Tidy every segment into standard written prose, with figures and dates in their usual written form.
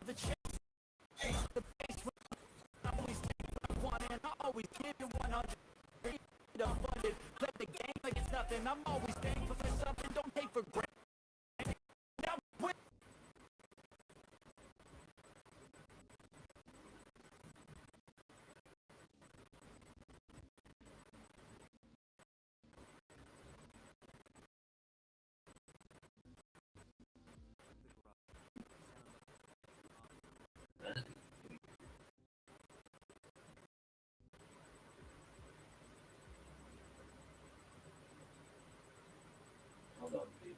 The base I always take what I want and I always give you 100. Unfunded, play the game like it's nothing. I'm always thankful for something. Don't take for granted. Now quit. Hold on, people.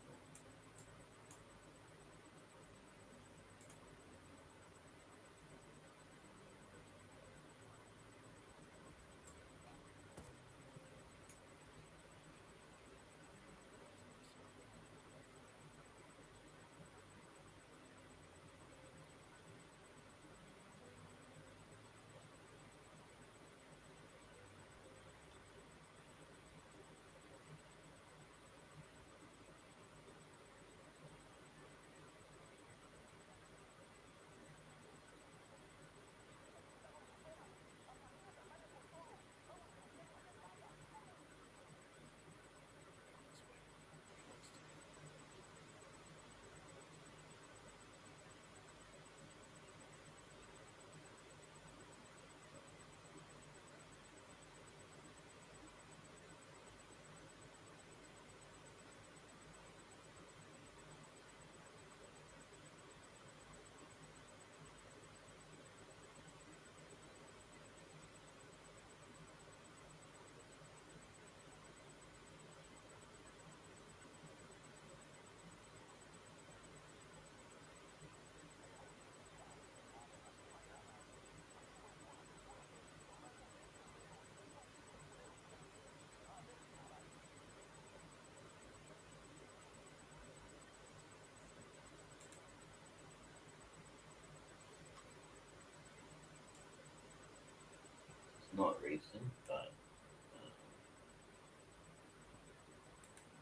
Not recent, but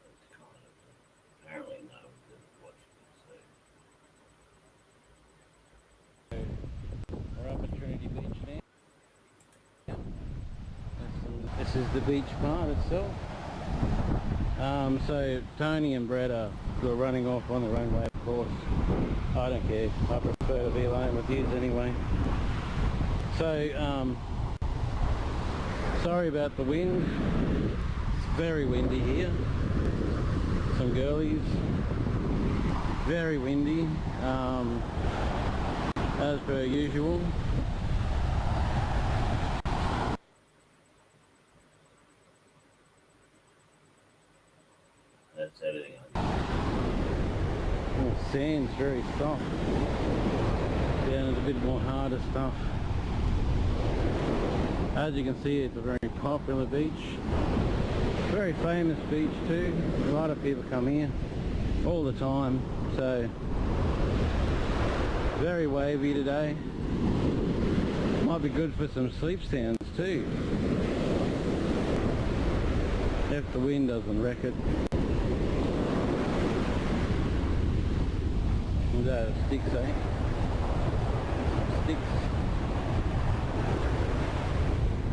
it's kind of apparently no one didn't watch it. We're up at Trinity Beach now. This is the beach part itself. So Tony and Brett are running off on their own way, of course. I don't care. I prefer to be alone with you anyway. So sorry about the wind. It's very windy here. Some girlies. Very windy, as per usual. That's everything. The sand's very soft. Down is a bit more harder stuff. As you can see, it's a very popular beach. Very famous beach too. A lot of people come here all the time. So, very wavy today. Might be good for some sleep sounds too. If the wind doesn't wreck it. Sticks, eh? Sticks.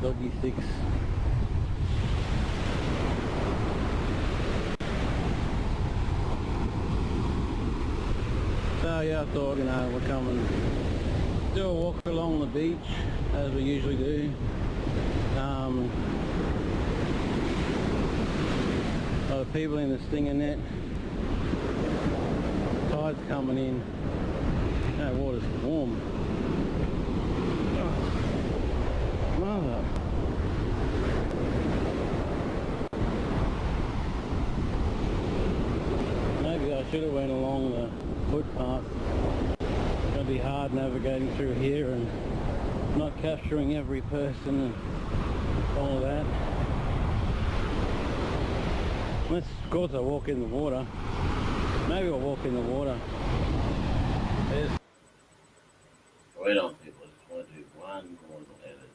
Doggy sticks. So yeah, I thought, we'll come and do a walk along the beach as we usually do. A lot of people in the stinger net. Tide's coming in. Water's warm. Oh, mother. Maybe I should have went along the footpath. It's going to be hard navigating through here and not capturing every person and all of that. Unless, of course, I walk in the water. Maybe I'll walk in the water. Wait on people, I just want to do one more edit.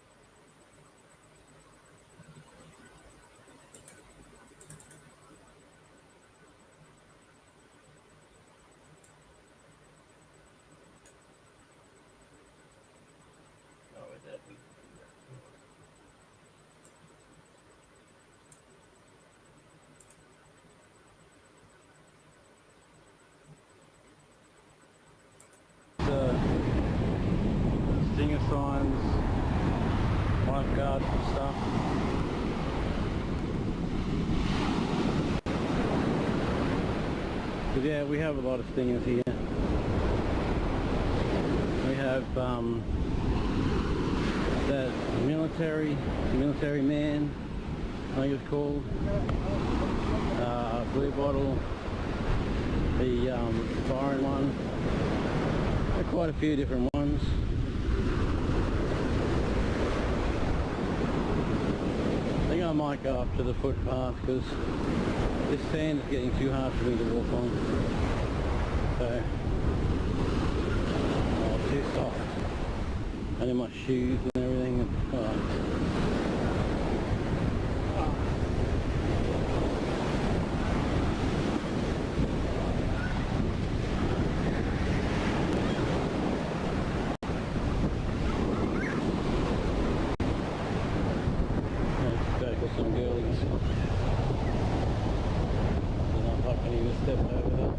carts and stuff. But yeah, we have a lot of stingers here. We have that military man, I think it's called, blue bottle, the foreign one. There are quite a few different ones. I think I might go up to the footpath because this sand is getting too hard for me to walk on. So, oh, too soft. And in my shoes and everything. Oh. Some girlies. Don't know if I can even step over that.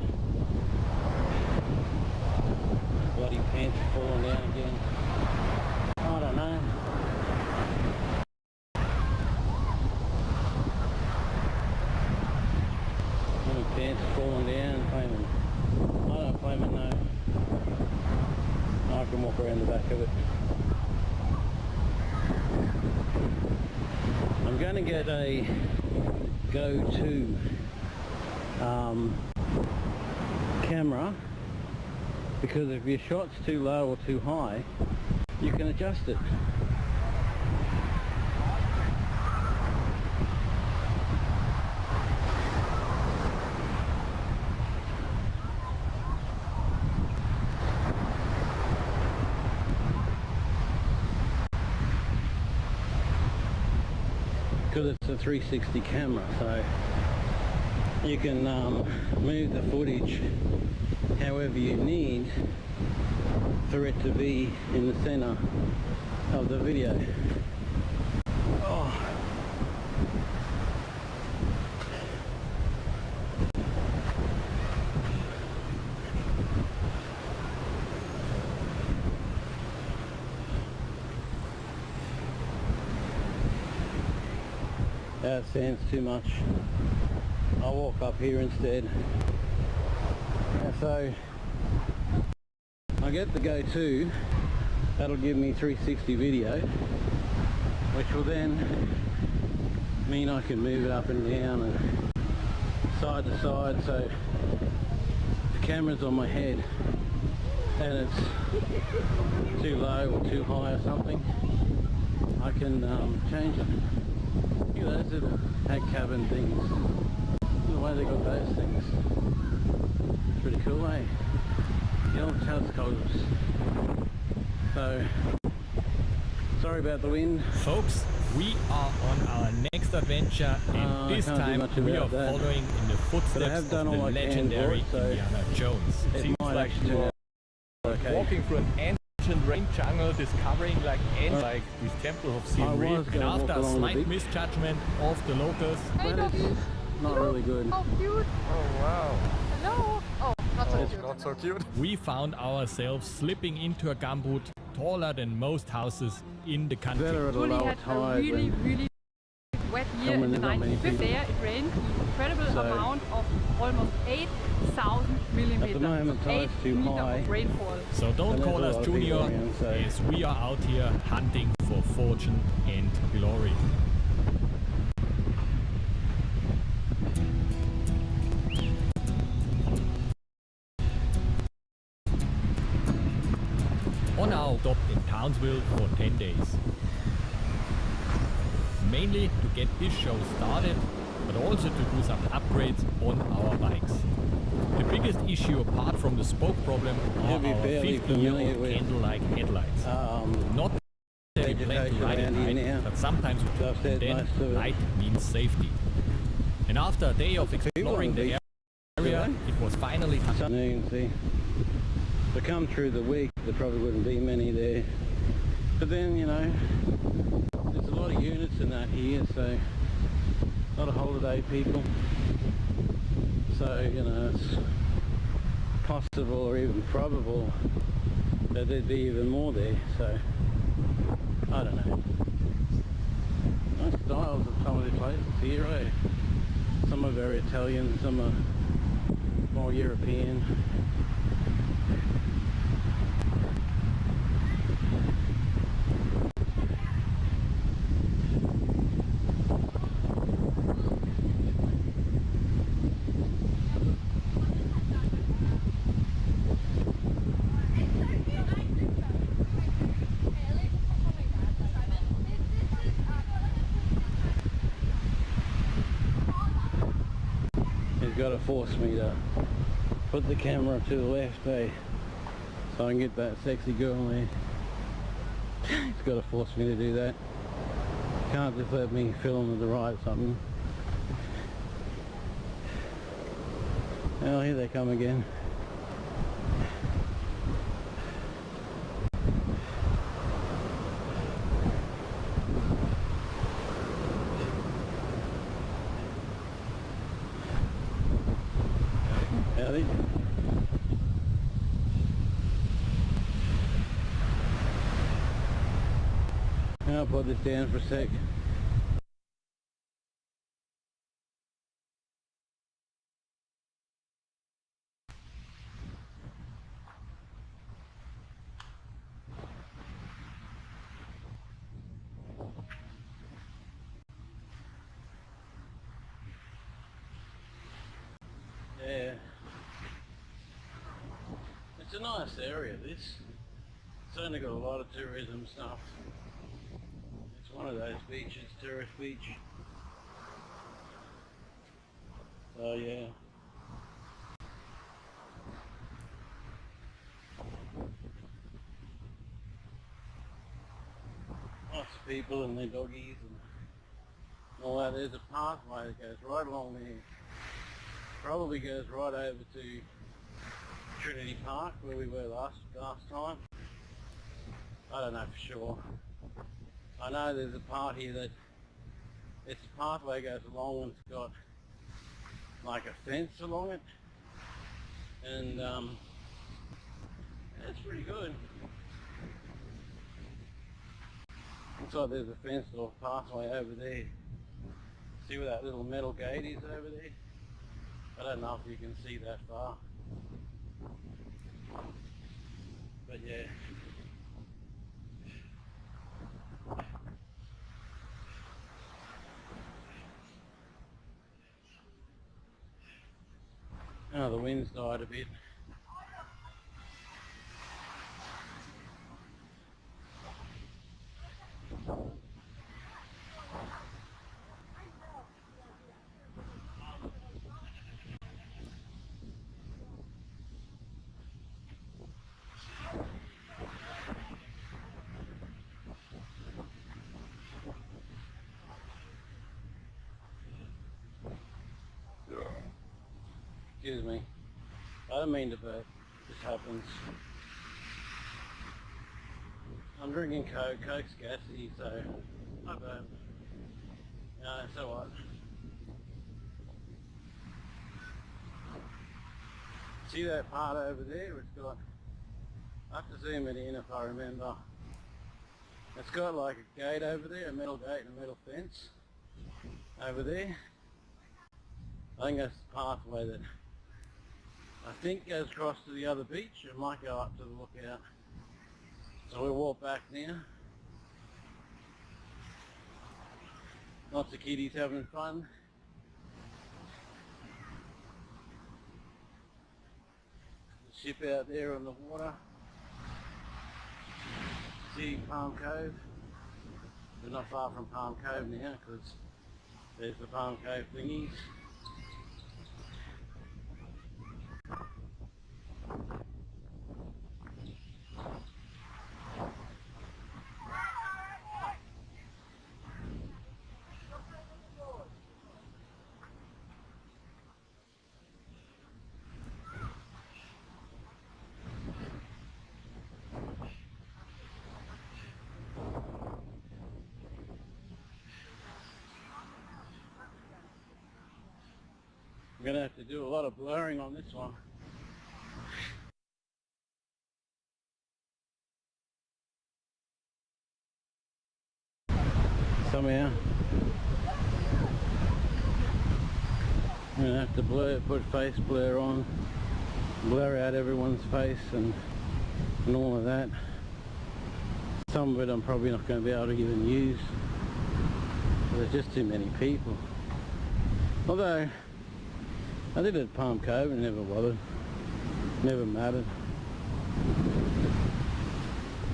Bloody pants are falling down again. I don't know. My pants are falling down. I don't blame it, no. I can walk around the back of it. I'm going to get a go-to camera, because if your shot's too low or too high, you can adjust it. Because it's a 360 camera, so you can move the footage however you need for it to be in the center of the video. Oh. That sand's too much. I'll walk up here instead. And so I get the go-to. That'll give me 360 video, which will then mean I can move it up and down and side to side. So if the camera's on my head and it's too low or too high or something, I can change it. Look at those little tank cabin things. Look at the way they got those things. It's pretty cool, eh? Yellow telescopes. So, sorry about the wind. Folks, we are on our next adventure, and this time we are following in the footsteps of the legendary Indiana Jones. It Seems might like actually you are okay. walking through an ancient rain jungle, discovering like this temple of Siri, and after a slight misjudgment of the locals, But it's not really good. How cute! oh wow, Hello! Oh, not so cute. not so cute. We found ourselves slipping into a gumboot taller than most houses in the country. Better at a Truly lower had a tide really, when really wet year in the there's not many 95th. people. There it rained an incredible amount of almost 8,000 millimeters. At the moment, tide's too 8 meters high. of rainfall. So don't And call there's a us lot of people Junior, around, so- as we are out here hunting for fortune and glory. On our stop in Townsville for 10 days. Mainly to get this show started, but also to do some upgrades on our bikes. The biggest issue apart from the spoke problem are You'll be our fairly 50-year-old familiar with, candle-light headlights. Not that we plan to vegetation ride at around here night, now. but sometimes we So I've do. said Then most of it. light means safety. And after a day of exploring the area, it was finally time. Afternoon, see. To come through the week, there probably wouldn't be many there. But then, you know, there's a lot of units in that here, so a lot of holiday people. So, you know, it's possible or even probable that there'd be even more there, so I don't know. here, eh? Some are very Italian, some are more European. He's got to force me to put the camera to the left, eh? So I can get that sexy girl there. He's got to force me to do that. Can't just let me film to the right or something. Oh, here they come again. Howdy. I'll put this down for a sec. Yeah. It's a nice area, this. It's only got a lot of tourism stuff. It's one of those beaches, tourist beach. So yeah. Lots of people and their doggies and all that. There's a pathway that goes right along there. Probably goes right over to Trinity Park where we were last time. I don't know for sure. I know there's a part here that its pathway goes along and it's got like a fence along it, and it's pretty good. Looks like there's a fence or pathway over there. See where that little metal gate is over there? I don't know if you can see that far, but yeah. Oh, the wind's died a bit. Excuse me. I don't mean to burp. This happens. I'm drinking Coke. Coke's gassy, so I burp. No, so what? See that part over there? It's got, I have to zoom it in if I remember. It's got like a gate over there, a metal gate and a metal fence over there. I think that's the pathway that I think goes across to the other beach. It might go up to the lookout. So we'll walk back now. Lots of kiddies having fun. The ship out there on the water. See Palm Cove. We're not far from Palm Cove now because there's the Palm Cove thingies. I'm going to have to do a lot of blurring on this one. Somehow. I'm gonna have to put face blur on, blur out everyone's face and all of that. Some of it I'm probably not going to be able to even use. There's just too many people. Although I did it at Palm Cove and never bothered, never mattered.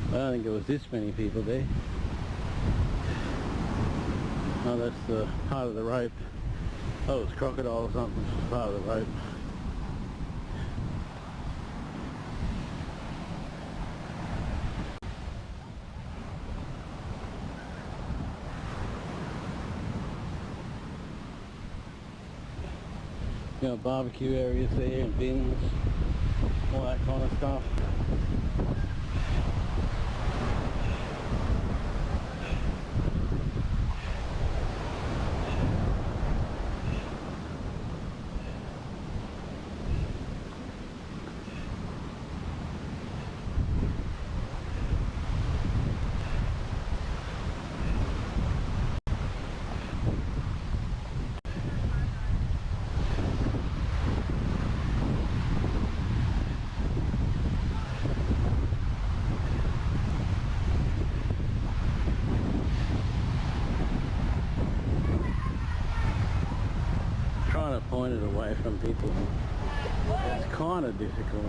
I don't think there was this many people there. Oh, that's the part of the rope. Oh, it was crocodile or something, it's just part of the rope. You know, barbecue areas there and bins, all that kind of stuff. Trying to point it away from people, it's kind of difficult.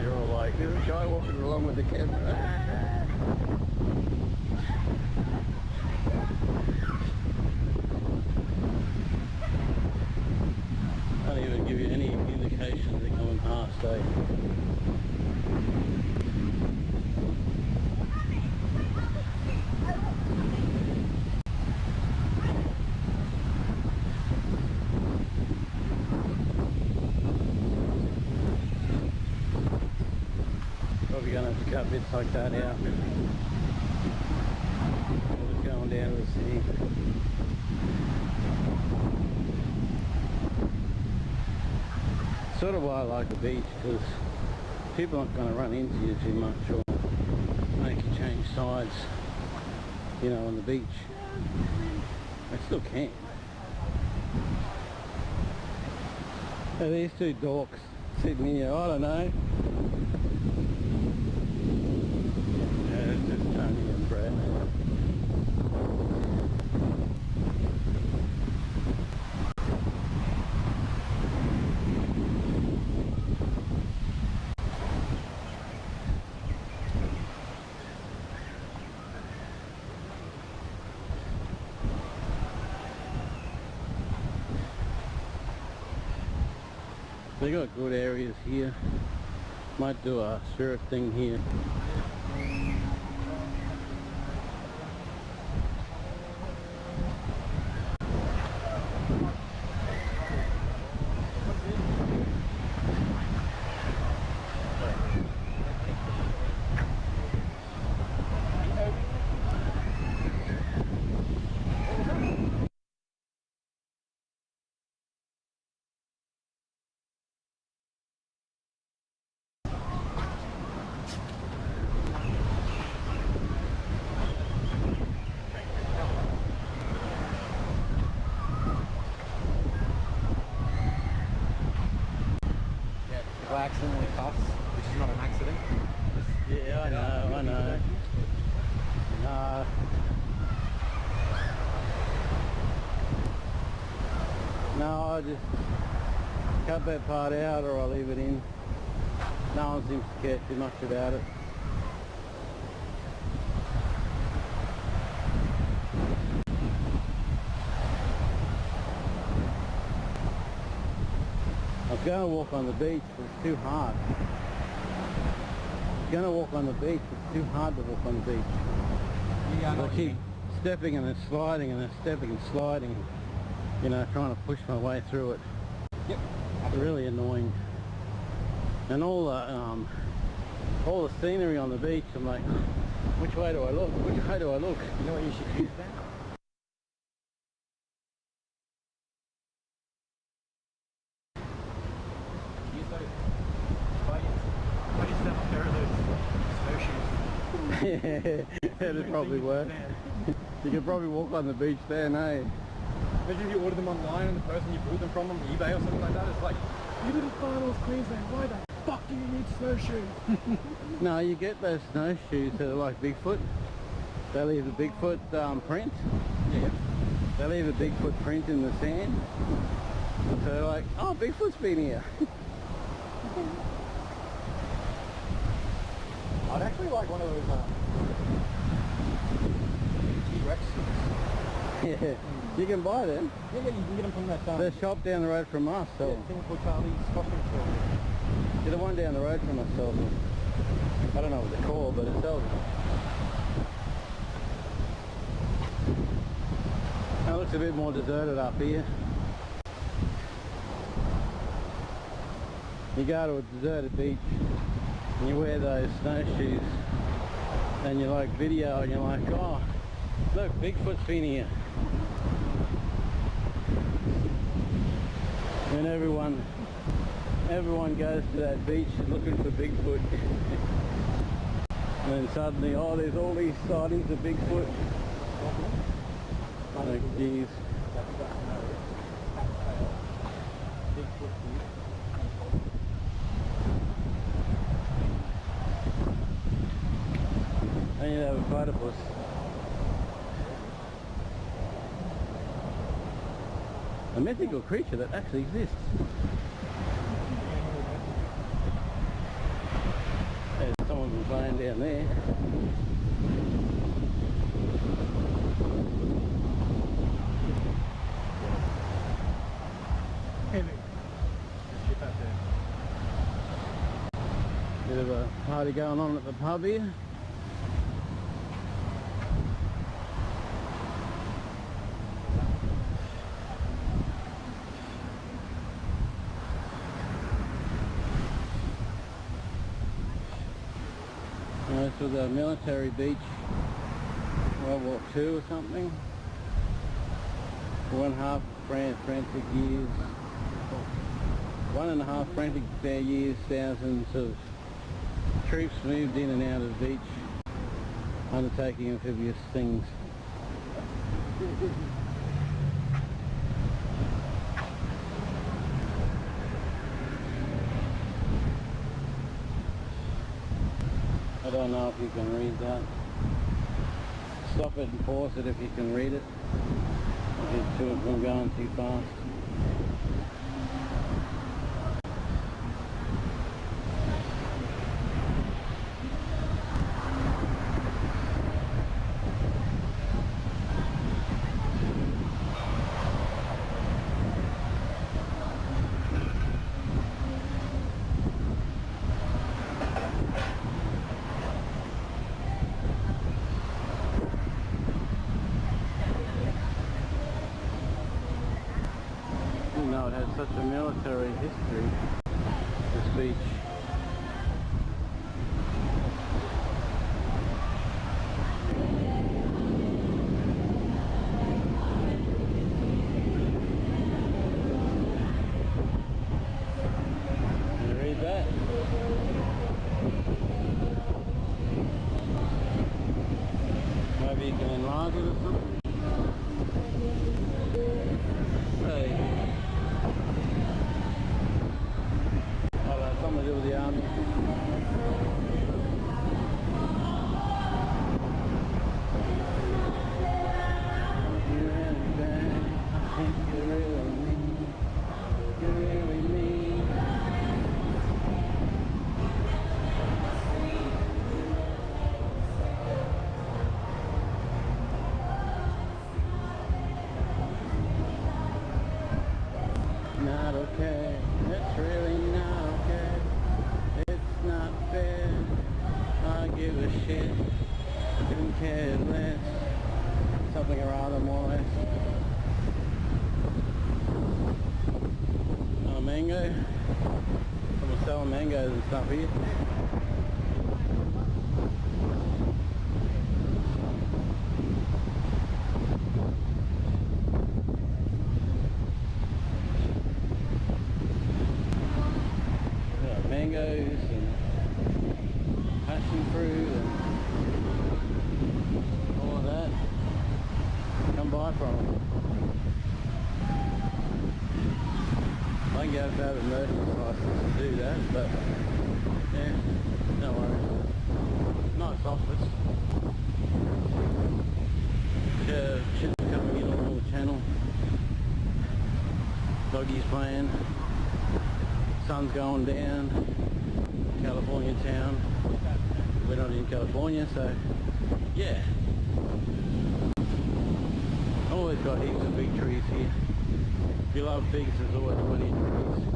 They're all like, there's a guy walking along with the camera. I don't even give you any indication they're coming past, eh? Probably going to have to cut bits like that out. We're just going down to the city. Sort of why I like the beach, because people aren't going to run into you too much or make you change sides, you know, on the beach. They still can. Hey, these two dorks sitting here, I don't know. Yeah, it's just Tony and Brett. They got good areas here. Might do a surf thing here. Accidentally cuffs, which is not an accident. Yeah, I know. No, I just cut that part out or I leave it in. No one seems to care too much about it. I was going to walk on the beach, but it's too hard. gonna walk on the beach. It's too hard to walk on the beach. Yeah, I know I what you keep mean. stepping and then sliding and then stepping and sliding. You know, trying to push my way through it. Yep. It's really annoying. And all the scenery on the beach, I'm like, which way do I look? Which way do I look? You know what you should use then? Use those. Buy yourself a pair of those snowshoes. Yeah, that'd probably work. You could probably walk on the beach there, eh? Imagine if you order them online and the person you bought them from on eBay or something like that is like, you live in far north Queensland, why the fuck do you need snowshoes? No, you get those snowshoes that are like Bigfoot. They leave a Bigfoot print. Yeah. They leave a Bigfoot print in the sand. So they're like, oh, Bigfoot's been here. I'd actually like one of those T-Rex suits. Yeah, you can buy them. Yeah, you can get them from that There's a shop down the road from us. So thing called Charlie's costume store. yeah, the one down the road from us sells them. I don't know what they're called, but it sells them. It looks a bit more deserted up here. You go to a deserted beach and you wear those snowshoes and you like video and you're like, oh, look, Bigfoot's been here. And everyone goes to that beach looking for Bigfoot. And then suddenly, oh, there's all these sightings of Bigfoot. Like, geez. And you have a platypus. A mythical creature that actually exists. There's someone been playing down there. Hey, look. Ship out there. Bit of a party going on at the pub here. This was a military beach, World War II or something. 1.5 frantic years. 1.5 frantic years, thousands of troops moved in and out of the beach, undertaking amphibious things. I don't know if you can read that. Stop it and pause it if you can read it. If it's going too fast. No, it has such a military history, this beach. Can you read that? Maybe you can enlarge it or something? Hey. Something to do with the army. care. Couldn't care less. Something or other, more or less. Oh, mango. Someone's selling mangoes and stuff here. Mangoes and passion fruit and all of that. Come buy from them. I can go without an emergency license to do that, but yeah, no worries. Nice office. Chips coming in along the channel. Doggies playing. Sun's going down. California town. We're not in California, so yeah. Always got heaps of big trees here. If you love figs, there's always plenty of trees.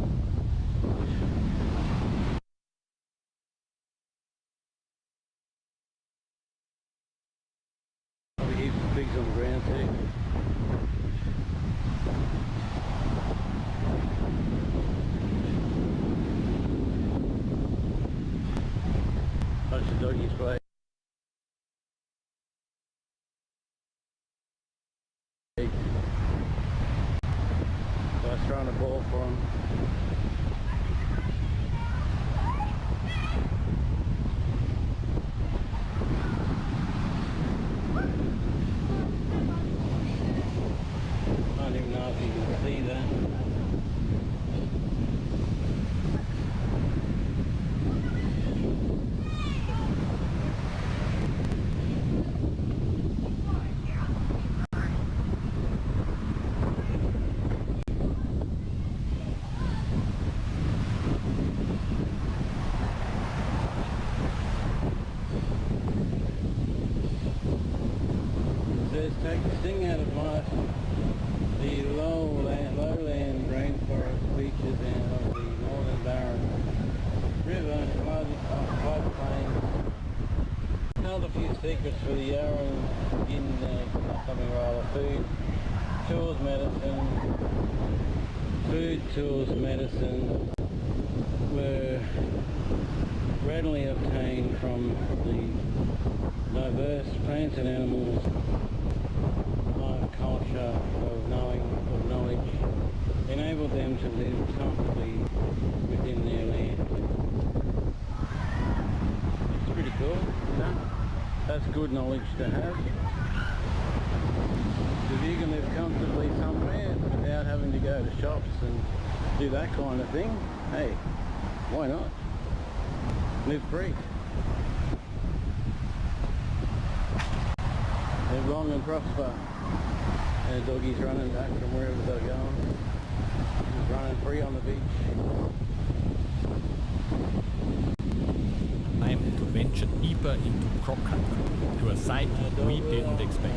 Probably heaps of figs on the ground too. Bunch of doggies play. So I was trying to ball for them. I don't even know if you can see that. Says take the sting out of life. The lowland rainforest beaches and of the northern barren river, floodplains. Held a few secrets for the yarrow in something or other. Food, tools, medicine were readily obtained from the diverse plants and animals. Culture of knowledge enabled them to live comfortably within their land. It's pretty cool, you know? That's good knowledge to have. If you can live comfortably somewhere without having to go to shops and do that kind of thing, hey, why not? Live free. Live long and prosper. And the doggies running back from wherever they're going. Just running free on the beach. Time to venture deeper into crop country, to a site we didn't expect.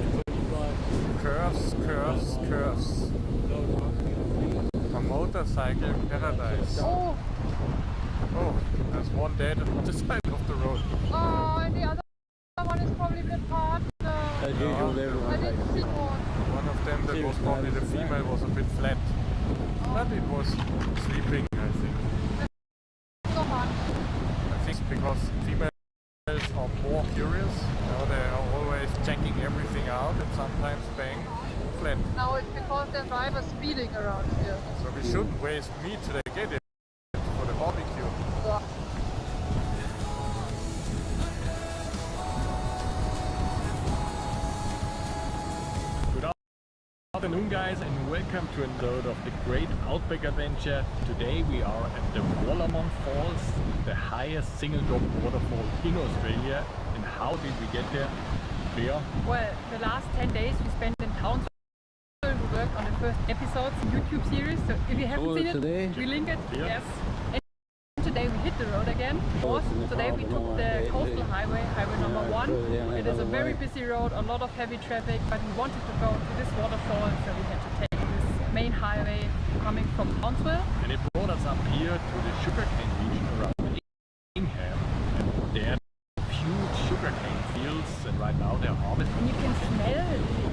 Curves, curves, curves. A motorcycle paradise. Oh, Oh, there's one dead on the side of the road. oh, and the other one is probably been parked. As usual, everyone I takes didn't see one. One of them that was probably the female was a bit flat. But it was sleeping, I think. So much. I think because females are more curious. You know, they are always checking everything out and sometimes bang, flat. Now it's because the driver's speeding around here. So we shouldn't waste meat till they get it for the barbecue. So, Good afternoon guys and welcome to another episode of the Great Outback Adventure. Today we are at the Wallermont Falls, the highest single drop waterfall in Australia. And how did we get there? Clear? well, the last 10 days we spent in Townsville. We worked on the first episodes YouTube series. So if you haven't Cool, seen it, today. we link it. Yeah. Yes. And today we hit the road again. Oh, it's in the Today we harbour, took no, the yeah, coastal yeah. highway, highway number Yeah, 1. further down It is a another very way. busy road, a lot of heavy traffic, but we wanted to go to this waterfall, so we had to take this main highway coming from Townsville. And it brought us up here to the sugarcane region around Ingham. And there are huge sugarcane fields, and right now they're harvesting. And you can smell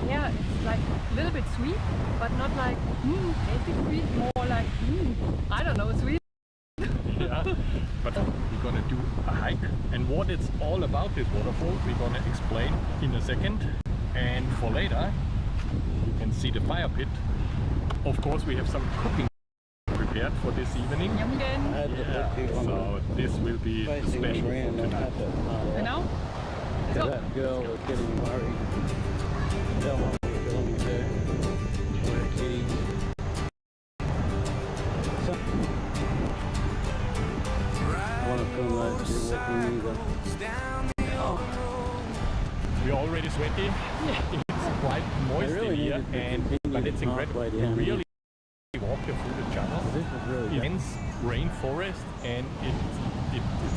the air. It's like a little bit sweet, but not like tasty sweet. More like I don't know, sweet. Yeah, but we're gonna do a hike, and what it's all about, this waterfall, we're gonna explain in a second. And for later, you can see the fire pit. Of course, we have some cooking prepared for this evening. Yum again. So this will be the special for tonight. You know? That girl was getting worried. Don't want to be filming her. Poor kitty. I want to film those two walking either. We're already sweaty. It's quite moist in here, but it's incredible. We really walk through the jungle. This is really Immense rainforest, and it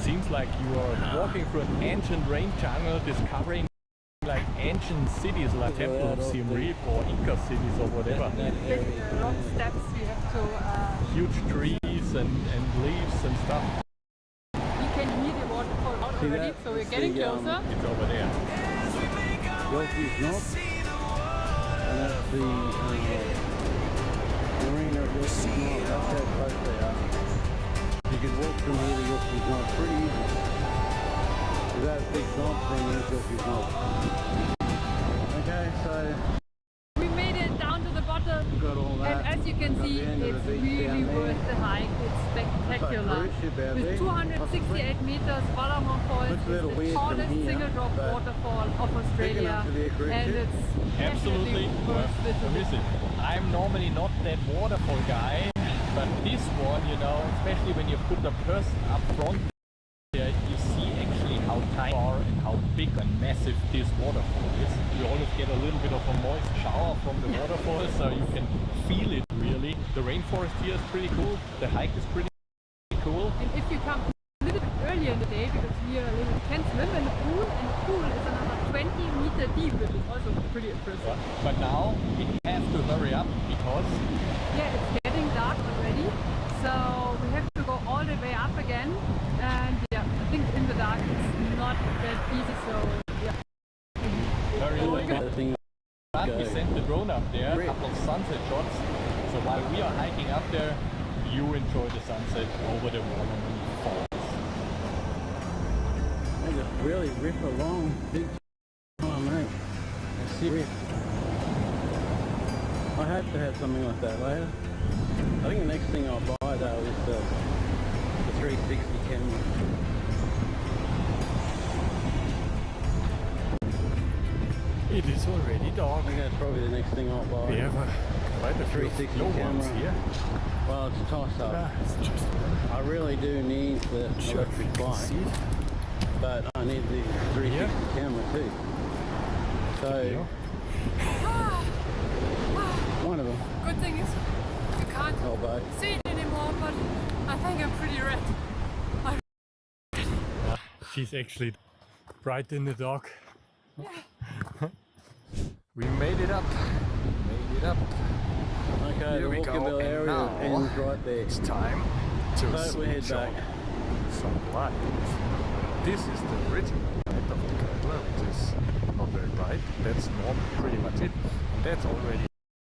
seems like you are walking through an ancient rain jungle, discovering like ancient cities like Temple of Siem Reap or Inca cities or whatever. Big rock steps we have to. Huge trees and leaves and stuff. You can hear the waterfall out already, so we're getting closer. It's over there. Yorkie's Knob, and that's the marina at Yorkie's Knob. That's how close they are. You could walk from here to Yorkie's Knob pretty easy. That big knob thing is Yorkie's Knob. Okay, so We made it down to the bottom, we've got all that. and as you can see, it's really worth the hike. It's spectacular. With 268 meters, Wallerman Falls Looks a little is the weird from tallest here, single drop but waterfall of Australia, enough to be a cruise and ship. it's Absolutely definitely worth worth a visiting. visit. I'm normally not that waterfall guy, but this one, you know, especially when you put the person up front there, you see actually how tiny and how big and massive this waterfall is. You always get a little bit of a moist shower from the waterfall, so you can feel it really. The rainforest here is pretty cool. The hike is pretty cool. And if you come a little bit earlier in the day, because we are a little, can swim in the pool, and the pool is another 20-meter deep, which is also pretty impressive. But now we have to hurry up because Yeah, it's getting dark already, so we have to go all the way up again, and yeah, I think in the dark it's not that easy, so yeah. very late. The thing But we sent the drone up there, a couple of sunset shots. So while we are hiking up there, you enjoy the sunset over the Wallerman Falls. they just really rip along big time, mate. That's serious. I hope to have something like that later. I think the next thing I'll buy though is the 360 camera. It is already dark. I think that's probably the next thing I'll buy. We have quite a few 360 low ones camera. here. Well, it's a toss up. It's just I really do need the electric bike, but I need the 360 camera too. So, one of them. Good thing is, you can't Oh, both. see it anymore, but I think I'm pretty red. She's actually right in the dark. We made it up. Made it up. Okay, Here the we go, walkable and area now ends right there. It's time to So we head switch back. on some lights. This is the original light of the camera, which is not very bright. That's normally pretty much it. And that's already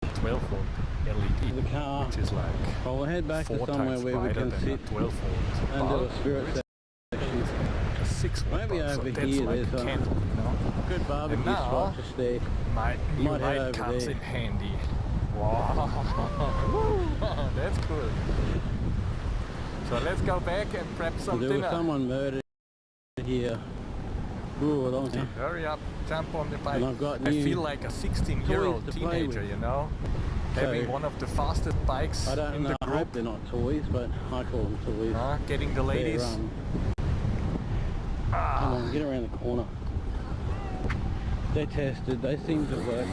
12-volt LED, The car. which is like Well, we'll head back to 4 somewhere times where we brighter can than sit a 12-volt and do bulb. a spirit It's section. a 6-volt Maybe bulb, so over that's here like there's a a candle, you know? good barbecue now- spot just there. My new Might head light over comes there. in handy. Wow, that's cool. So let's go back and prep some There was dinner. someone murdered here. Ooh, a long time. Hurry up, jump on the bike. And I've got I new feel like a 16-year-old toys to play teenager, with. you know? So, Having one of the fastest bikes I in don't know, the I group. hope they're not toys, but I call them toys. Getting the ladies. Come on, get around the corner. They're tested, they seem to work.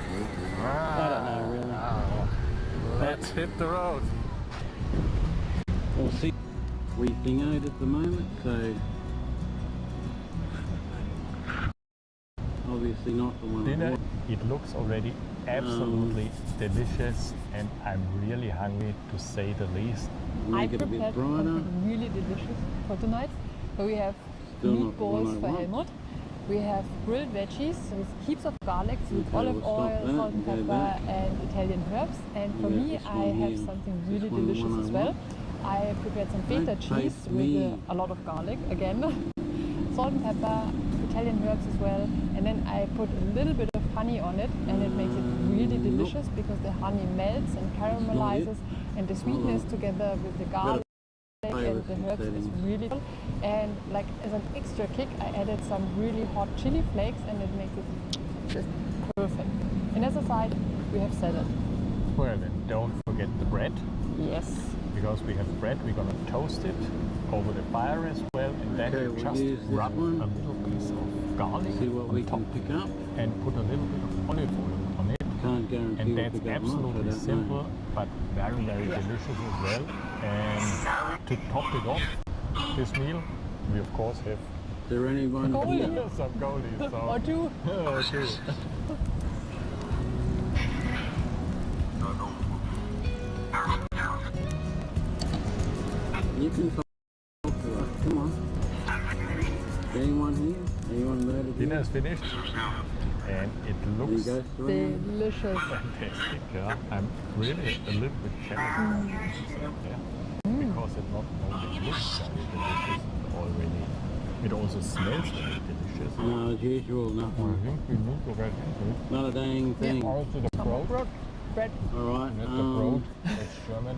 I don't know really. Let's hit the road. We'll see. Weeping out at the moment, so obviously not the one I Dinner, want. it looks already absolutely delicious, and I'm really hungry to say the least. Make it a bit brighter. really delicious for tonight. So we have Still not the one meatballs I for want. Helmut. We have grilled veggies with heaps of garlic, with Okay, olive we'll stop oil, that salt and and go pepper, back. and Italian herbs. And for Yeah, me, this I one have here. something This really one, the delicious one I as well. want. I prepared some feta Don't cheese taste with me. a lot of garlic again, salt and pepper, Italian herbs as well. And then I put a little bit of honey on it, and it makes it really delicious because the honey melts and caramelizes, and the sweetness together with the garlic and the herbs is really cool. And like as an extra kick, I added some really hot chili flakes, and it makes it just perfect. And as a side, we have salad. Well then, don't forget the bread. Yes. Because we have bread, we're gonna toast it over the fire as well, and then Okay, you we'll just use this rub one. a little piece of garlic See what we on top can pick up. and put a little bit of olive oil on it. Can't guarantee And what that's we got. absolutely simple, but very, very delicious as well. And to top it off, this meal, we of course have Is there anyone Goalie. here? some goalies. So. Or two. Oh, two. You can talk to us. Come on. Anyone here? Anyone murdered here? Dinner is finished, and it Any looks ghosts around? Delicious. fantastic. Yeah, I'm really a little bit jealous. Yeah. Because it not only looks very delicious already, it also smells very delicious. No, as usual, I nothing. think we need to get into Not a dang thing. also the broad. Bread. Alright, Not the broad, it's German.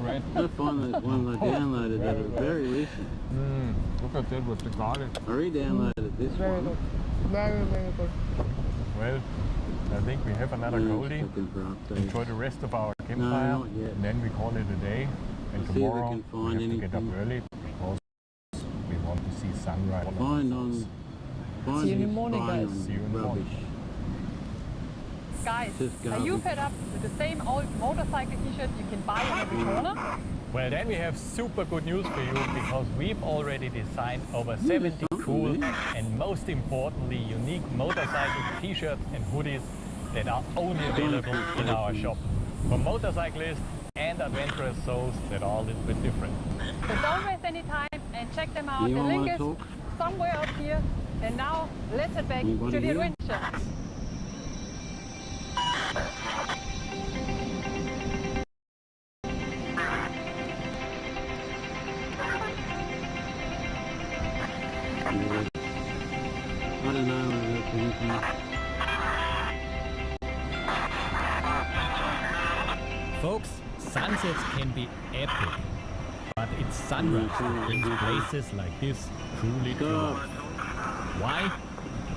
Bread. I find those ones I downloaded that are very recent. Look at that with the garlic. I re-downloaded this Very one. good. Very, very good. Well, I think we have another Yeah, goalie. looking for updates. Enjoy the rest of our campfire, not yet. and then we call it a day. And See if we tomorrow can we find have to get up anything. early because we want to see sunrise. Find on. Find See you in the his morning, spy guys. on See you in the morning. rubbish. Guys, Just are you garbage. fed up with the same old motorcycle t-shirt you can buy on every corner? Well, then we have super good news for you because we've already designed over 70 cool and most importantly unique motorcycle t-shirts and hoodies that are only available in our shop for motorcyclists and adventurous souls that are a little bit different. So don't waste any time and check them out. The Anyone link wanna is talk? somewhere up here. And now let's head back Anybody to the here? adventure. I don't know if there's anything. Folks, sunsets can be epic, but it's sunrise that brings places like this truly to life. Why?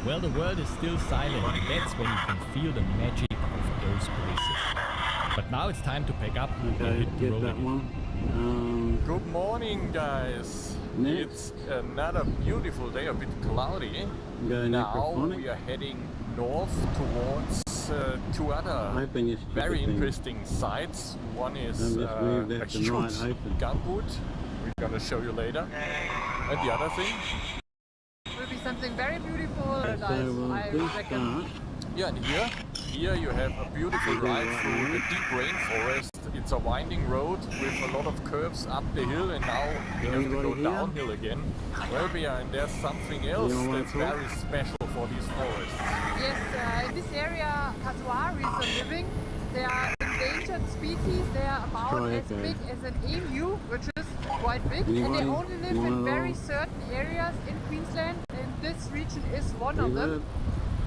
Well, the world is still silent, and that's when you can feel the magic of those places. But now it's time to pack up and Okay, hit the get road that again. one. Good morning, guys. Next. It's another beautiful day, a bit cloudy. Go Now necrophonic. we are heading north towards two other Open your stupid very thing. interesting sites. One is Don't just move a left and right, huge open. gumboot. We're gonna show you later. And the other thing, Will be something very beautiful, So please start. yeah, and here you have a beautiful ride through the deep rainforest. It's a winding road with a lot of curves up the hill, and now we have to go Anybody here? downhill again. Well, and there's something else Anyone wanna that's talk? very special for these forests. Yes, in this area, cassowaries are living. They are endangered species. They are about Try as it, big as an emu, which is quite big. And Anybody? they only live You in wanna very know? certain areas in Queensland. And this region is one of Reverb. them.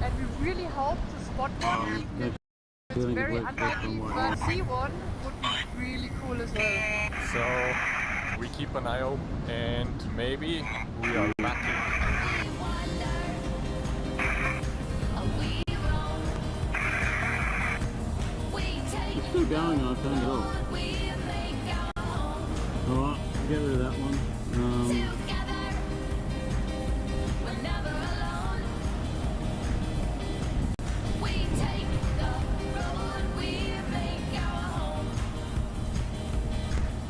And we really hope to spot one, even if it's Feeling it very works better unlikely. than what But I- see one would be really cool as well. So we keep an eye open, and maybe we are lucky. It's still going, I turned it off. Alright, get rid of that one.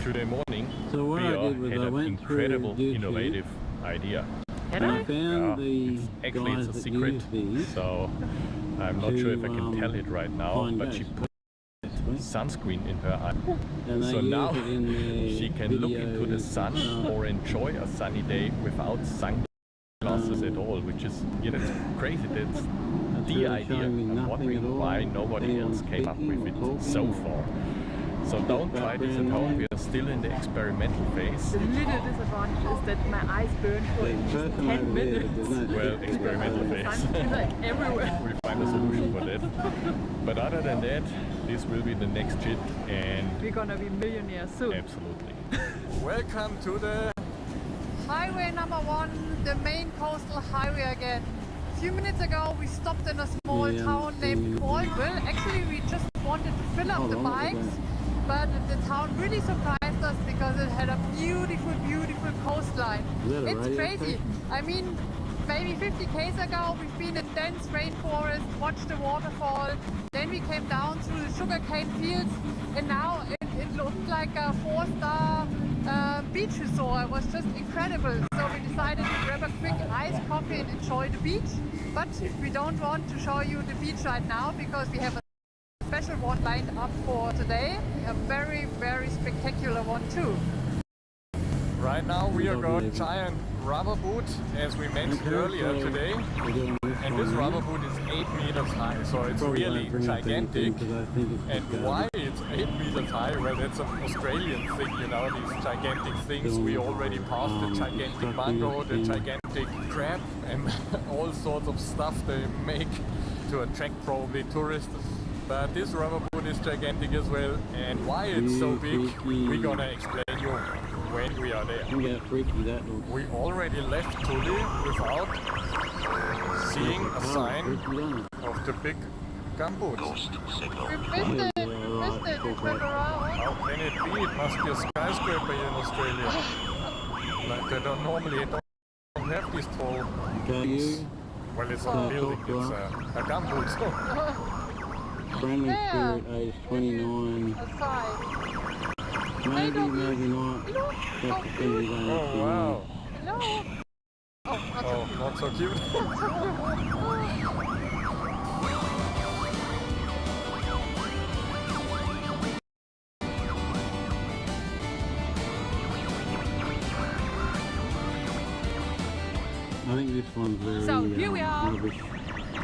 Today morning, So what we I did was had I an went through incredible, YouTube. innovative idea. And I found the Actually, guys it's a that secret, use these so I'm not sure if I can tell it right now, find but she put sunscreen in her eye. and they So use now it in their she can look into the videos sun and stuff. or enjoy a sunny day without sunglasses at all, which is, you know, crazy. That's the really idea. showing me I'm nothing wondering at all. why nobody else came up with it so far. So don't try this at home, we are still in the experimental phase. The little disadvantage is that my eyes burn for at least 10 minutes. Well, experimental phase. Sun's like everywhere. We'll find a solution for that. But other than that, this will be the next shit and We're gonna be millionaires soon. absolutely. Welcome to the Highway number 1, the main coastal highway again. A few minutes ago we stopped in a small town named Caldwell. Actually we just wanted to fill up the bikes, but the town really surprised us because it had a beautiful, beautiful coastline. It's crazy. I mean, maybe 50 k's ago we've been in dense rainforest, watched the waterfall, then we came down through the sugarcane fields, and now it looked like a 4-star beach resort. It was just incredible. So we decided to grab a quick iced coffee and enjoy the beach. But we don't want to show you the beach right now because we have a special one lined up for today. A very, very spectacular one too. Right now we are going giant rubber boot, as we mentioned earlier today. And this rubber boot is 8 meters high, so it's really gigantic. And why it's 8 meters high? Well, that's an Australian thing, you know, these gigantic things. We already passed the gigantic mango, the gigantic crab, and all sorts of stuff they make to attract probably tourists. But this rubber boot is gigantic as well, and why it's so big, we're gonna explain you when we are there. We already left Tuli without seeing a sign of the big gumboots. We missed it, we went around. How can it be? It must be a skyscraper here in Australia. Like they don't have these tall things. Well, it's not a building, it's a gumboot. So. Friendly Spirit, age 29. Aside. Maybe not. That's the Oh wow. No. Oh, not so cute. I think this one's very So here we are rubbish.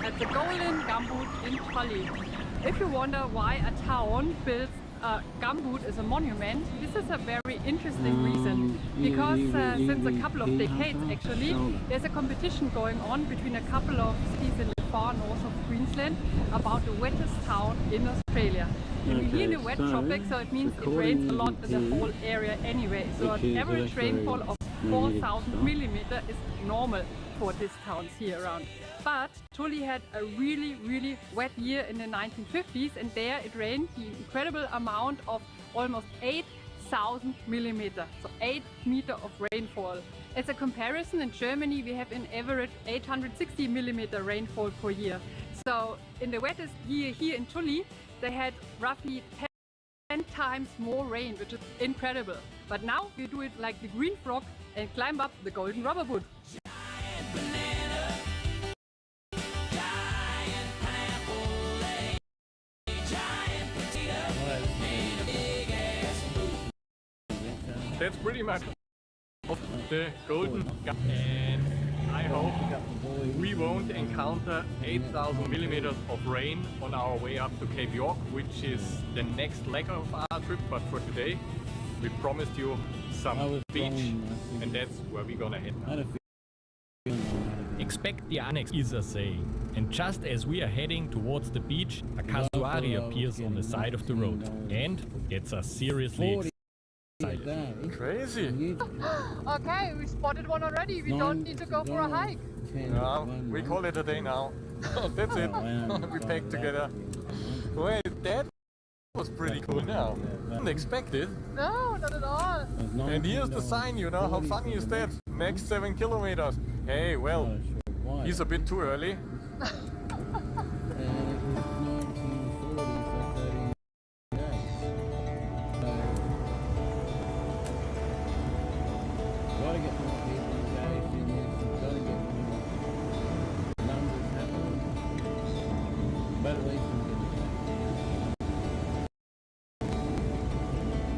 at the Golden Gumboot in Tralee. If you wonder why a town builds a gumboot as a monument, this is a very interesting reason. Because since a couple of decades actually, there's a competition going on between a couple of cities in the far north of Queensland about the wettest town in Australia. And we're here in the wet tropics, so it means it rains a lot in the whole area anyway. So an average rainfall of 4,000 millimeters is normal for these towns here around. But Tuli had a really, really wet year in the 1950s, and there it rained the incredible amount of almost 8,000 millimeters, so 8 meters of rainfall. As a comparison, in Germany we have an average 860 millimeter rainfall per year. So in the wettest year here in Tuli, they had roughly 10 times more rain, which is incredible. But now we do it like the green frog and climb up the golden rubber boot. That's pretty much of the golden gum. And I hope we won't encounter 8,000 millimeters of rain on our way up to Cape York, which is the next leg of our trip. But for today, we promised you some beach, and that's where we're gonna head now. Expect the annex is a saying, and just as we are heading towards the beach, a casuari appears on the side of the road and gets us seriously excited. Crazy! Okay, we spotted one already. We don't need to go for a hike. No, we call it a day now. That's it. We packed together. Wait, that was pretty cool now. Didn't expect it. No, not at all. And here's the sign, you know, how funny is that? Next 7 kilometers. Hey, well, he's a bit too early.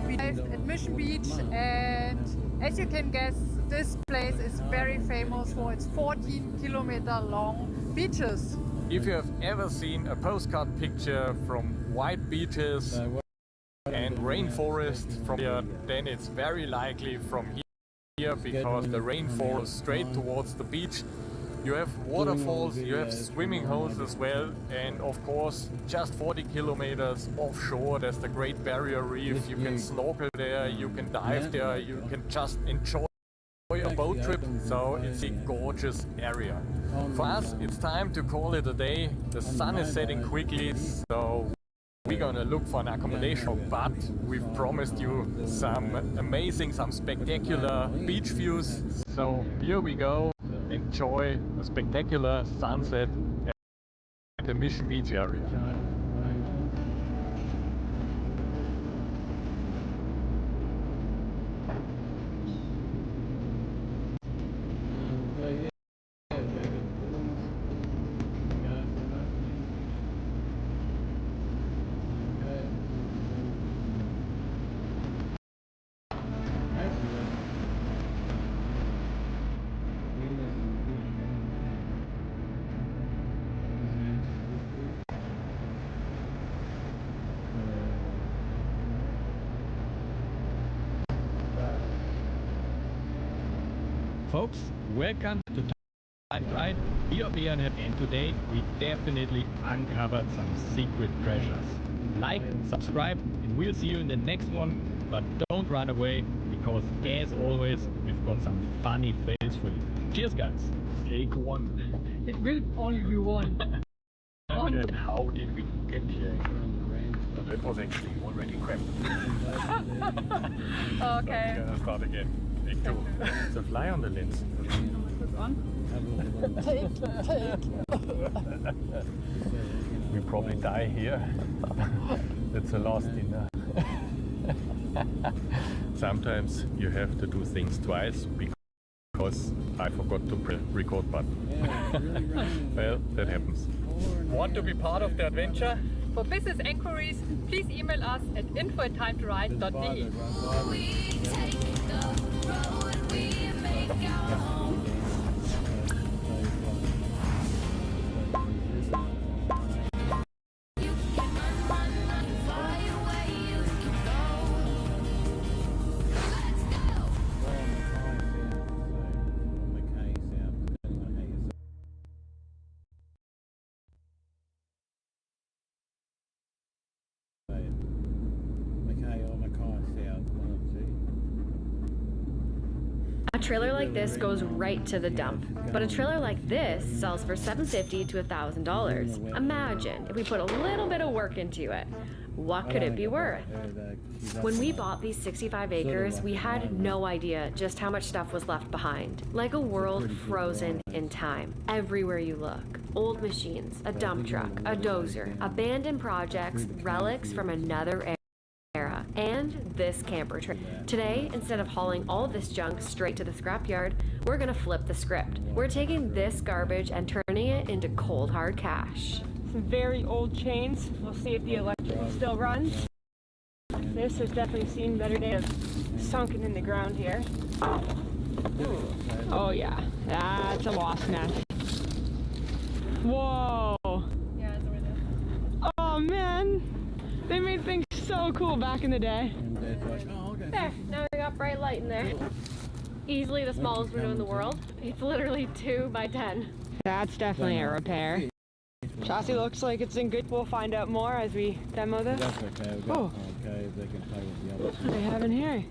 We arrived at Mission Beach, and as you can guess, this place is very famous for its 14-kilometer long beaches. If you have ever seen a postcard picture from white beaches and rainforest from here, then it's very likely from here because the rain falls straight towards the beach. You have waterfalls, you have swimming holes as well, and of course just 40 kilometers offshore there's the Great Barrier Reef. You can snorkel there, you can dive there, you can just enjoy a boat trip, so it's a gorgeous area. For us it's time to call it a day. The sun is setting quickly, so we're gonna look for an accommodation, but we've promised you some amazing, some spectacular beach views. So here we go, enjoy a spectacular sunset at the Mission Beach area. Folks, welcome to Time Ride. We are Björn, and today we definitely uncovered some secret treasures. Like, subscribe, and we'll see you in the next one. But don't run away, because as always, we've got some funny fails for you. Cheers, guys. Take one. It will only be one. And how did we get here? That was actually already cramped. Okay. We're gonna start again. Take two. It's a fly on the lens. It's on. Take. We probably die here. It's a lost dinner. Sometimes you have to do things twice because I forgot to press record button. Well, that happens. Want to be part of the adventure? For business enquiries, please email us at info@timetoride.de. A trailer like this goes right to the dump, but a trailer like this sells for $750 to $1,000. Imagine if we put a little bit of work into it. What could it be worth? When we bought these 65 acres, we had no idea just how much stuff was left behind. Like a world frozen in time. Everywhere you look. Old machines, a dump truck, a dozer, abandoned projects, relics from another era, and this camper trailer. Today, instead of hauling all this junk straight to the scrapyard, we're gonna flip the script. We're taking this garbage and turning it into cold hard cash. Some very old chains. We'll see if the electrical still runs. This has definitely seen better days. Sunken in the ground here. Oh yeah, that's a wasp nest. Whoa! Yeah, it's over there. Oh man, they made things so cool back in the day. There, now we got bright light in there. Easily the smallest window in the world. It's literally 2 by 10. That's definitely a repair. Chassis looks like it's in good. We'll find out more as we demo this. That's okay. We've got okay, they can play with the What do they have in here?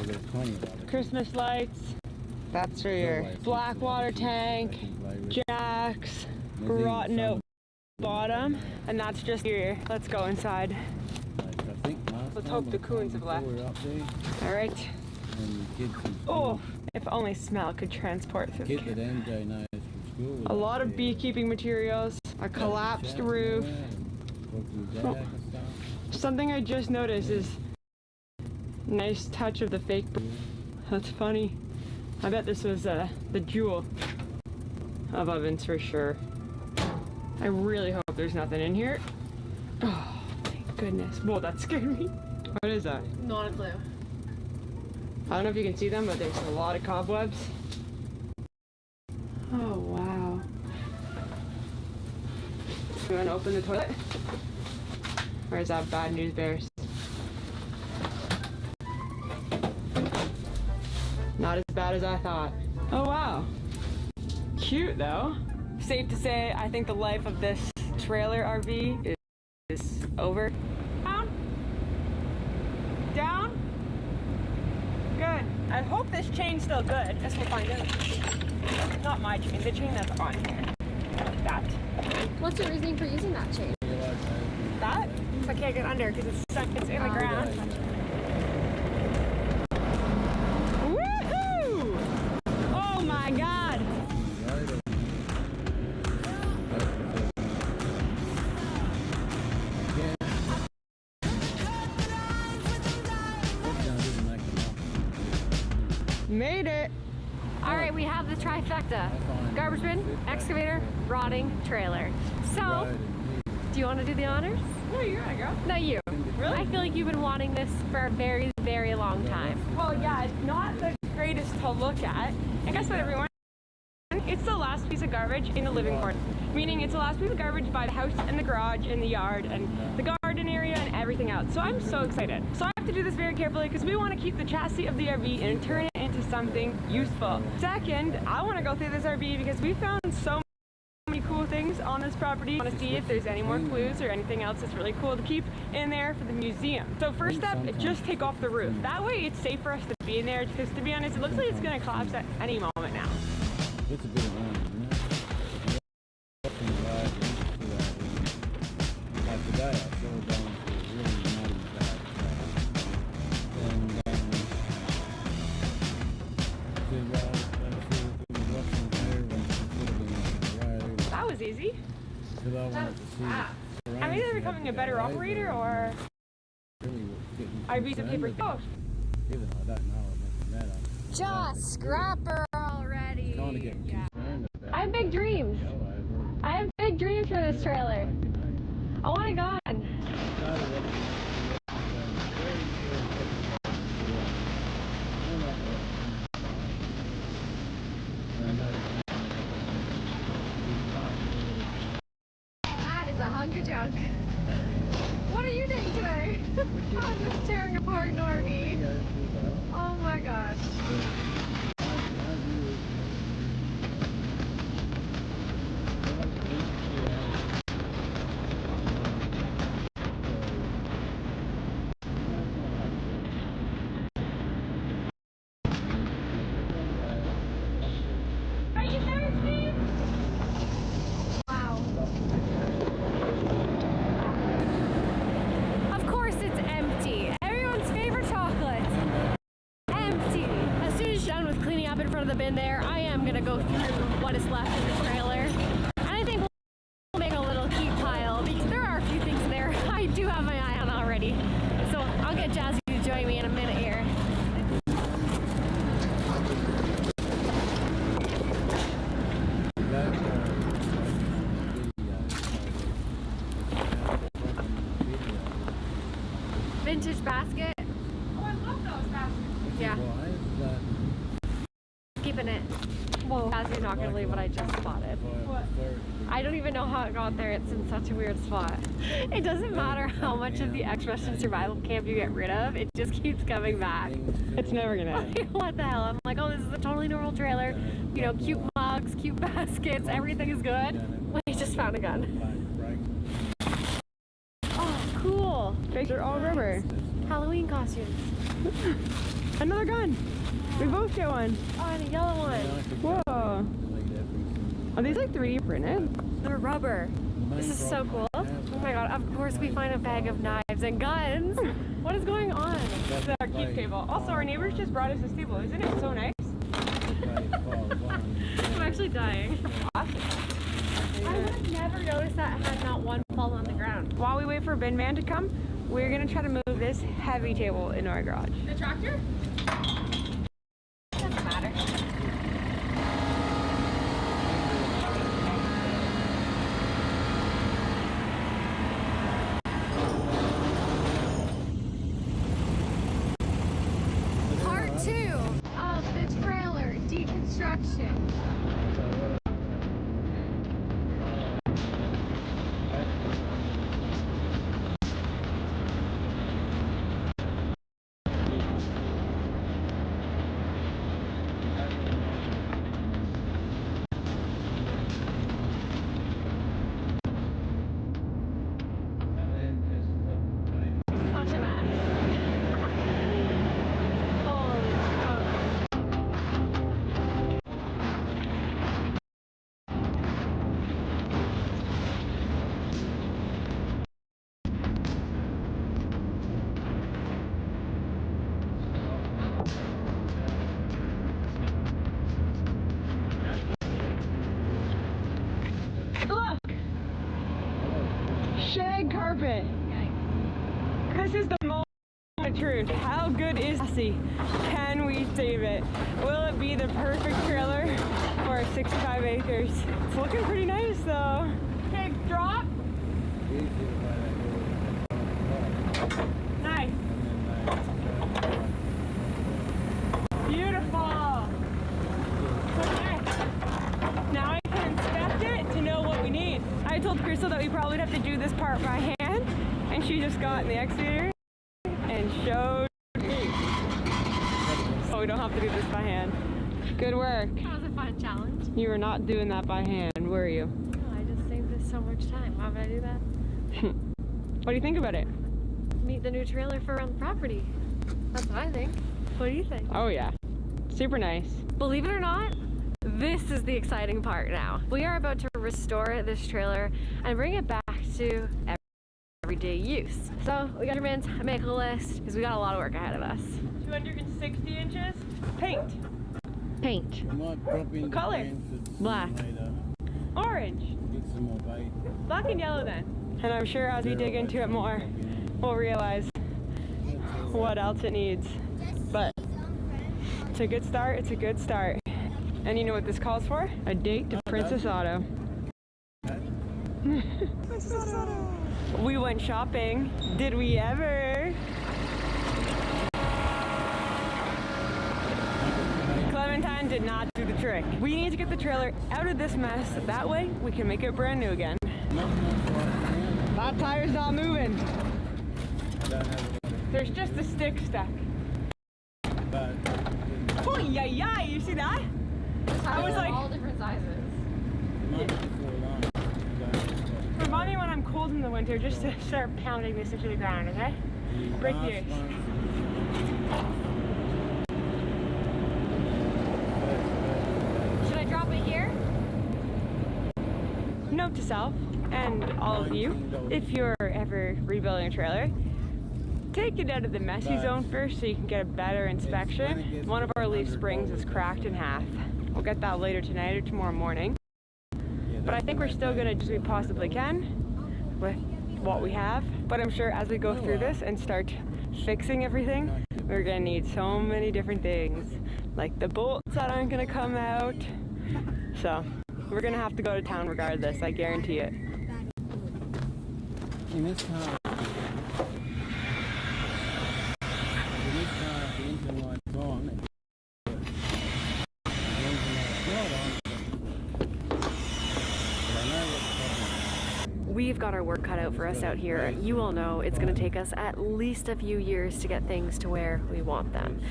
There's plenty of others. Christmas lights. That's for your black water tank, jacks, rotten out bottom, and that's just your. Let's go inside. Let's hope the coons have left. All right. Oh, if only smell could transport through. A lot of beekeeping materials, a collapsed roof. Oh. Something I just noticed is nice touch of the fake. That's funny. I bet this was the jewel of ovens for sure. I really hope there's nothing in here. Oh, thank goodness. Whoa, that scared me. What is that? Not a clue. I don't know if you can see them, but there's a lot of cobwebs. Oh, wow. You want to open the toilet? Or is that bad news bears? Not as bad as I thought. Oh, wow. Cute, though. Safe to say, I think the life of this trailer RV is over. Down? Down? Good. I hope this chain's still good. I guess we'll find out. Not my chain, the chain that's on here. That. What's your reasoning for using that chain? That? I can't get under because it's stuck, it's in the ground. Woohoo! Oh my god! Made it! Alright, we have the trifecta. Garbage bin, excavator, rotting trailer. So, do you want to do the honors? No, you're gonna go. No, you. Really? I feel like you've been wanting this for a very, very long time. Well, yeah, it's not the greatest to look at. And guess what, everyone? It's the last piece of garbage in the living quarter. Meaning it's the last piece of garbage by the house and the garage and the yard and the garden area and everything else. So I'm so excited. So I have to do this very carefully because we want to keep the chassis of the RV and turn it into something useful. Second, I want to go through this RV because we found so many cool things on this property. I want to see if there's any more clues or anything else that's really cool to keep in there for the museum. So first step, just take off the roof. That way it's safe for us to be in there because, to be honest, it looks like it's going to collapse at any moment now. It's a bit of fun, isn't it? Like today, I saw going to a really muddy bad That was easy. I'm either becoming a better operator or RVs and paper. Oh. Even though I don't know, it doesn't matter. Just scrap her already. Kind of getting concerned about I have big dreams. I have big dreams for this trailer. I want it gone. That is a hunk of junk. What are you doing today? I'm just tearing apart an RV. Oh my god. Are you thirsty? Wow. Of course it's empty. Everyone's favorite chocolate. Empty. As soon as you're done with cleaning up in front of the bin there, I am gonna go through what is left of the trailer. And I think we'll make a little keep pile because there are a few things in there I do have my eye on already. So I'll get Jazzy to join me in a minute here. Vintage basket. Oh, I love those baskets. Yeah. Keeping it. Whoa. Jazzy's not gonna believe what I just spotted. What? I don't even know how it got there. It's in such a weird spot. It doesn't matter how much of the expression survival camp you get rid of, it just keeps coming back. It's never gonna end. What the hell? I'm like, oh, this is a totally normal trailer. You know, cute mugs, cute baskets, everything is good. We just found a gun. Oh, cool. Fakes are all rubber. Halloween costumes. Another gun. We both get one. Oh, and a yellow one. Whoa. Are these like 3D printed? They're rubber. This is so cool. Oh my god, of course we find a bag of knives and guns. What is going on? It's our keep table. Also, our neighbors just brought us this table. Isn't it so nice? I'm actually dying. Awesome. I would have never noticed that had not one fall on the ground. While we wait for bin man to come, we're gonna try to move this heavy table in our garage. The tractor? Doesn't matter. Part 2. shag carpet. This is the moment of truth. How good is Lassie? Can we save it? Will it be the perfect trailer for 65 acres? It's looking pretty nice though. Okay, drop. Nice. Beautiful. Okay. Now I can inspect it to know what we need. I told Crystal that we probably would have to do this part by hand, and she just got in the excavator and showed me. So we don't have to do this by hand. Good work. That was a fun challenge. You were not doing that by hand, were you? No, I just saved us so much time. Why would I do that? What do you think about it? Meet the new trailer for around the property. That's what I think. What do you think? Oh yeah, super nice. Believe it or not, this is the exciting part now. We are about to restore this trailer and bring it back to everyday use. So we got your measurements, make a list, because we got a lot of work ahead of us. 260 inches. Paint. Paint. What color? Black. Orange. Black and yellow then. And I'm sure as we dig into it more, we'll realize what else it needs. But it's a good start, it's a good start. And you know what this calls for? A date to Princess Auto. Princess Auto! We went shopping. Did we ever? Clementine did not do the trick. We need to get the trailer out of this mess. That way we can make it brand new again. That tire's not moving. There's just a stick stuck. Oh yeah, yeah! You see that? I was like, all different sizes. remind me when I'm cold in the winter, just to start pounding this into the ground, okay? Break the ice. Should I drop it here? Note to self, and all of you, if you're ever rebuilding a trailer, take it out of the messy zone first so you can get a better inspection. One of our leaf springs is cracked in half. We'll get that later tonight or tomorrow morning. But I think we're still going to do what we possibly can with what we have. But I'm sure as we go through this and start fixing everything, we're going to need so many different things. Like the bolts that aren't going to come out. So we're going to have to go to town regardless, I guarantee it. In this car, the engine light's on. We've got our work cut out for us out here. You all know it's going to take us at least a few years to get things to where we want them.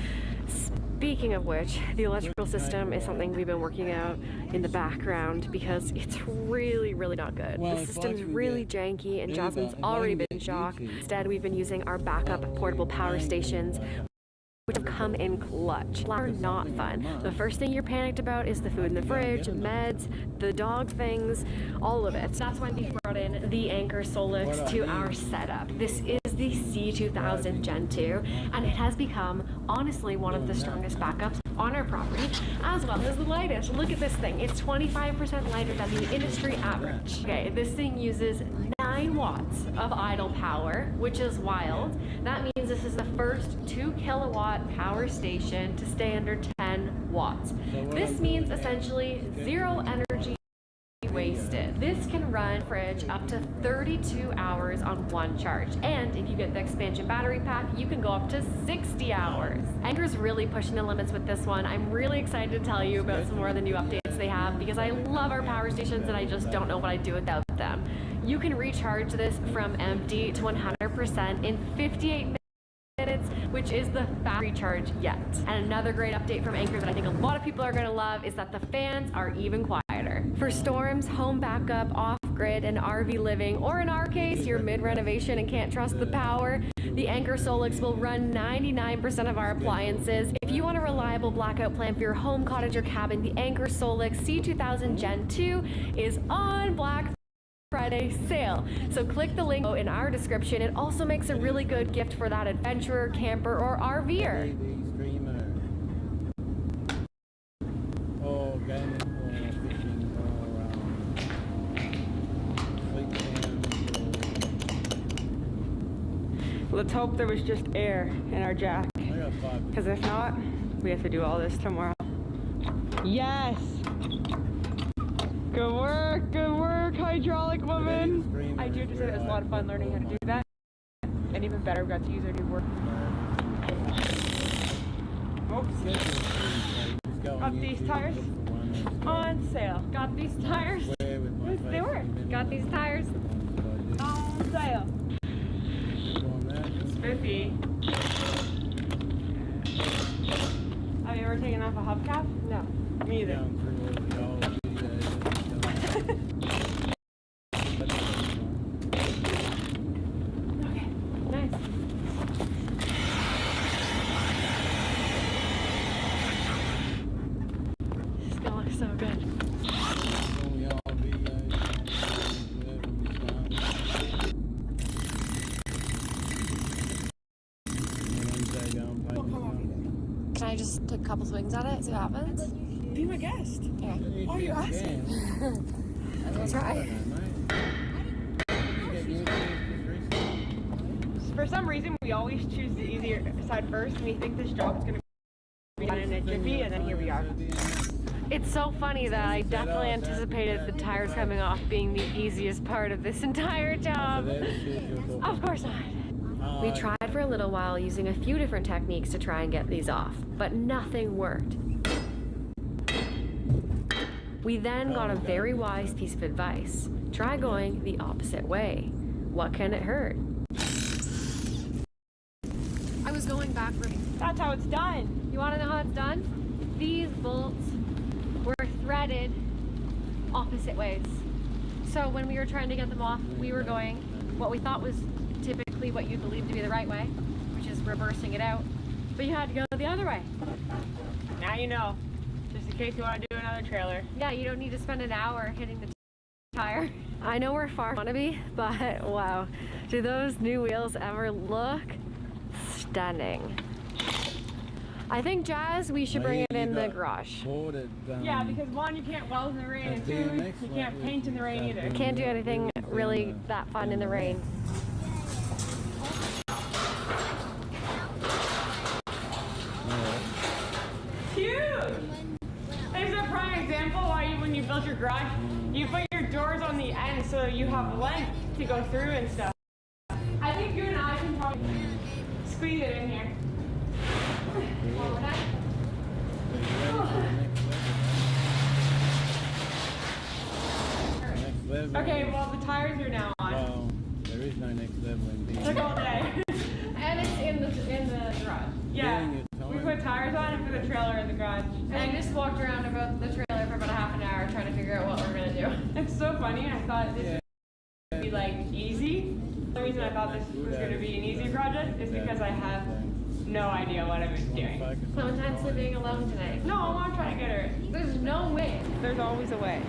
Speaking of which, the electrical system is something we've been working out in the background because it's really, really not good. The system's really janky and Jasmine's already been shocked. Instead, we've been using our backup portable power stations, which have come in clutch. Are not fun. The first thing you're panicked about is the food in the fridge, meds, the dog things, all of it. So that's why we brought in the Anker Solix to our setup. This is the C2000 Gen 2, and it has become, honestly, one of the strongest backups on our property, as well as the lightest. Look at this thing. It's 25% lighter than the industry average. Okay, this thing uses 9 watts of idle power, which is wild. That means this is the first 2 kilowatt power station to stay under 10 watts. This means essentially zero energy wasted. This can run fridge up to 32 hours on one charge, and if you get the expansion battery pack, you can go up to 60 hours. Anker's really pushing the limits with this one. I'm really excited to tell you about some more of the new updates they have because I love our power stations and I just don't know what I'd do without them. You can recharge this from empty to 100% in 58 minutes, which is the fastest recharge yet. And another great update from Anker that I think a lot of people are going to love is that the fans are even quieter. For storms, home backup, off-grid, and RV living, or in our case, you're mid-renovation and can't trust the power, the Anker Solix will run 99% of our appliances. If you want a reliable blackout plan for your home, cottage, or cabin, the Anker Solix C2000 Gen 2 is on Black Friday sale. So click the link in our description. It also makes a really good gift for that adventurer, camper, or RVer. EddieTheStreamer. Or gaming, or fishing, or sleep sounds, or Let's hope there was just air in our jack. Because if not, we have to do all this tomorrow. Yes! Good work, hydraulic woman! I do have to say that it was a lot of fun learning how to do that. And even better, we got to use our new work. Oops. Got these tires on sale. Got these tires. They were. Got these tires. On sale. Spiffy. Have you ever taken off a hubcap? No. Me either. Okay, nice. Still looks so good. Can I just take a couple swings at it, see what happens? Be my guest. Yeah. Oh, you asking? That's right. For some reason, we always choose the easier side first, and we think this job is going to be done in a jiffy, and then here we are. It's so funny that I definitely anticipated the tires coming off being the easiest part of this entire job. Of course not. We tried for a little while using a few different techniques to try and get these off, but nothing worked. We then got a very wise piece of advice. Try going the opposite way. What can it hurt? I was going backwards. That's how it's done. You want to know how it's done? These bolts were threaded opposite ways. So when we were trying to get them off, we were going what we thought was typically what you believe to be the right way, which is reversing it out. But you had to go the other way. Now you know. Just in case you want to do another trailer. Yeah, you don't need to spend an hour hitting the tire. I know we're far from to be, but wow. Do those new wheels ever look stunning? I think, Jazz, we should bring it in the garage. Yeah, because one, you can't weld in the rain, and two, you can't paint in the rain either. Can't do anything really that fun in the rain. Huge! There's a prime example why when you built your garage, you put your doors on the end so you have length to go through and stuff. I think you and I can probably squeeze it in here. Okay, well the tires are now on. Well, there is no next level in It took all day. And it's in the garage. Yeah, we put tires on and put the trailer in the garage. And I just walked around about the trailer for about a half an hour trying to figure out what we're gonna do. It's so funny. I thought this would be like easy. The reason I thought this was going to be an easy project is because I have no idea what I'm doing. So intensely being alone tonight. No, I want to try to get her. There's no way. There's always a way.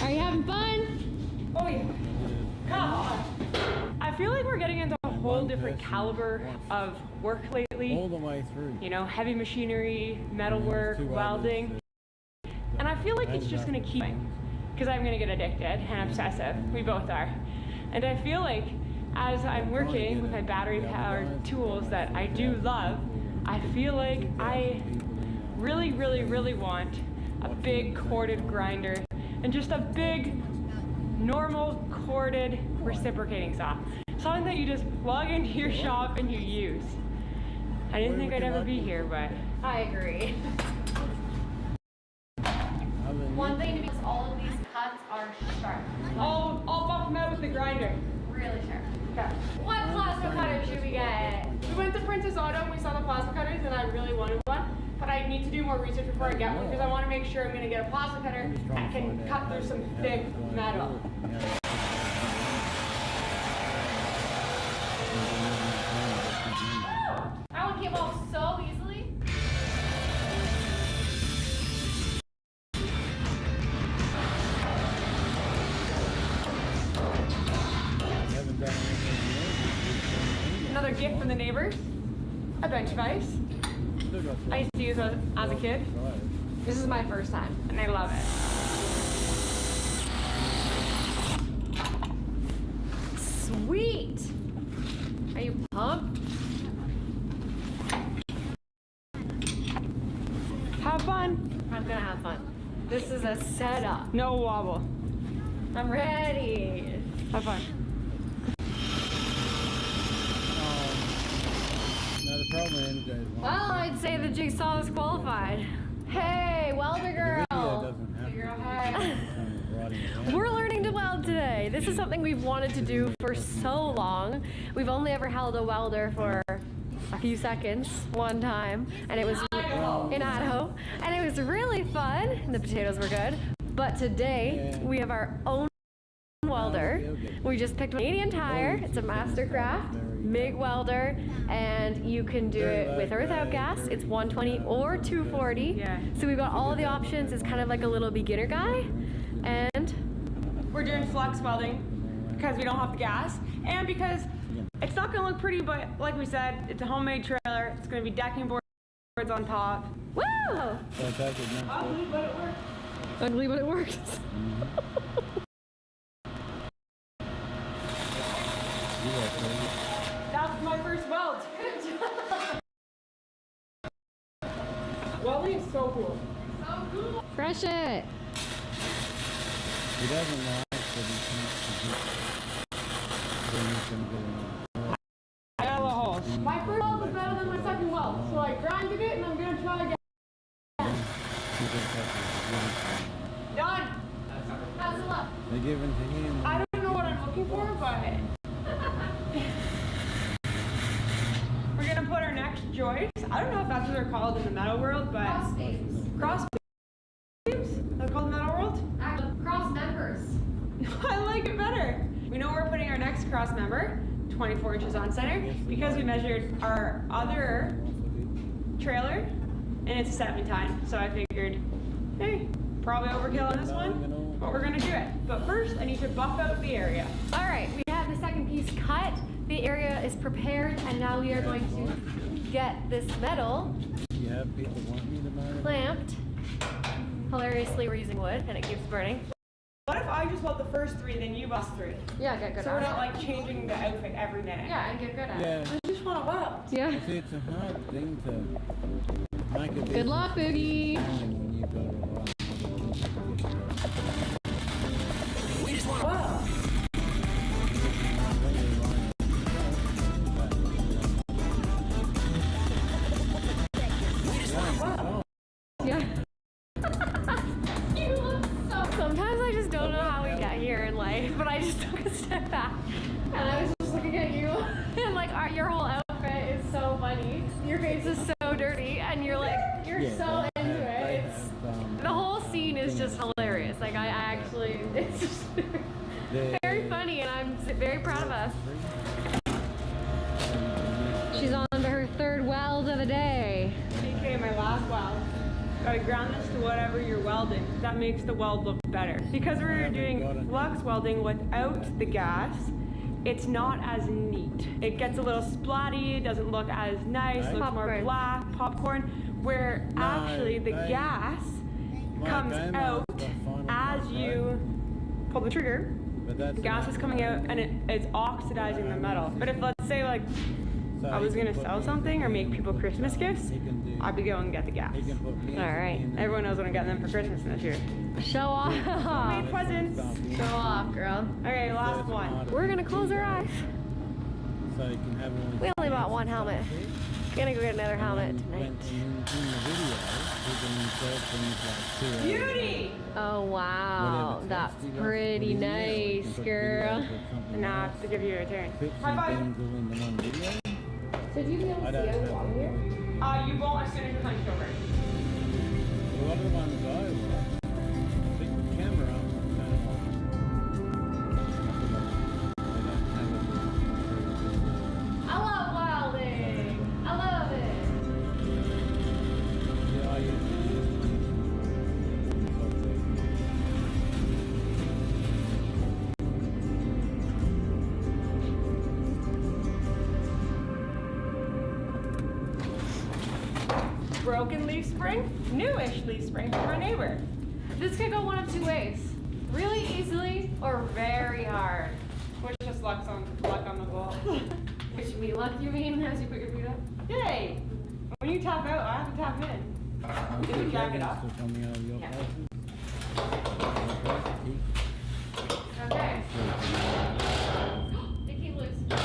Are you having fun? Oh yeah. Come on. I feel like we're getting into a whole different caliber of work lately. All the way through. You know, heavy machinery, metalwork, welding. And I feel like it's just going to keep going. Because I'm going to get addicted and obsessive. We both are. And I feel like as I'm working with my battery-powered tools that I do love, I feel like I really, really, really want a big corded grinder and just a big normal corded reciprocating saw. Something that you just plug into your shop and you use. I didn't think I'd ever be here, but I agree. One thing to be is all of these cuts are sharp. I'll buff them out with the grinder. Really sharp. Okay. What plasma cutter should we get? We went to Princess Auto and we saw the plasma cutters and I really wanted one, but I need to do more research before I get one because I want to make sure I'm going to get a plasma cutter that can cut through some thick metal. That one came off so easily. gift from the neighbors. A bench vise. I used to use those as a kid. This is my first time, and I love it. Sweet! Are you pumped? Have fun. I'm gonna have fun. This is a setup. No wobble. I'm ready. Have fun. No, the problem is, guys. Well, I'd say the Jigsaw is qualified. Hey, welder girl. doesn't have Girl, hey. to We're learning to weld today. This is something we've wanted to do for so long. We've only ever held a welder for a few seconds one time, and it was in Idaho, and it was really fun, and the potatoes were good. But today, we have our own welder. We just picked a Canadian Tire. It's a Mastercraft MIG welder, and you can do it with or without gas. It's 120 or 240. Yeah. So we've got all the options. It's kind of like a little beginner guy. And We're doing flux welding because we don't have the gas, and because it's not gonna look pretty, but like we said, it's a homemade trailer. It's gonna be decking boards on top. woo! Ugly, but it works. Ugly, but it works. That's my first weld. Welding is so cool. Fresh it. He doesn't like that he thinks then he's gonna get I got a little holes. My first weld was better than my second weld, so I grinded it and I'm gonna try again. Done. How's it look? They're giving to him. I don't know what I'm looking for, but we're gonna put our next joist. I don't know if that's what they're called in the metal world, but Cross beams. cross beams. They're called in the metal world. Cross members. I like it better. We know we're putting our next cross member 24 inches on center because we measured our other trailer and it's a 7-time. So I figured, hey, probably overkill on this one, but we're gonna do it. But first, I need to buff out the area. All right, we have the second piece cut. The area is prepared, and now we are going to get this metal You have people want me to marry. clamped. Hilariously, we're using wood, and it keeps burning. What if I just weld the first 3, then you bust 3? Yeah, get good So we're at not it. like changing the outfit every minute. Yeah, and get good at it. Yeah. I just want to weld. Yeah. See, it's a hard thing to make a Good luck, Boogie. when you've got a lot. Weld. Yeah. You look so. Sometimes I just don't know how we get here in life, but I just took a step back, and I was just looking at you, and like your whole outfit is so funny. Your face is so dirty, and you're like so into it. It's the whole scene is just hilarious. Like I actually, it's just very funny, and I'm very proud of us. She's on to her third weld of the day. Okay, my last weld. Gotta ground this to whatever you're welding. That makes the weld look better. Because we're doing flux welding without the gas, it's not as neat. It gets a little splatty, it doesn't look as nice, looks more Popcorn. black, popcorn, where actually the gas comes out as you pull the trigger. The gas is coming out and it's oxidizing the metal. But if, let's say, like, I was gonna sell something or make people Christmas gifts, I'd be going to get the gas. All right. Everyone knows what I'm getting them for Christmas this year. Show off. Made presents. Show off, girl. Okay, last one. We're gonna close our eyes. So you can have one. We only bought one helmet. Gonna go get another helmet tonight. In the video, you can insert things like Beauty! Oh wow, that's pretty nice, girl. Nah, to give you a turn. High five. in the one video. So do you be able I to don't see have out here? You won't as soon as you're hunched over. A lot of the ones I watch, pick the camera up and turn it off. I love welding. I love it. Yeah, I use it. broken leaf spring, newish leaf spring from our neighbor. This could go one of two ways. Really easily or very hard. Which just luck on the ball. Which me luck you mean as you put your feet up? Yay! When you tap out, I have to tap in. Did we jack it up? Yeah. Okay. They came loose. That's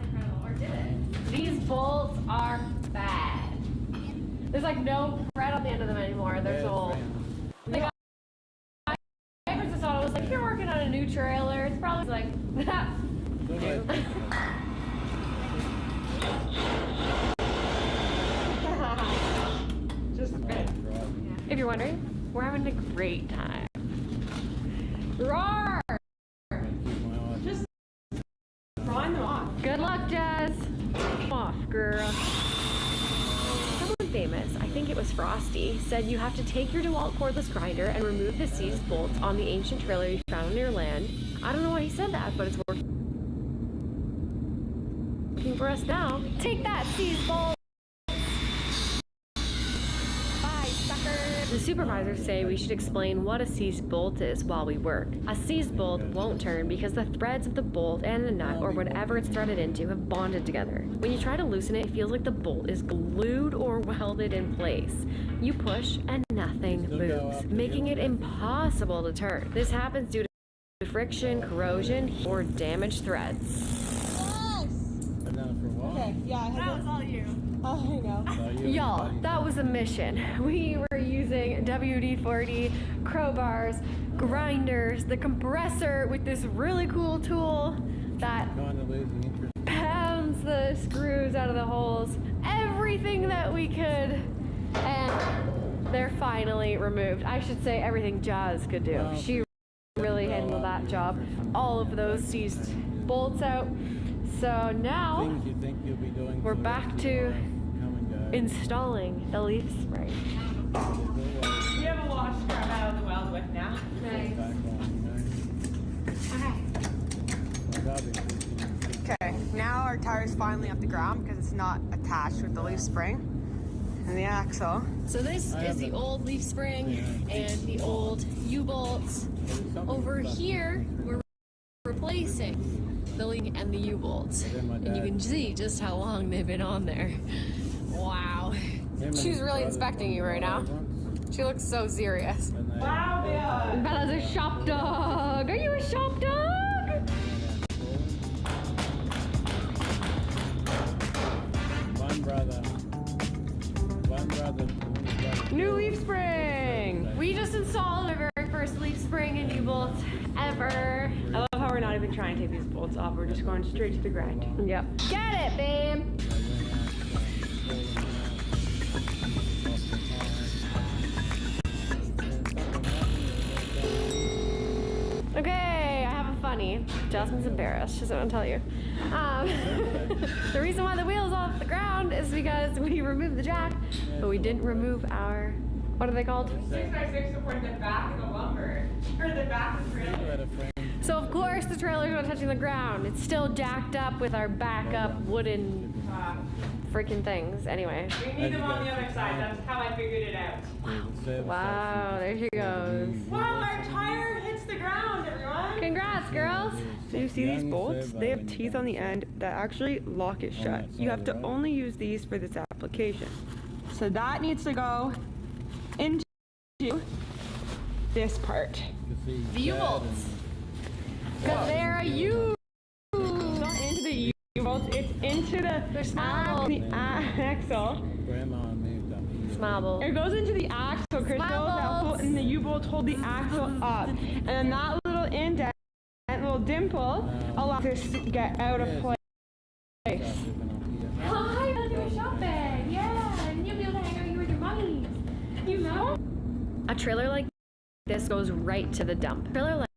incredible. Or did it? These bolts are bad. There's like no thread on the end of them anymore. There's all. The guy just thought it was like, you're working on a new trailer. It's probably like that. Just a bit. If you're wondering, we're having a great time. Roar! Just drawing them off. Good luck, Jazz. Off, girl. Someone famous, I think it was Frosty, said you have to take your DeWalt cordless grinder and remove the seized bolts on the ancient trailer you found on your land. I don't know why he said that, but it's working for us now. Take that, seized bolt! The supervisors say we should explain what a seized bolt is while we work. A seized bolt won't turn because the threads of the bolt and the nut or whatever it's threaded into have bonded together. When you try to loosen it, it feels like the bolt is glued or welded in place. You push and nothing moves, making it impossible to turn. This happens due to friction, corrosion, or damaged threads. Okay, yeah, that was all you. Oh, I know. Y'all, that was a mission. We were using WD-40, crowbars, grinders, the compressor with this really cool tool that pounds the screws out of the holes, everything that we could, and they're finally removed. I should say everything Jazz could do. She really handled that job. All of those seized bolts out. So now we're back to installing the leaf spring. We have a wash scrub out of the weld with now. Nice. Okay, now our tire's finally off the ground because it's not attached with the leaf spring and the axle. So this is the old leaf spring and the old U-bolts. Over here, we're replacing the leaf and the U-bolts. And you can see just how long they've been on there. Wow. She's really inspecting you right now. She looks so serious. Wow, Bella! Bella's a shop dog. Are you a shop dog? One brother. New leaf spring. We just installed our very first leaf spring and U-bolts ever. I love how we're not even trying to take these bolts off. We're just going straight to the grind. Yep. Get it, babe. Okay, I have a funny. Jasmine's embarrassed. She doesn't want to tell you. The reason why the wheel's off the ground is because we removed the jack, but we didn't remove our, what are they called? 6x6 support the back of the lumber, or the back of the trailer. So of course the trailer's not touching the ground. It's still jacked up with our backup wooden freaking things. Anyway. We need them on the other side. That's how I figured it out. Wow, there she goes. Wow, our tire hits the ground, everyone. Congrats, girls. So you see these bolts? They have teeth on the end that actually lock it shut. You have to only use these for this application. So that needs to go into this part. The U-bolts. Cause they're a U. It's not into the U-bolts, it's into the axle. Smobble. It goes into the axle, Crystal, and the U-bolts hold the axle up. And then that little indent, that little dimple, allows this to get out of place. Hi, let's do a shopping. Yeah, and you'll be able to hang out here with your mummies. You know? A trailer like this goes right to the dump. A trailer like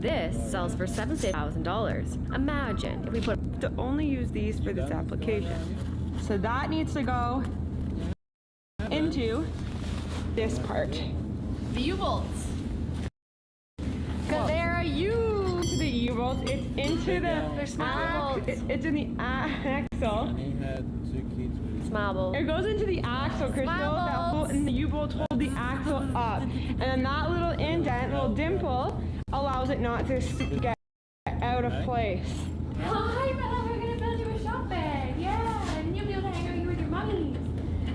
this sells for $7,000. Imagine if we put to only use these for this application. So that needs to go into this part. the U-bolts. Cause they're a U. The U-bolts. bolts. It's into the small bolts. It's in the axle. And he had 2 kids with him. Small bolt. It goes into the axle, Crystal. That bolt and the U-bolts hold the axle up. And then that little indent, little dimple, allows it not to get out of place. Hi, Bella, we're gonna build you a shop bag. Yeah, and you'll be able to hang out here with your mummies.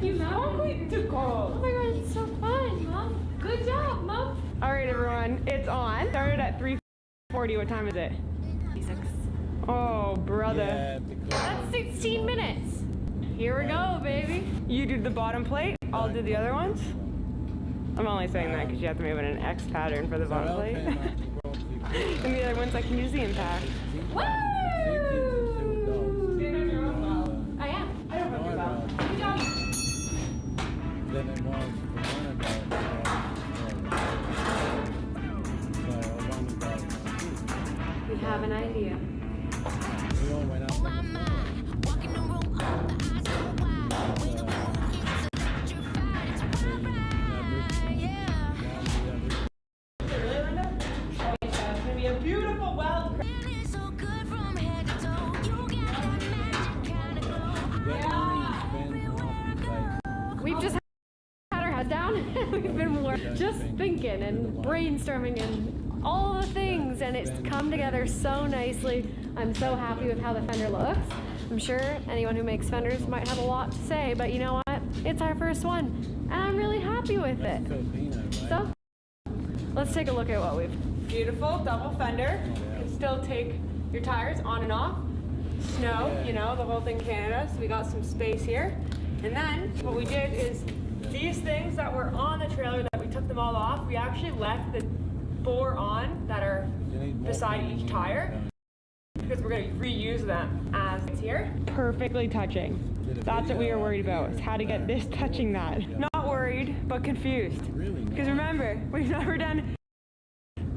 You love it. Too cold. Oh my god, it's so fun, Mom. Good job, Mom. All right, everyone, it's on. Started at 3:40. What time is it? 6. Oh, brother. Yeah, because That's 16 minutes. Here we go, baby. You do the bottom plate, I'll do the other ones. I'm only saying that because you have to move in an X pattern for the bottom plate. And the other ones I can use the impact. Woo! I am. I don't know about. Good job. Then it was for one of those. So one of those. We have an idea. We all went up. It's gonna be a beautiful weld. We've just had our heads down. We've been just thinking and brainstorming and all the things, and it's come together so nicely. I'm so happy with how the fender looks. I'm sure anyone who makes fenders might have a lot to say, but you know what? It's our first one, and I'm really happy with it. So, let's take a look at what we've... Beautiful double fender. You can still take your tires on and off. Snow, you know, the whole thing Canada, so we got some space here. And then what we did is these things that were on the trailer that we took them all off, we actually left the 4 on that are beside each tire because we're going to reuse them as it's here. Perfectly touching. That's what we were worried about, is how to get this touching that. Not worried, but confused. Because remember, we've never done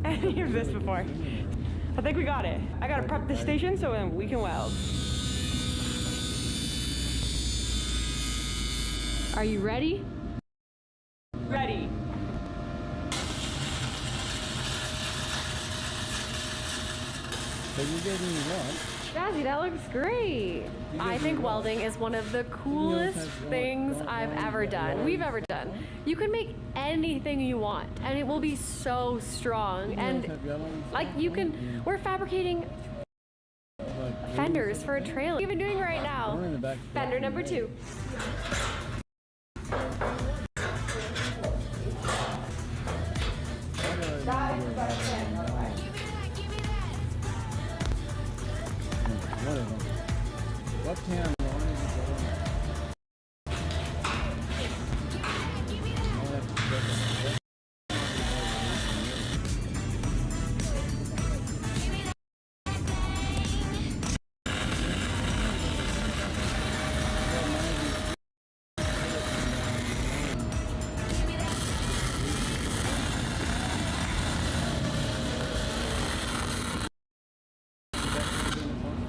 any of this before. I think we got it. I got to prep the station so then we can weld. Are you ready? Ready. So you gave me what? Jazzy, that looks great. I think welding is one of the coolest things I've ever done. We've ever done. You can make anything you want, and it will be so strong. And like you can, we're fabricating fenders for a trailer. What are you even doing right now? Fender number 2. What town line is it going?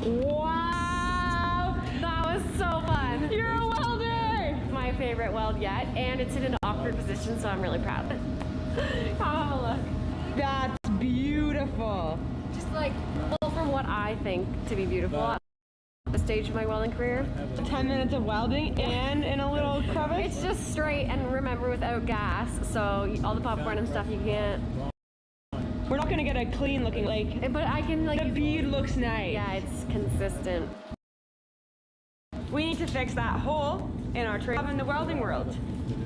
Wow, that was so fun. You're a welder! My favorite weld yet, and it's in an awkward position, so I'm really proud. Come have a look. That's beautiful. Just like, well, from what I think to be beautiful at the stage of my welding career. 10 minutes of welding and in a little crevice. It's just straight, and remember, without gas, so all the popcorn and stuff you can't. We're not gonna get a clean looking like. But I can like. The bead looks nice. Yeah, it's consistent. We need to fix that hole in our trailer in the welding world.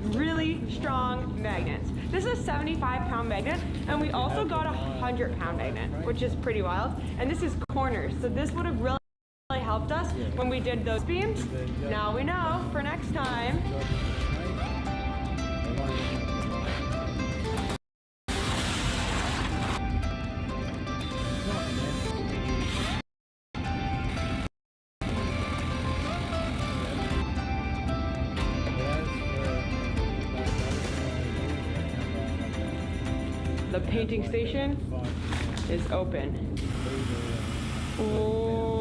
Really strong magnets. This is a 75-pound magnet, and we also got a 100-pound magnet, which is pretty wild. And this is corners, so this would have really helped us when we did those beams. Now we know for next time. The painting station is open. Oh.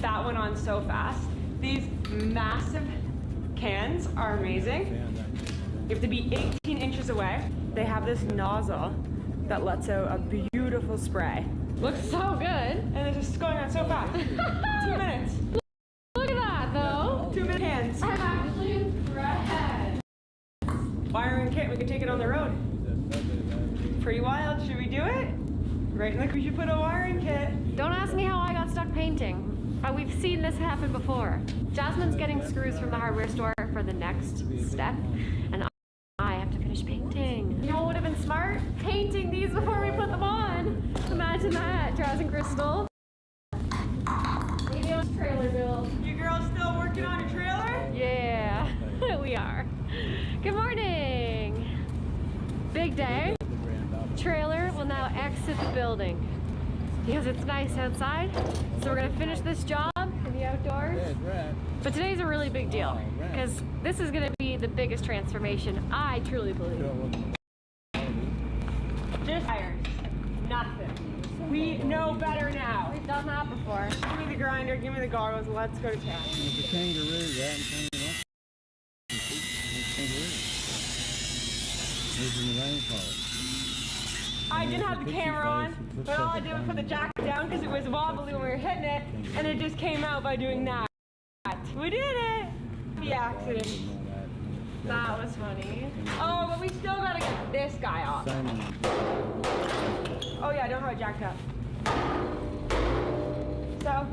That went on so fast. These massive cans are amazing. You have to be 18 inches away. They have this nozzle that lets out a beautiful spray. Looks so good. And it's just going on so fast. 2 minutes. Look at that, though. 2 minute hands. I'm actually impressed. Wiring kit, we could take it on the road. Pretty wild, should we do it? Right, look, we should put a wiring kit. Don't ask me how I got stuck painting. We've seen this happen before. Jasmine's getting screws from the hardware store for the next step, and I have to finish painting. You know what would have been smart? Painting these before we put them on. Imagine that, Jazz and Crystal. Maybe on trailer build. You girls still working on a trailer? Yeah, we are. Good morning. Big day. Trailer will now exit the building because it's nice outside. So we're gonna finish this job in the outdoors. But today's a really big deal because this is gonna be the biggest transformation, I truly believe. Just tires. Nothing. We know better now. We've done that before. Give me the grinder, give me the goggles, let's go to town. It's a kangaroo, right? Lives in the rainforest. I didn't have the camera on, but all I did was put the jacket down because it was wobbly when we were hitting it, and it just came out by doing that. We did it! The accident. That was funny. Oh, but we still gotta get this guy off. Oh yeah, I don't have a jacket up. So,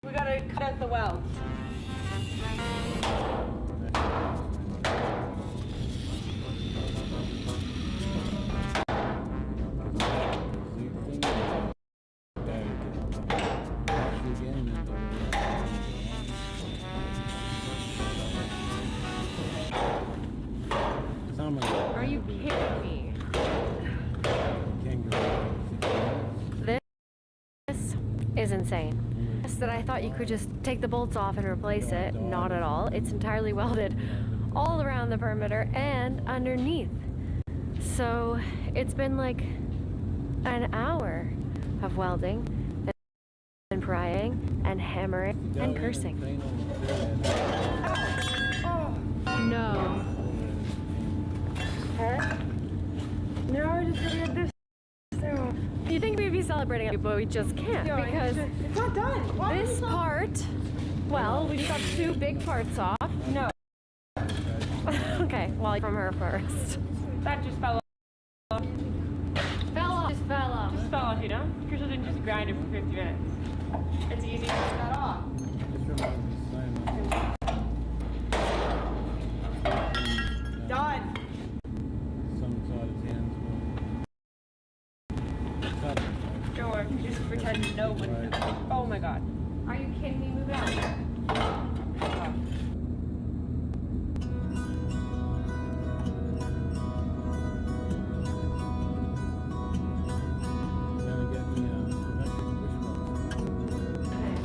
we gotta cut out the welds. Are you kidding me? This is insane. That I thought you could just take the bolts off and replace it. Not at all. It's entirely welded all around the perimeter and underneath. So it's been like an hour of welding and prying and hammering and cursing. No. Now we're just gonna get this. You think we'd be celebrating it, but we just can't because it's not done. Why this part, well, we got 2 big parts off. No. Okay, well, from her first. That just fell off. Fell off. Just fell off. Just fell off, you know? Crystal didn't just grind it for 50 minutes. It's easy to get that off. Done. Don't worry, just pretend no one knows. Oh my god. Are you kidding me? Move it out.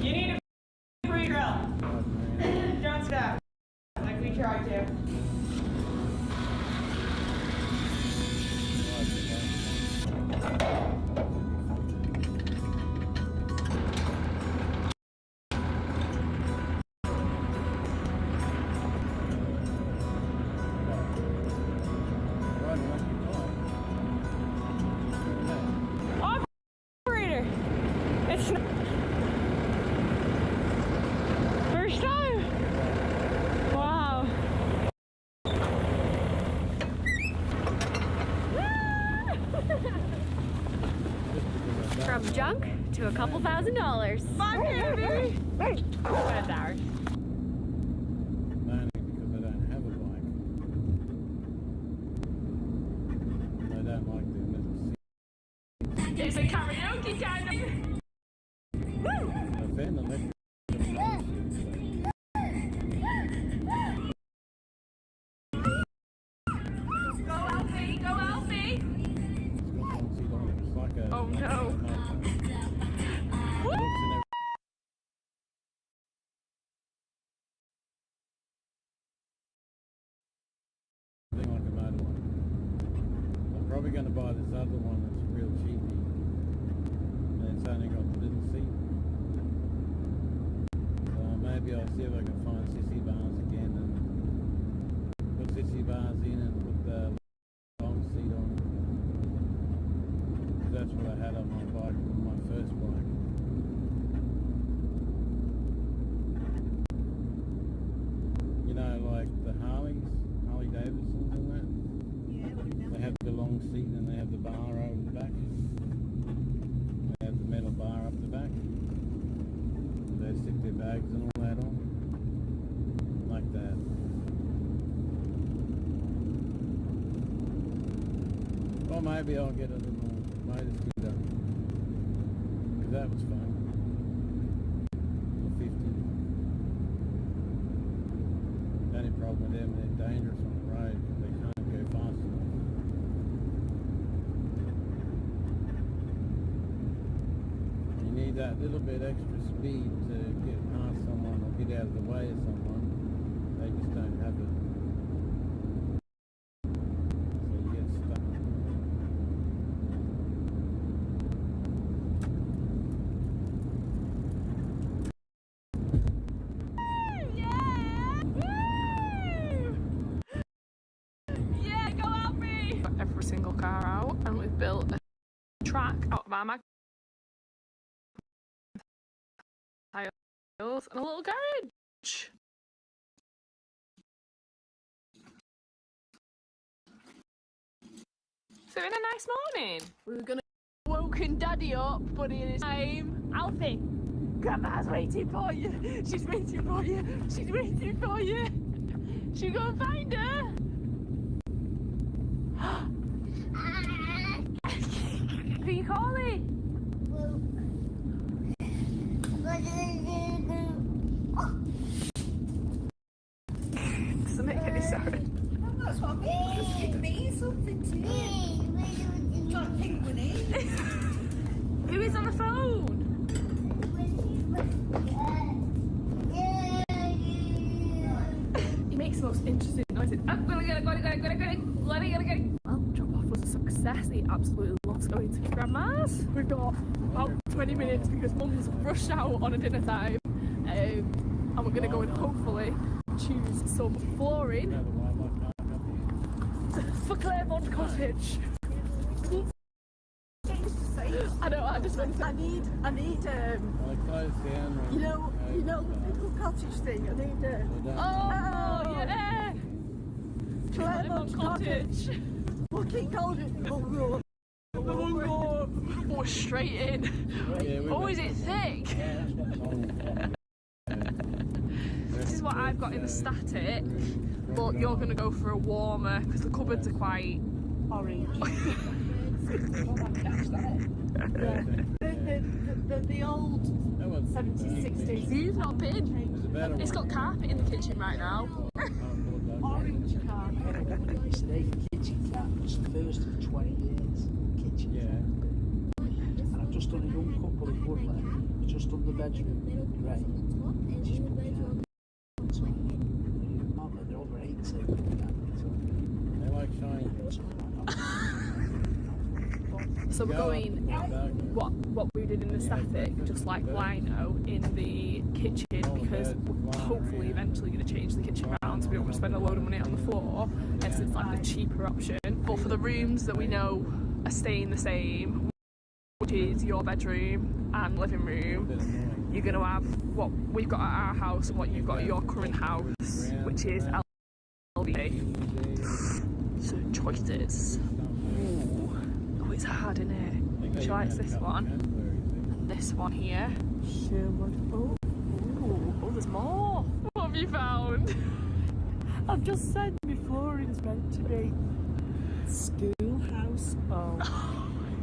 You need a free grill. Don't stop. Like we tried to. Operator! It's not. First time! Wow. From junk to a couple $1,000. Fuck yeah, baby! That's ours. Mainly because they don't have a bike. They don't like the little It's a karaoke time! Woo! I found them. Go Alfie! Go Alfie! Oh no! Like a motor one. I'm probably going to buy this other one that's real cheapy. And it's only got the little seat. So maybe I'll see if I can find sissy bars again and I had on my bike, my first bike. You know, like the Harley Davidsons and that? Yeah. They have the long seat and they have the bar over the back. They have the metal bar up the back. They stick their bags and all that on. Like that. Or maybe I'll get a little motor scooter. Because that was fun. For 50. The only problem with them, they're dangerous on the road because they can't go fast enough. You need that little bit extra speed to get past someone or get out of the way of someone. They just don't have it. So you get stuck. Every single car out, and we've built a track out of our mag tiles and a little garage. So in a nice morning, we were gonna woken Daddy up, but in his time, Alfie, Grandma's waiting for you. She's waiting for you. She's waiting for you. Should we go and find her? Who are you calling? Doesn't make any sense. That's what I mean. It means something to me. I'm trying to think with it. Who is on the phone? He makes the most interesting noises. I'm gonna get it. Well, drop off was a success. He absolutely loves going to his grandma's. We've got about 20 minutes because Mum's rushed out on a dinner time. And we're gonna go and hopefully choose some flooring for Claremont Cottage. I know, I just went. I need. You know the little cottage thing. I need. Oh yeah, Claremont Cottage. We'll keep calling it the bungalow. the bungalow. Oh, straight in. Oh, is it thick? This is what I've got in the static, but you're gonna go for a warmer because the cupboards are quite Orange. The old 70s, 60s. You've not been. It's got carpet in the kitchen right now. Orange carpet. Yesterday for kitchen carpets, the first of 20 years kitchen. Yeah. And I've just done a young couple in Woodley. I've just done the bedroom. Right. She's put carpets on. They're over 80. They like shiny. So we're going what we did in the static, just like lino in the kitchen, because we're hopefully eventually going to change the kitchen around, so we don't want to spend a load of money on the floor, as it's like the cheaper option. But for the rooms that we know are staying the same, which is your bedroom and living room, you're going to have what we've got at our house and what you've got at your current house, which is LVA. So choices. Oh, it's hard, isn't it? She likes this one. And this one here. Oh, there's more. What have you found? I've just said my flooring is meant to be schoolhouse. Oh.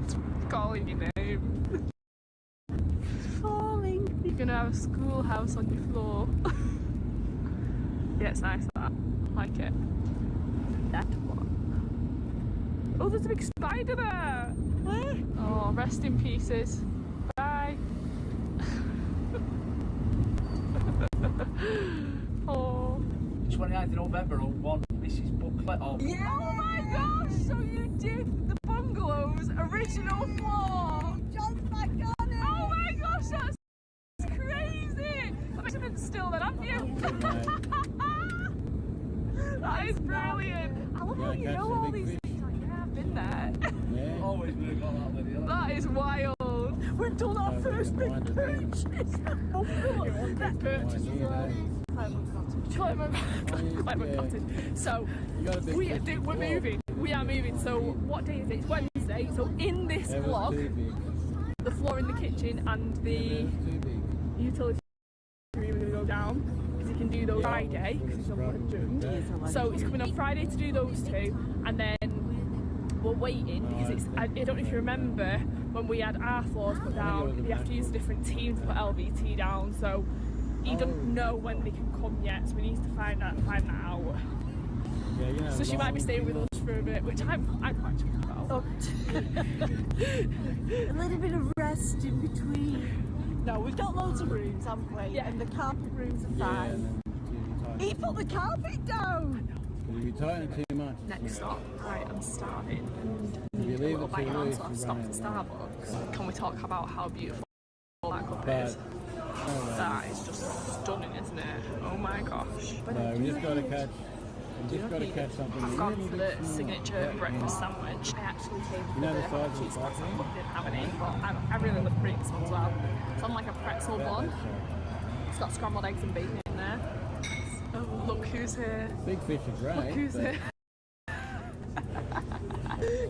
It's calling your name. It's falling. You're gonna have a schoolhouse on your floor. Yeah, it's nice that. I like it. That one. Oh, there's a big spider there! Where? Oh, rest in pieces. Bye! Oh. 29th of November, 01, Mrs. Booklet. Oh. Yeah. Oh my gosh! So you did the bungalow's original floor! John back on it! Oh my gosh, that's crazy! I bet you've been still then, haven't you? That is brilliant! I love how you know all these things. Like, yeah, I've been there. Oh, always been got that video. That is wild. We've done our first big purchase. That purchase as well. Climate cottage. So we're moving. We are moving. So what day is it? It's Wednesday. So in this vlog, the floor in the kitchen and the utility room are going to go down because he can do those Friday because he's a legend. So he's coming on Friday to do those two, and then we're waiting because it's. I don't know if you remember when we had our floors put down. You have to use a different team to put LVT down. So he doesn't know when they can come yet. So we need to find that out. So she might be staying with us for a bit, which I'm quite chuffed about. A little bit of rest in between. No, we've got loads of rooms, haven't we? Yeah. And the carpet rooms are fine. He put the carpet down! If you tighten it too much. Next stop. Right, I'm starting. If you leave it too loose, I've stopped at Starbucks. Can we talk about how beautiful that cup is? That is just stunning, isn't it? Oh my gosh. No, we just got to catch. Just got to catch something. I've gone for the signature breakfast sandwich. I actually came for the cheese sauce. I didn't have any, but I really love the this one as well. It's on like a pretzel bun. It's got scrambled eggs and bacon in there. Oh, look who's here. Big fish is right. Look who's here.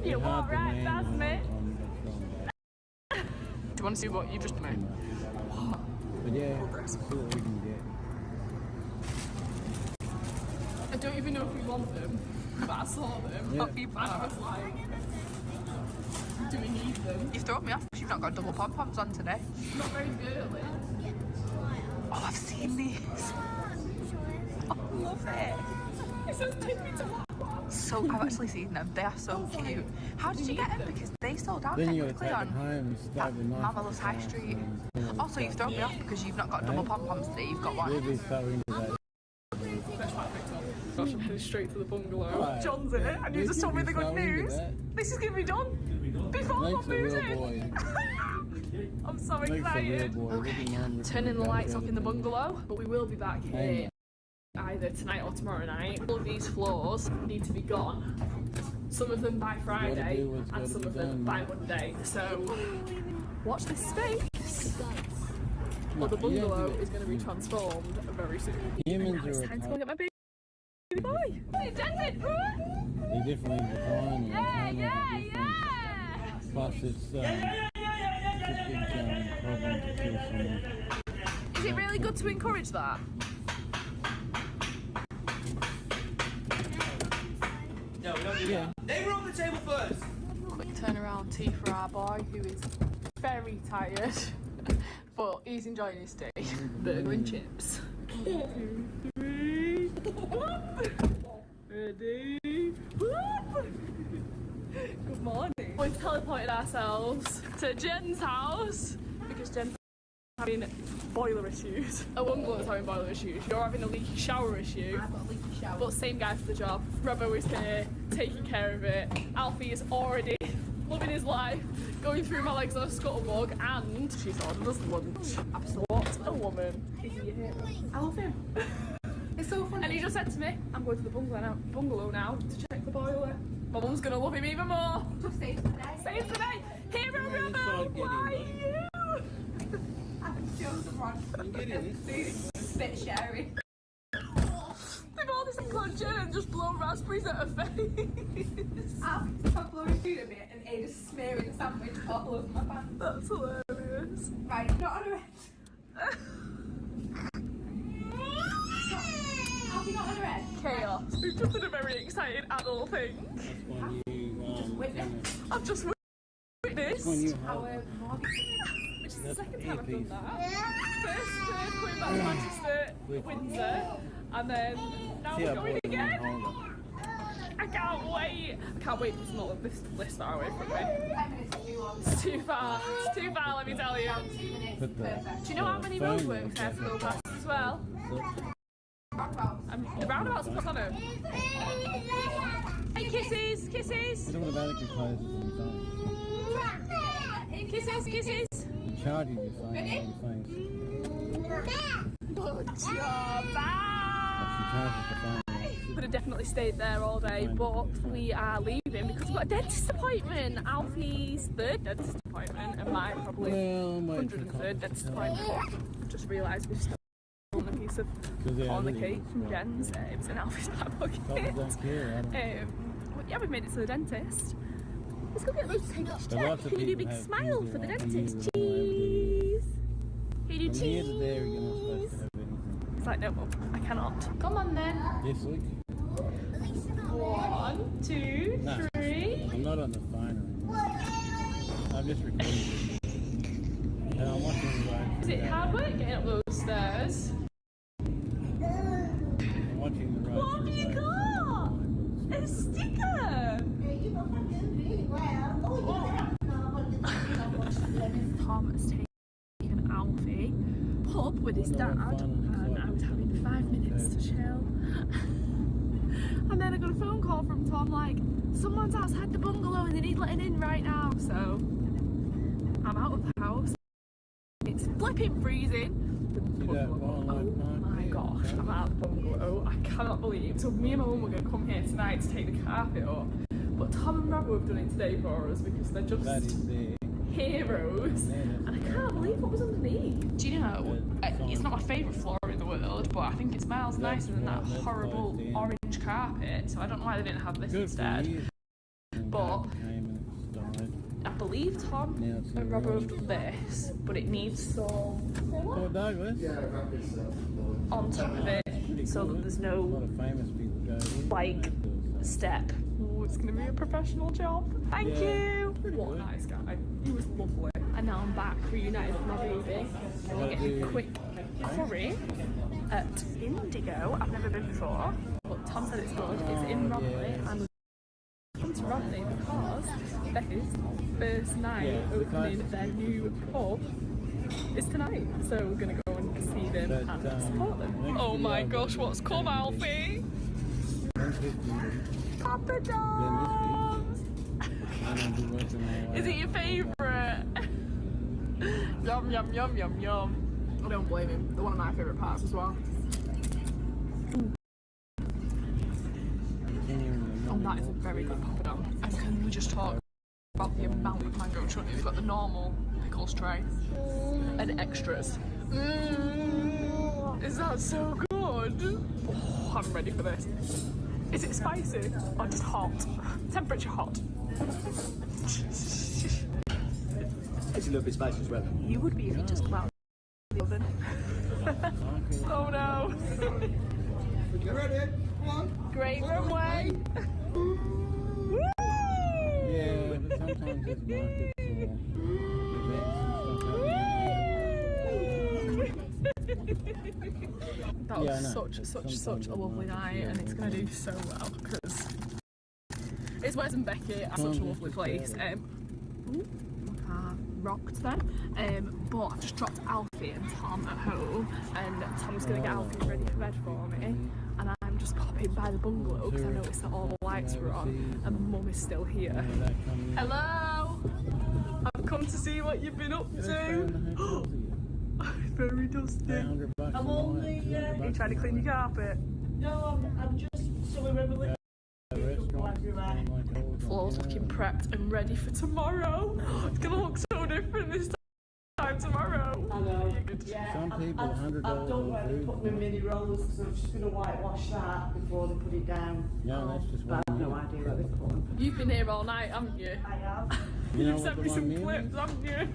You what, right? That's me. Do you want to see what you just made? But yeah, see what we can get. I don't even know if we want them, but I saw them. Yeah. And I was like, do we need them? You've thrown me off because you've not got double pom-poms on today. Not very girly. Oh, I've seen these. Oh, I love it. It says take me to Black One. So, I've actually seen them. They are so cute. How did you get them? Because they sold out Then you technically got to take on it home and stab the knife. Marvelous High Street. Also, you've thrown me off because you've not got double pom-poms today. You've got We'll one. be so into that. Gosh, I'm heading straight to the bungalow. Right. John's here, and you just told me the good news. This is going to be done before Makes I'm a real moving. boy. I'm so Makes a real excited. boy. Turning the lights off in the bungalow, but we will be back here either tonight or tomorrow night. All of these floors need to be gone. Some of them by Friday and some of them by Monday. So watch this space. Well, the bungalow is going to be transformed very soon. Humans It's are time to go get my baby boy. Hey, Denton! They're differently defined. Yeah. Plus, it's a big problem to kill someone. Is it really good to encourage that? No, we don't do that. They were on the table first. Quick turnaround tea for our boy who is very tired, but he's enjoying his tea. Burger and chips. 1, 2, 3. Ready? Good morning. We've teleported ourselves to Jen's house because Jen's having boiler issues. A bungalow's having boiler issues. You're having a leaky shower issue. I've got a leaky shower. But same guy for the job. Robbo is here, taking care of it. Alfie is already loving his life, going through my legs on a scuttlebug, and she's ordered us lunch. What a woman. Is he a hero? I love him. It's so funny. And he just said to me, I'm going to the bungalow now to check the boiler. My mum's going to love him even more. Save today. Save today. Hero Robbo, why you? I've chosen one. Spit sharing. They've all this luncheon and just blow raspberries at her face. I'm blowing food a bit and Ada's smearing the sandwich all over my pants. That's hilarious. Right, not on a red. I'll be not on a red. Chaos. We've just done a very exciting adult thing. I've just witnessed our mortgage, which is the second time I've done that. First going back to Manchester, Windsor, and then now we're going again. I can't wait. I can't wait for not this far away from me. It's too far. It's too far, let me tell you. Do you know how many roadworks I have to go past as well? The roundabouts have got on them. Hey, kisses, kisses. I don't want to automatically close it on your phone. Kisses, kisses. It charges your phone on your face. Good job, She charges the phone. could have definitely stayed there all day, but we are leaving because we've got a dentist appointment. Alfie's third dentist appointment and my probably 103rd dentist appointment. I've just realised we've stolen a piece of corn the cake from Jen's. It was in Alfie's back pocket. But yeah, we've made it to the dentist. Let's go get those teeth checked. Can you do a big smile for the dentist? Cheese! Can you do cheese? It's like, no, I cannot. Come on then. This week? 1, 2, 3. I'm not on the phone or anything. I'm just recording. And I'm watching the road. Is it hard work getting up those stairs? I'm watching the road. What have you got? A sticker! Tom has taken Alfie pub with his dad, and I was having 5 minutes to chill. And then I got a phone call from Tom like, someone's outside the bungalow and they need letting in right now. So I'm out of the house. It's flipping freezing. Oh my gosh, I'm out of the bungalow. I cannot believe. So me and my mum were going to come here tonight to take the carpet up. But Tom and Rob have done it today for us because they're just heroes. And I can't believe what was underneath. Do you know, it's not my favourite floor in the world, but I think it smells nicer than that horrible orange carpet. So I don't know why they didn't have this instead. But I believe Tom and Rob have done this, but it needs some on top of it so that there's no like step. Oh, it's gonna be a professional job. Thank you. What a nice guy. He was lovely. And now I'm back reunited with my baby. And we're getting a quick curry at Indigo. I've never been before, but Tom said it's good. It's in Romney. And come to Romney because Becky's first night opening their new pub is tonight. So we're gonna go and see them and support them. Oh my gosh, what's come, Alfie? Papa Dom's! Is it your favourite? Yum, yum, yum, yum, yum. I don't blame him. They're one of my favourite parts as well. Oh, that is a very good Papa Dom. And can we just talk about the amount of mango chutney? They've got the normal pickles tray and extras. Is that so good? Oh, I'm ready for this. Is it spicy or just hot? Temperature hot. It's a little bit spicy as well. You would be if you just come out of the oven. Oh no. You ready? Come on. Great runway. Yeah, but sometimes it's market for That was such a lovely night, and it's going to do so well because it's Wes and Becky at such a lovely place. My car rocked then, but I've just dropped Alfie and Tom at home, and Tom's going to get Alfie ready for bed for me, and I'm just popping by the bungalow because I noticed that all the lights were on, and Mum is still here. Hello! I've come to see what you've been up to. Very dusty. I'm only. Are you trying to clean your carpet? No, I'm just so we remember. Floor's looking prepped and ready for tomorrow. It's gonna look so different this time tomorrow. I know. Yeah. Some people I've done where they put my mini rollers because I'm just gonna whitewash that before they put it down. Yeah, that's just but I have no idea where they put them. You've been here all night, haven't you? I have. You've sent me some clips, haven't you?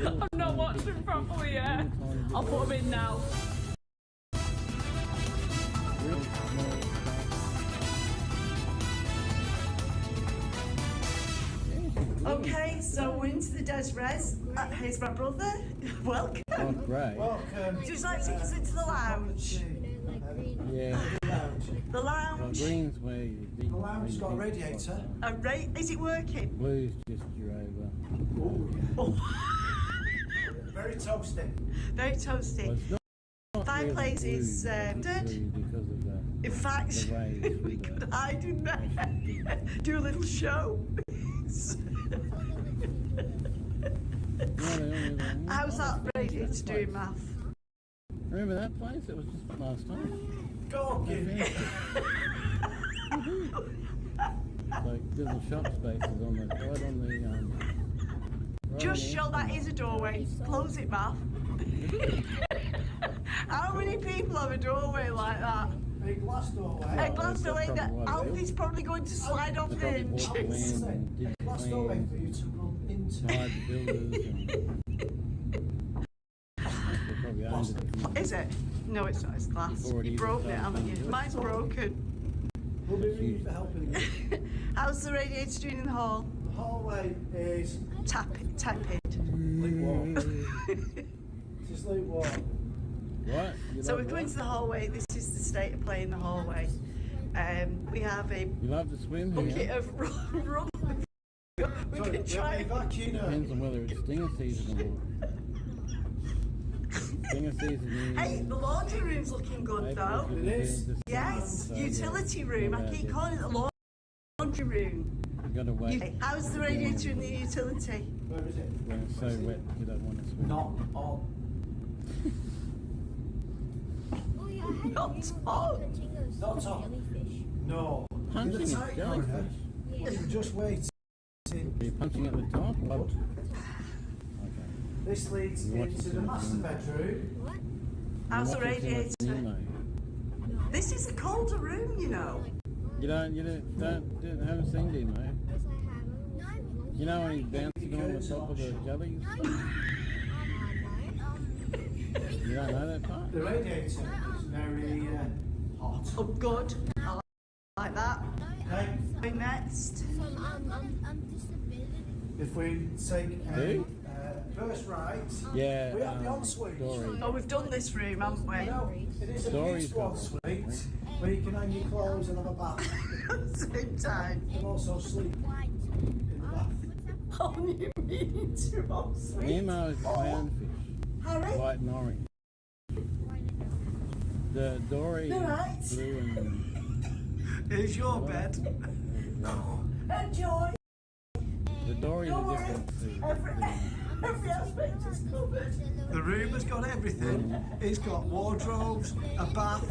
I've not watched them properly yet. I'll put them in now. Okay, so we're into the Des Res. Here's my brother. Welcome. Oh, great. Welcome. Would you like to take us into the lounge? Yeah. The lounge. Green's where you The lounge's got a radiator. Is it working? Blue's just your over. Oh. Very toasty. Very toasty. Well, fireplace is dead. Because of the, in fact, we could hide in there. Do a little show. How's that radiator doing, math? Remember that place? It was just last time. Go on, give me. Like little shop spaces on the right on the Just show that is a doorway. Close it, Matt. How many people have a doorway like that? A glass doorway. A glass doorway that Alfie's probably going to slide off the hinges. A glass doorway for you to run into. Hide the builders and Is it? No, it's not. It's glass. You broke it, haven't you? Mine's broken. We'll be ringing for helping you. How's the radiator doing in the hall? The hallway is Tepid. lukewarm. It's lukewarm. What? So we're going to the hallway. This is the state of play in the hallway. We have a you love to swim bucket here. of rum. We can try. Depends on whether it's stinger season or not. Stinger season is... Hey, the laundry room's looking good though. It is. Yes, So, utility room. I keep calling it the laundry room. You gotta wait. How's the radiator in the utility? Where is it? When it's so wet, you don't want to swim. Not on. Not on. Not on. No. Punching In the at tight jellyfish. corner, you just wait. Are you punching at the top? What? Okay. This leads You watch into it the in master the- bedroom. How's the You watch it in radiator? Nemo. This is a colder room, you know. You haven't seen Demo. You know when he's bouncing on the top of the jellies? You don't know that part? The radiator is very hot. Oh, good. I like that. Okay. Going next. If we take Who? first right, Yeah. we have the ensuite. Story. Oh, we've done this room, haven't we? No, it is a Story's beautiful got it. ensuite where you can hang your clothes and have a bath. At the same time. You can also sleep in the bath. Oh, you mean to ensuite? Nemo is a clownfish. Harry? White and orange. The Dory Right. is blue and... Here's your bed. Enjoy. The Dory is a Don't worry. different sea. Every aspect is covered. The room has got everything. It's got wardrobes, a bath,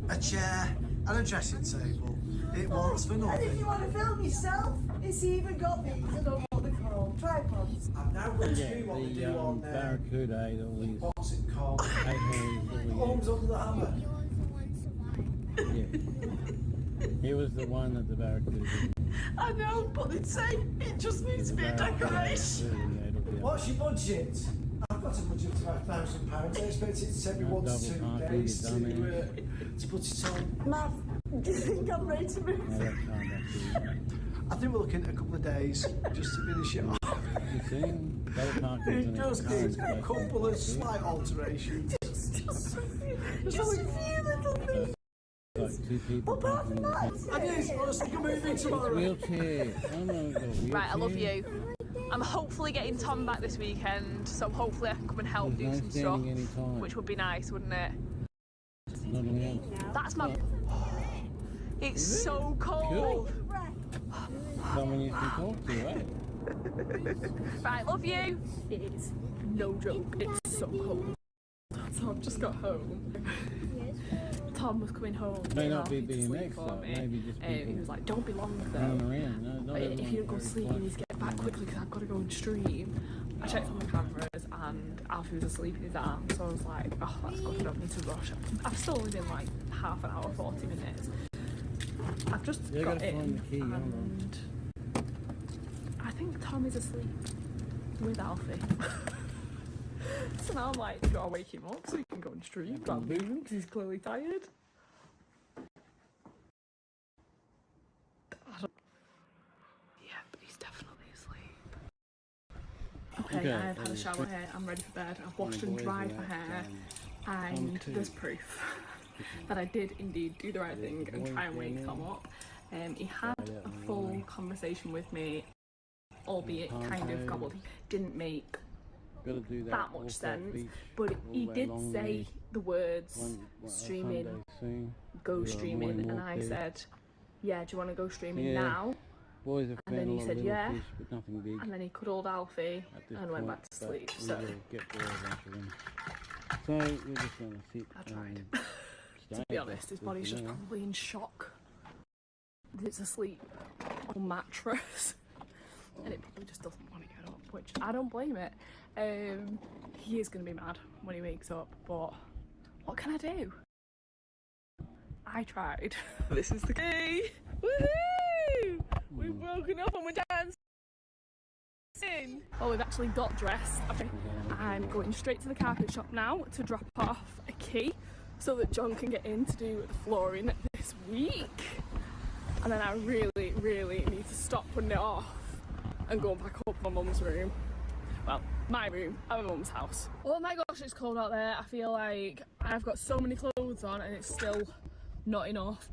a chair, and a dressing table. It wants for And if nothing. you want to film yourself, it's even got these. I don't know what they're called. Tripods. I'm now going to Yeah, do what they the do on Barracuda ate all these what's it called? 8 hours. Arms under the hammer. Yeah. He was the one that the Barracuda did. I know, but they'd say it just needs to be a decoration. What's your budget? I've got a budget of about £1,000. I expect it to take me 1 to 2 days to put it on. Matt, do you think I'm ready to move? I think we're looking at a couple of days just to finish it off. You see? Double parking It just needs a couple of slight alterations. Just a few little things. Like 2 people. Apart from that, I just want to stick a movie tomorrow. Wheelchair. Oh no, we've got a wheelchair. Right, I love you. I'm hopefully getting Tom back this weekend, so hopefully I can come and help There's do no some stuff, standing any time. which would be nice, wouldn't it? Not allowed. That's my... It's Is it? so cold. Someone you can talk to, right? Right, love you. It is no joke, it's so cold. So I've just got home. Tom was coming home. May not asking be to sleep BMX for though, me. maybe just people He was like, don't be long running though. around. No, not If everyone you don't go to very sleep, you quiet. need to get back quickly because I've got to go and stream. I checked on the cameras and Alfie was asleep in his arm, so I was like, oh, that's good, I don't need to rush. I've still only been like half an hour, 40 minutes. I've just You got gotta find in the key, hold on. and I think Tom is asleep with Alfie. So now I'm like, do I wake him up so he can go and stream? But I'm moving because he's clearly tired. Yeah, but he's definitely asleep. Okay, I've had a shower here, I'm ready for bed. I've washed and dried my hair, and there's proof that I did indeed do the right thing and try and wake Tom up. He had a full conversation with me, albeit kind of gobbled. He didn't make that much sense, but he did say the words streaming, go streaming, and I said, yeah, do you want to go streaming now? Boys have And found then a he lot said of yeah, little fish, but nothing big and then he cuddled Alfie at this and went point, back to but sleep. we So will get there eventually. So we're just going to sit I tried. and to be honest, his body's just probably in shock. it's asleep on mattress and it probably just doesn't want to get up, which I don't blame it. He is going to be mad when he wakes up, but what can I do? I tried. This is the key. Woohoo! We've woken up and we're dancing. Oh, we've actually got dressed. I'm going straight to the carpet shop now to drop off a key so that John can get in to do the flooring this week. And then I really, really need to stop putting it off and go and pack up my mum's room. Well, my room at my mum's house. Oh my gosh, it's cold out there. I feel like I've got so many clothes on and it's still not enough.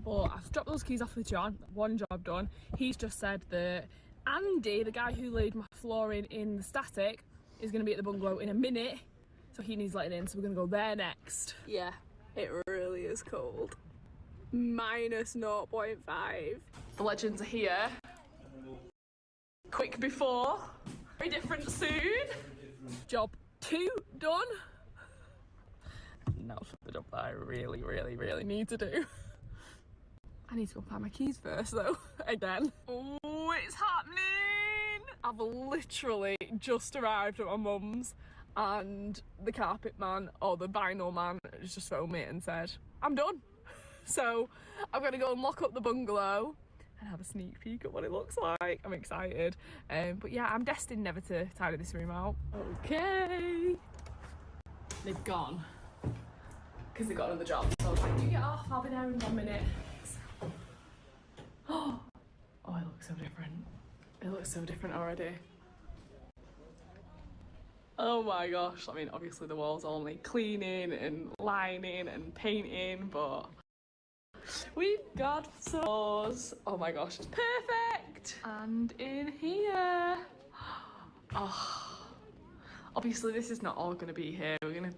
But I've dropped those keys off with John. One job done. He's just said that Andy, the guy who laid my flooring in the static, is going to be at the bungalow in a minute. So he needs letting in, so we're going to go there next. Yeah, it really is cold. Minus 0.5. The legends are here. Quick before, very different soon. Job 2 done. Now for the job that I really, really, really need to do. I need to go find my keys first though, again. Oh, it's happening! I've literally just arrived at my mum's and the carpet man, or the vinyl man, has just phoned me and said, I'm done. So I'm gonna go and lock up the bungalow and have a sneak peek at what it looks like. I'm excited. But yeah, I'm destined never to tidy this room out. Okay. They've gone. Because they got another job. So I was like, you get off, I'll be there in 1 minute. Oh, it looks so different. It looks so different already. Oh my gosh. I mean, obviously the walls only cleaning and lining and painting, but we've got floors. Oh my gosh, it's perfect. And in here. Oh, obviously this is not all gonna be here. We're gonna,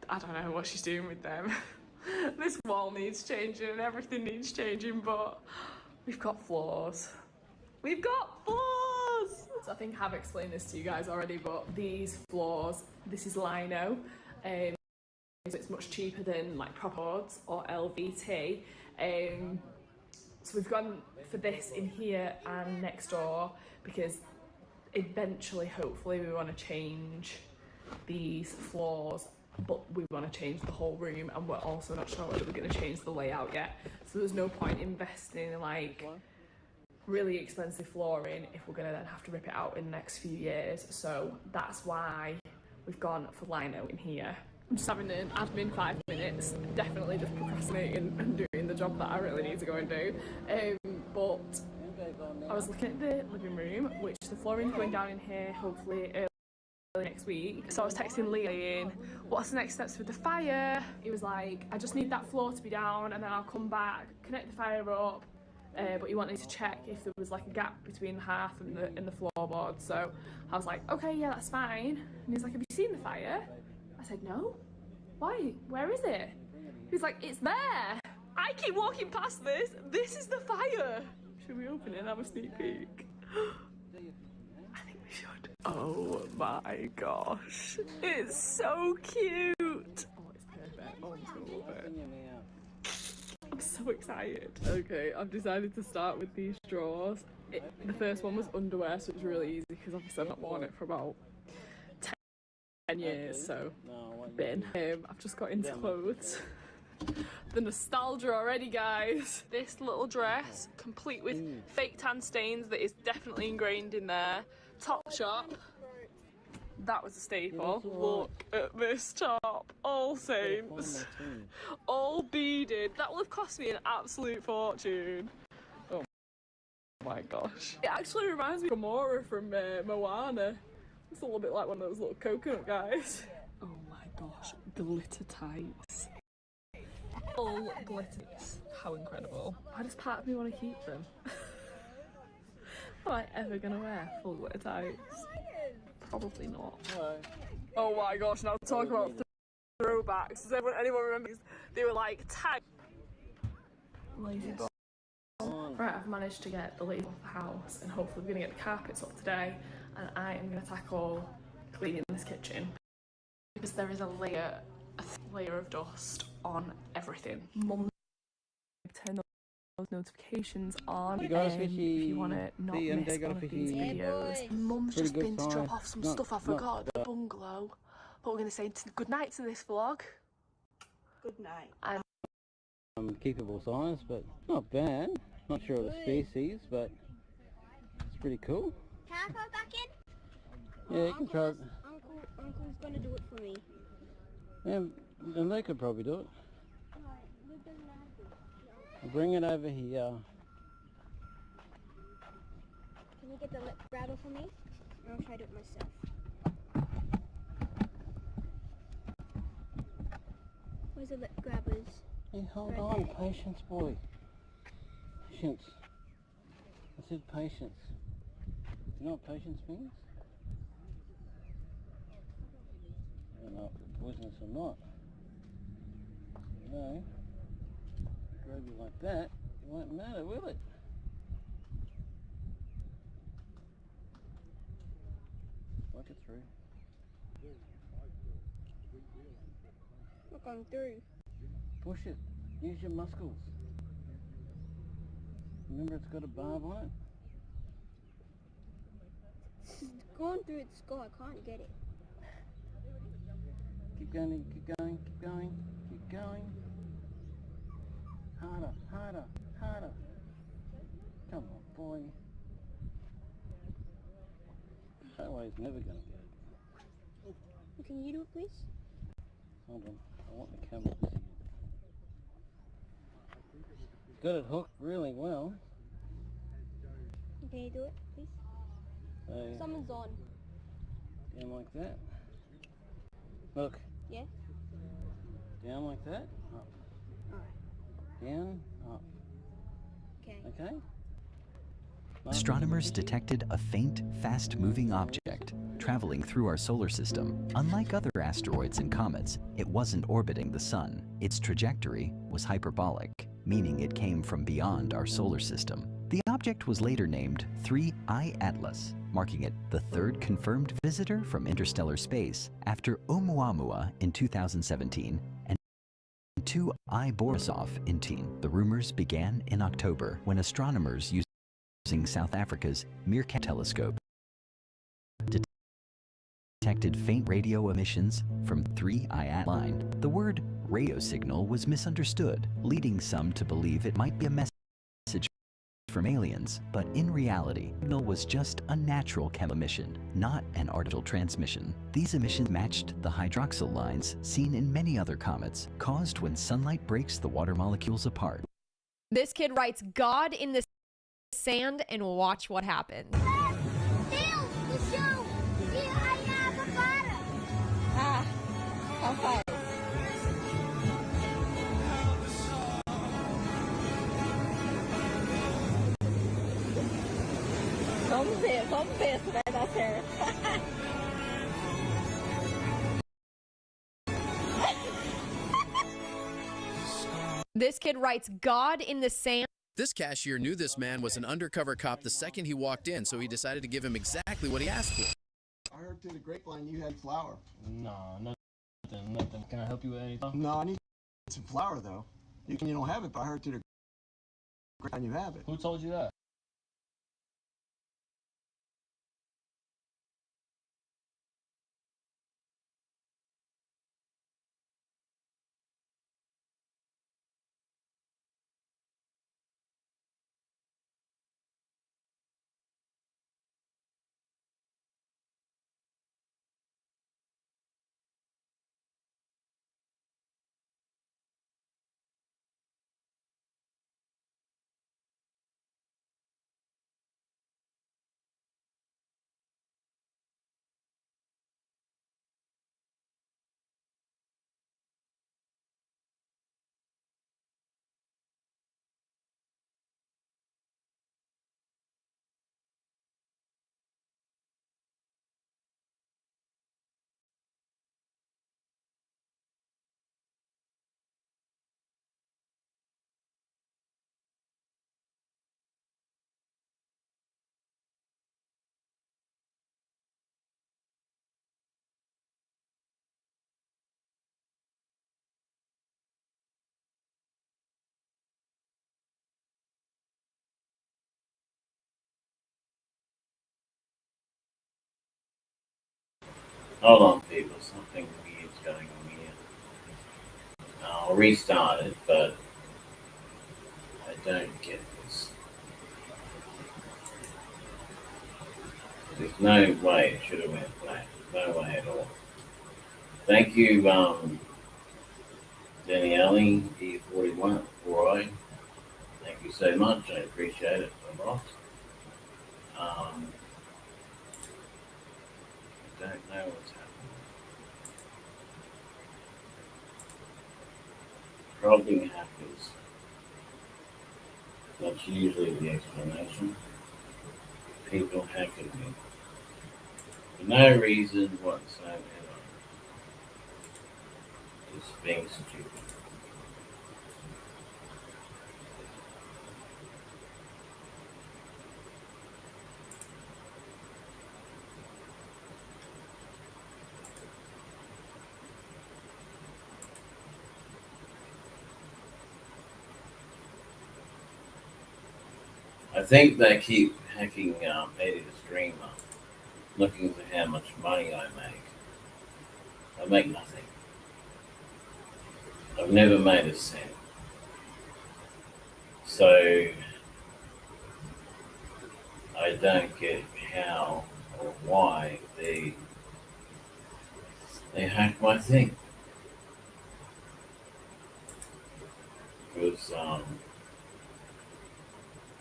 I don't know what she's doing with them. This wall needs changing and everything needs changing, but we've got floors. We've got floors! So I think I've explained this to you guys already, but these floors, this is lino. It's much cheaper than like prop boards or LVT. So we've gone for this in here and next door because eventually, hopefully, we want to change these floors, but we want to change the whole room, and we're also not sure whether we're going to change the layout yet. So there's no point investing in like really expensive flooring if we're going to then have to rip it out in the next few years. So that's why we've gone for lino in here. I'm just having an admin 5 minutes, definitely just procrastinating and doing the job that I really need to go and do. But I was looking at the living room, which the flooring's going down in here hopefully early next week. So I was texting Liam, what's the next steps with the fire? He was like, I just need that floor to be down and then I'll come back, connect the fire up. But he wanted to check if there was like a gap between the hearth and the floorboard. So I was like, okay, yeah, that's fine. And he's like, have you seen the fire? I said, no. Why? Where is it? He's like, it's there. I keep walking past this. This is the fire. Should we open it and have a sneak peek? I think we should. Oh my gosh. It's so cute. Oh, it's perfect. Oh, I'm so love it. I'm so excited. Okay, I've decided to start with these drawers. The first one was underwear, so it was really easy because obviously I've not worn it for about 10 years, so bin. I've just got into clothes. The nostalgia already, guys. This little dress, complete with fake tan stains that is definitely ingrained in there. Topshop. That was a staple. Look at this top. All Saints. All beaded. That will have cost me an absolute fortune. Oh my gosh. It actually reminds me of Gamora from Moana. It's a little bit like one of those little coconut guys. Oh my gosh. Glitter tights. Full glitters. How incredible. Why does part of me want to keep them? Am I ever going to wear full glitter tights? Probably not. Oh my gosh, now talk about throwbacks. Does anyone remembers? They were like tag. Lazy ball. Right, I've managed to get the lady off the house and hopefully we're going to get the carpets up today, and I am going to tackle cleaning this kitchen because there is a layer of dust on everything. Mum turned notifications on You got a if fishy. you want to not The miss got a one of these fishy. videos. Mum's Pretty just good been to drop size. off some Not- stuff I not forgot at the bungalow. But we're going to say good night to this vlog. Good night. And Keepable size, but not bad. Not sure of the species, but it's pretty cool. Can I go back in? Yeah, you can try it. Uncle's gonna do it for me. Yeah, and they could probably do it. Luke doesn't know how to do it. I'll bring it over here. Can you get the lip rattle for me? Or I'll try to do it myself. Where's the lip grabbers? Hey, hold on, patience, boy. Patience. I said patience. You know what patience means? I don't know if it's poisonous or not. No. Grab you like that, it won't matter, will it? Work it through. Look, I'm through. Push it. Use your muscles. Remember, it's got a barb on it? It's going through its skull. I can't get it. Keep going, keep going, keep going, keep going. Harder, harder, harder. Come on, boy. That way is never going to get it. Can you do it, please? Hold on, I want the camera to see it. Got it hooked really well. Can you do it, please? So, Someone's on. down like that. Look. Yeah? Down like that. Up. Alright. Down, up. Okay. Okay? Astronomers detected a faint, fast-moving object traveling through our solar system. Unlike other asteroids and comets, it wasn't orbiting the sun. Its trajectory was hyperbolic, meaning it came from beyond our solar system. The object was later named 3I Atlas, marking it the third confirmed visitor from interstellar space after Oumuamua in 2017 and 2I Borisov in 2018. The rumors began in October when astronomers using South Africa's Meerkat telescope detected faint radio emissions from 3I Atlas line. The word radio signal was misunderstood, leading some to believe it might be a message from aliens, but in reality, the signal was just a natural chemical emission, not an artificial transmission. These emissions matched the hydroxyl lines seen in many other comets, caused when sunlight breaks the water molecules apart. This kid writes God in the sand and watch what happens. Okay. Kom vet med das här. This kid writes God in the sand. This cashier knew this man was an undercover cop the second he walked in, so he decided to give him exactly what he asked for. I heard through the grapevine you had flour. No, nothing. Can I help you with anything? No, I need some flour though. You don't have it, but I heard through the grapevine you have it. Who told you that? Hold on, people. Something weird's going on here. I'll restart it, but I don't get this. There's no way it should have went flat. No way at all. Thank you, Daniele D41 4i. Thank you so much. I appreciate it a lot. I don't know what's happening. Probing hackers. That's usually the explanation. People hacking me. For no reason whatsoever. Just being stupid. I think they keep hacking EddieTheStreamer, looking for how much money I make. I make nothing. I've never made a cent. So I don't get how or why they hack my thing. Because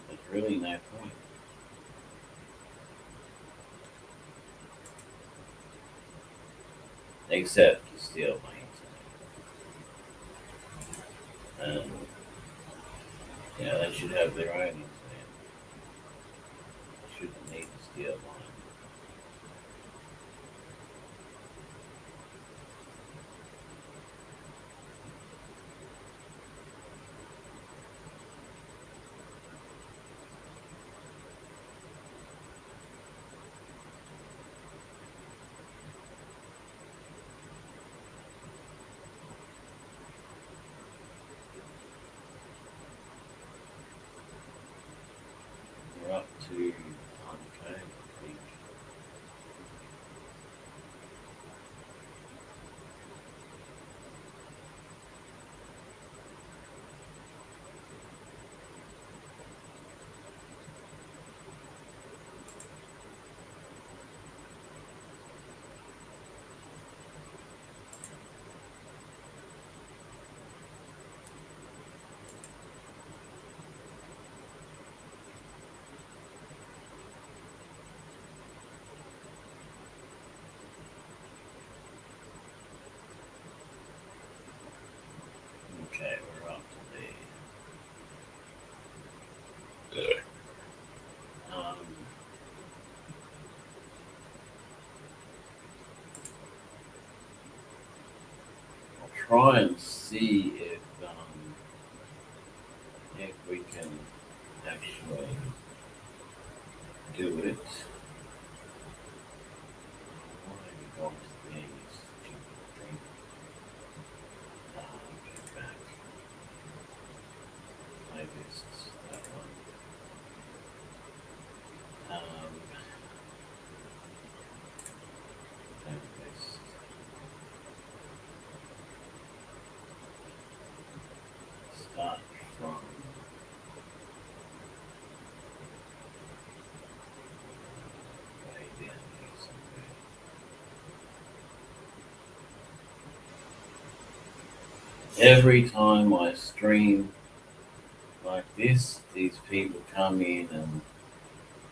there's really no point. Except to steal my internet. And yeah, they should have their own internet. They shouldn't need to steal mine. We're up to 1K, I think. Okay, we're up to the I'll try and see if we can actually do it. Why have you gone to these? Get back. Maybe it's that one. Start from way down here somewhere. Every time I stream like this, these people come in and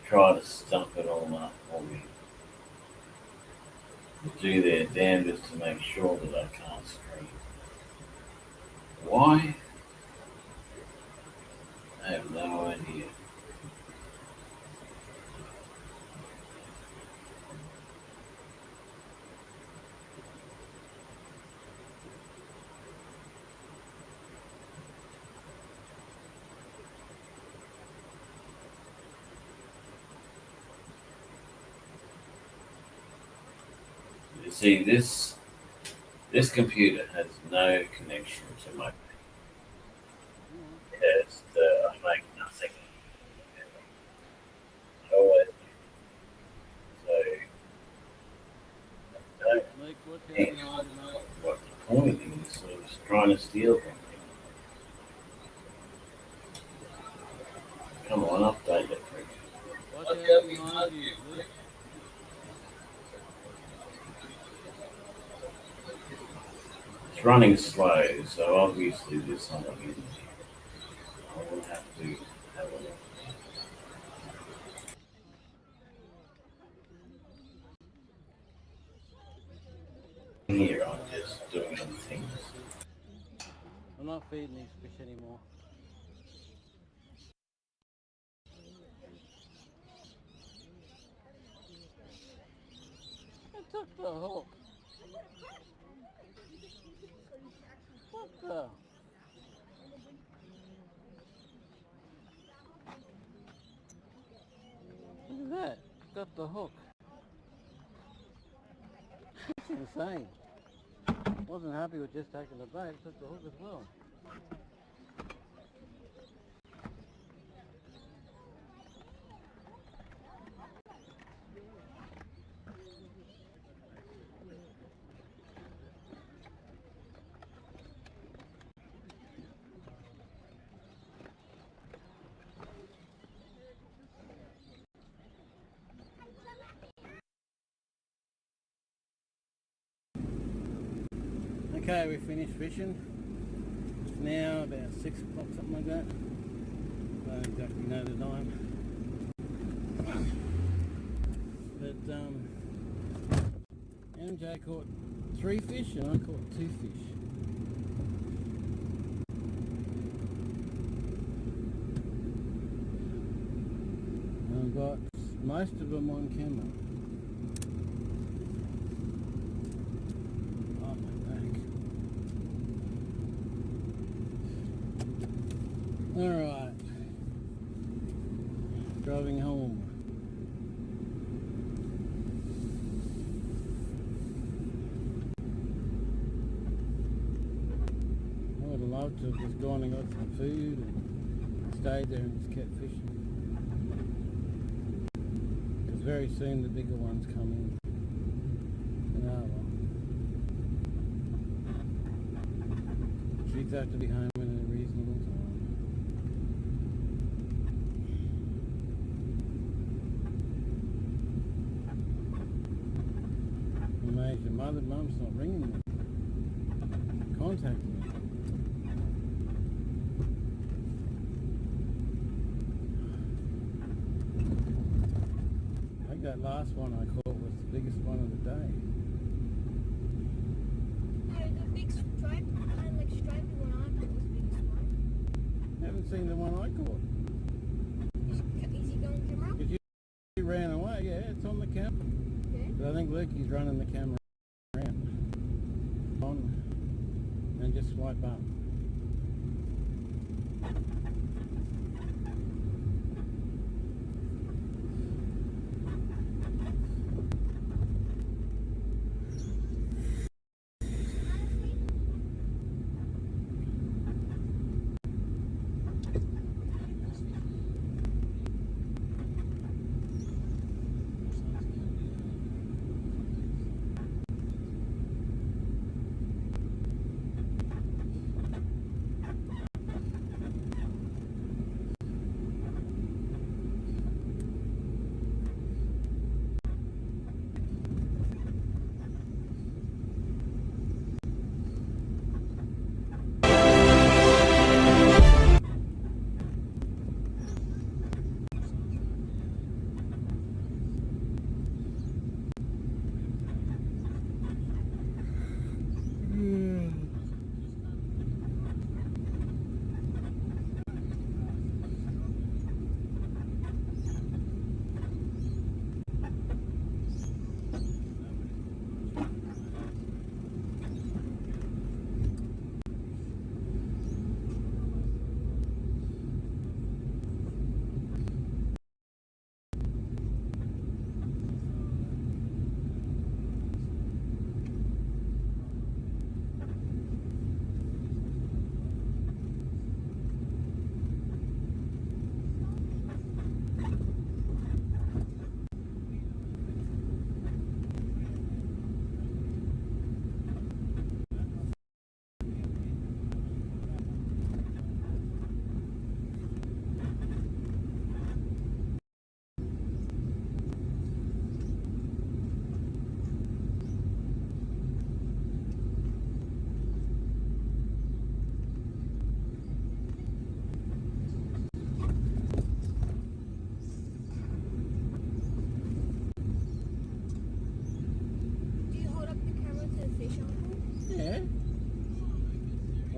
try to stuff it all up for me. Do their damnedest to make sure that I can't stream. Why? I have no idea. You see, this computer has no connection to my. Yes, I make nothing. Always. So I don't Blake, what's Yeah, happening on tonight? what the point is, so it's trying to steal from me. Come on, update it. What's happening behind you, Luke? It's running slow, so obviously there's something in there. I will have to have a look. Here, I'm just doing other things. I'm not feeding these fish anymore. I took the hook. What the? Look at that. Got the hook. That's insane. Wasn't happy with just taking the bait, took the hook as well. Okay, we finished fishing. It's now about 6 o'clock, something like that. I don't exactly know the time. But MJ caught 3 fish and I caught 2 fish. I've got most of them on camera. Alright, driving home. I would have loved to have just gone and got some food and stayed there and just kept fishing. Because very soon the bigger ones come in. And well. Kids have to be home in a reasonable time. Amazing. Mum's not ringing me. Contacting me. I think that last one I caught was the biggest one of the day. The big stripe, like stripy one I caught was the biggest one. I haven't seen the one I caught. Is he going camera? Because you ran away, yeah, it's on the camera. Okay. But I think Lukey's running the camera around. On and just swipe up.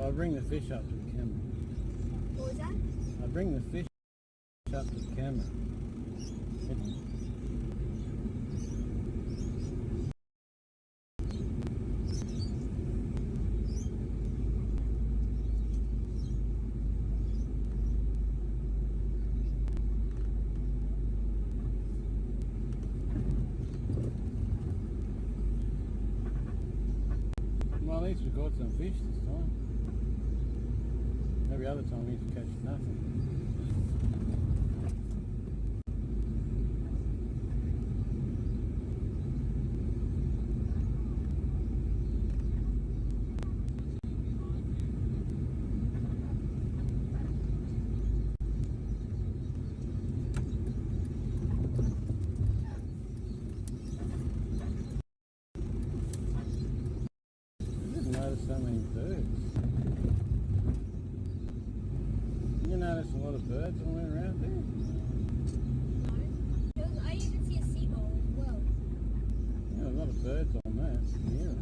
Well, I bring the fish up to the camera. What was that? I bring the fish up to the camera. Well, at least we caught some fish this time. Every other time we used to catch nothing. I didn't notice so many birds. You notice a lot of birds all around there? No. I even see a seagull as well. Yeah, a lot of birds on that. Yeah.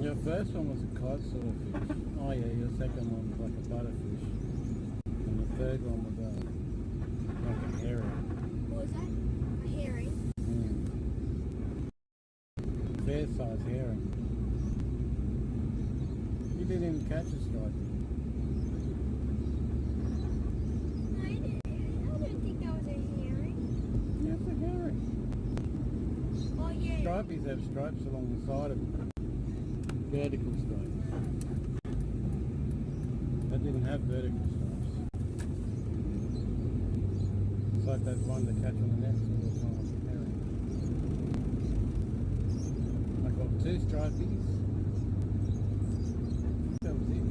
Your first one was a cod sort of fish. Oh yeah, your second one was like a butterfish. And the third one was like a herring. What was that? A herring. Fair size herring. You didn't even catch a stripey. No, I didn't. I don't think that was a herring. Yeah, it's a herring. Oh yeah. Stripies have stripes along the side of them. Vertical stripes. That didn't have vertical stripes. It's like that one to catch on the nets all the time. Herring. I got 2 stripies. That was it.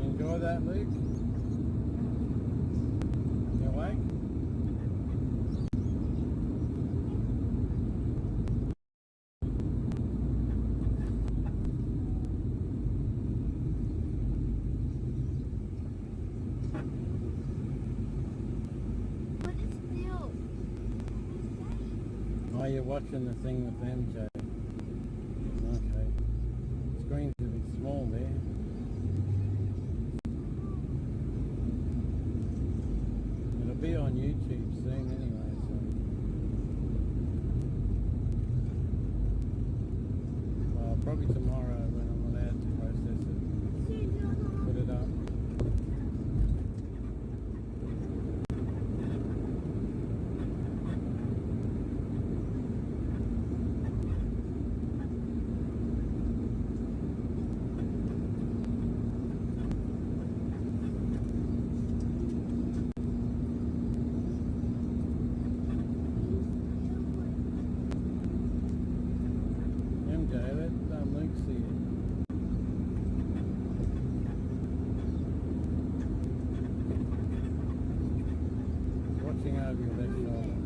Enjoy that, Luke? You awake? What is still? Oh, you're watching the thing with MJ. Okay. Screen's a bit small there. It'll be on YouTube soon anyway, so. Well, probably tomorrow when I'm allowed to process it. Put it up. MJ, let Luke see it. He's watching over your left shoulder.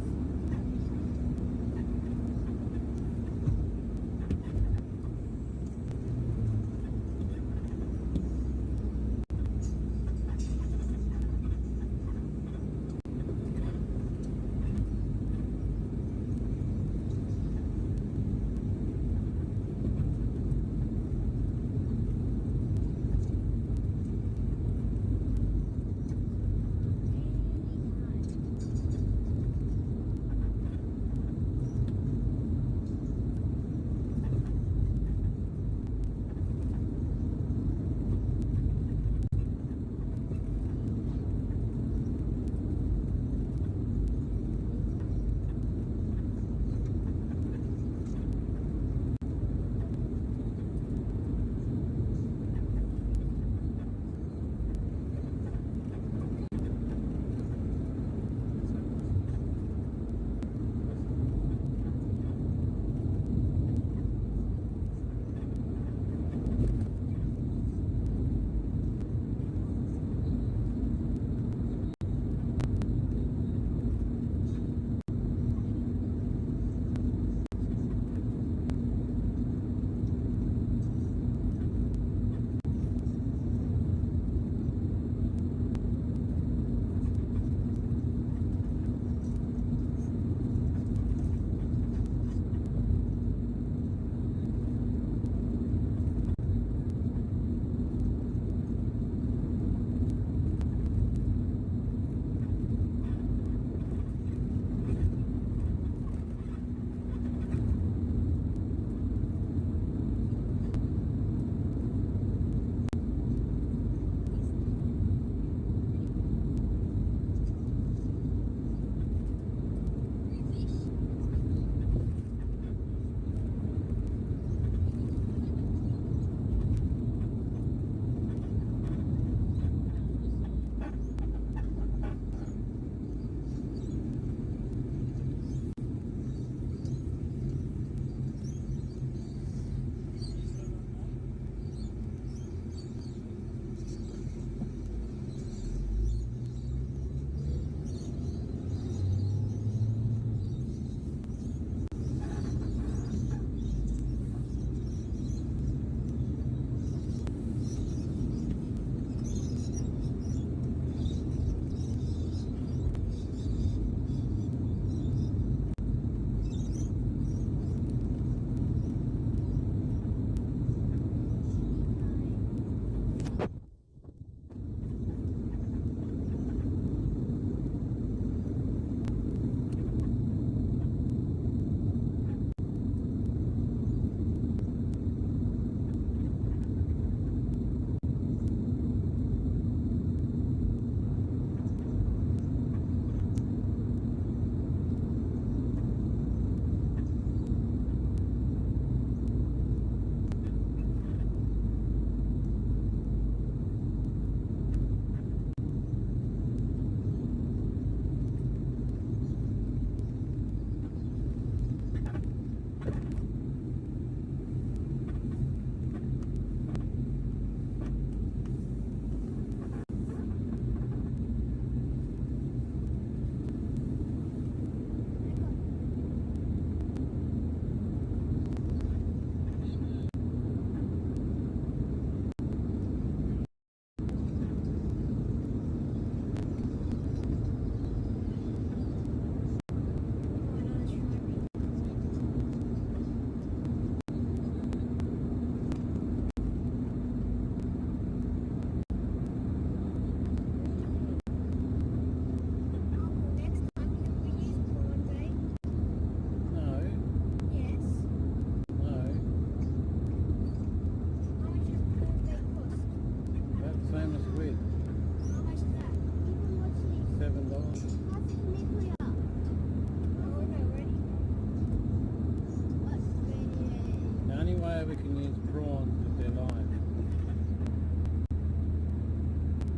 way we can use prawns if they're live.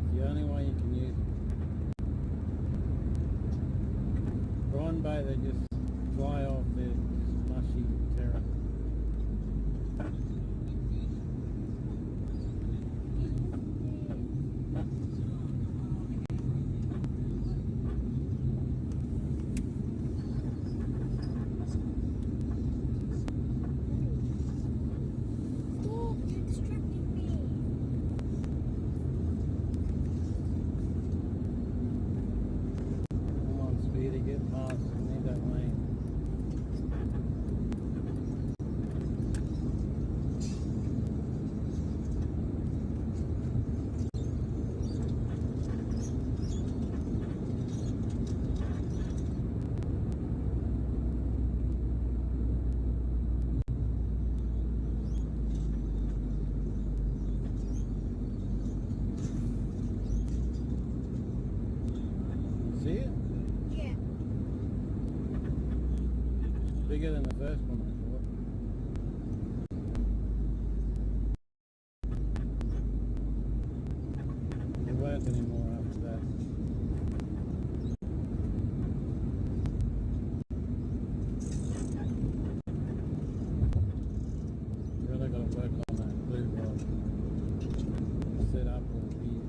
It's the only way you can use them. Prawn bait, they just fly off their slushy terror. Bigger than the first one, I thought. There weren't any more after that. Really got to work on that blue rod. Set up all weird.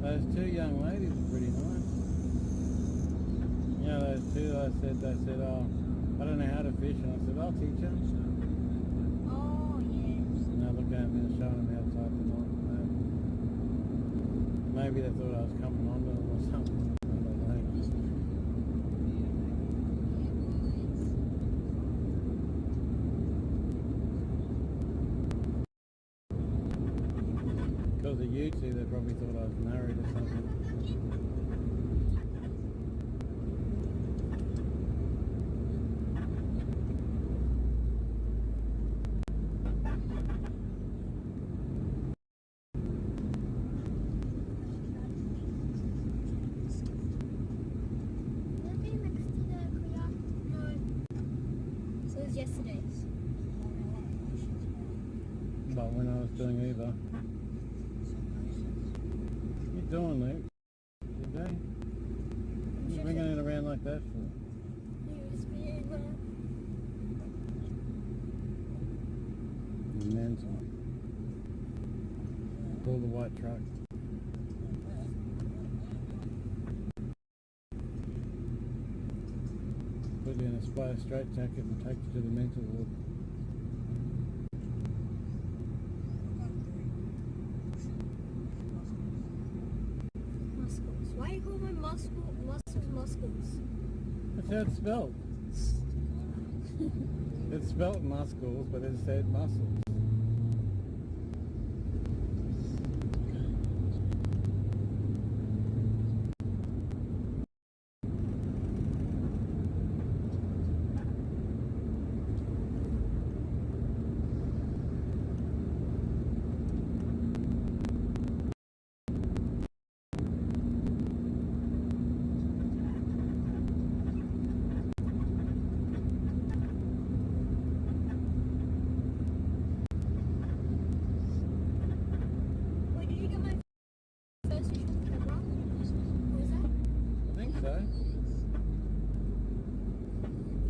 Those two young ladies are pretty nice. You know, those two, they said, oh, I don't know how to fish. And I said, I'll teach them. Oh, yes. And I looked at them and showing them how to type them on. Maybe they thought I was coming on to them or something. I don't know. Because of YouTube, they probably thought I was married or something. So it was yesterday's. But when I was doing either. What are you doing, Luke? Today? What are you bringing it around like that for? Mental. Pull the white truck. Put you in a straight jacket and take you to the mental ward. Muscles. Why do you call my muscles? That's how it's spelled. It's spelled muscles, but it said muscles.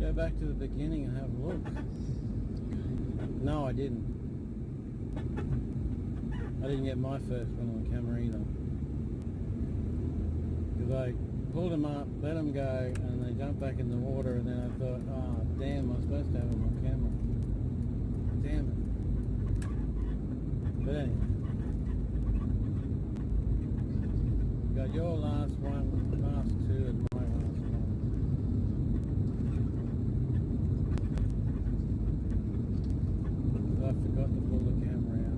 Go back to the beginning and have a look. No, I didn't. I didn't get my first one on camera either. Because I pulled them up, let them go, and they jumped back in the water, and then I thought, oh damn, I'm supposed to have them on camera. Damn it. But anyway. Got your last one, last two, and my last one. So I forgot to pull the camera out.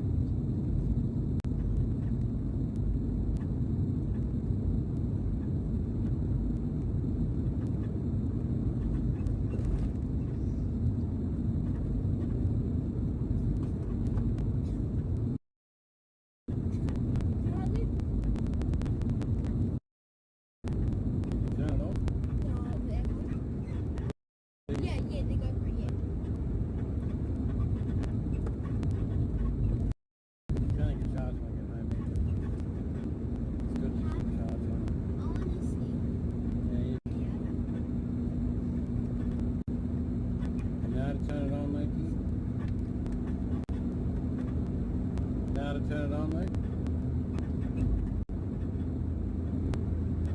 Turn it on, mate.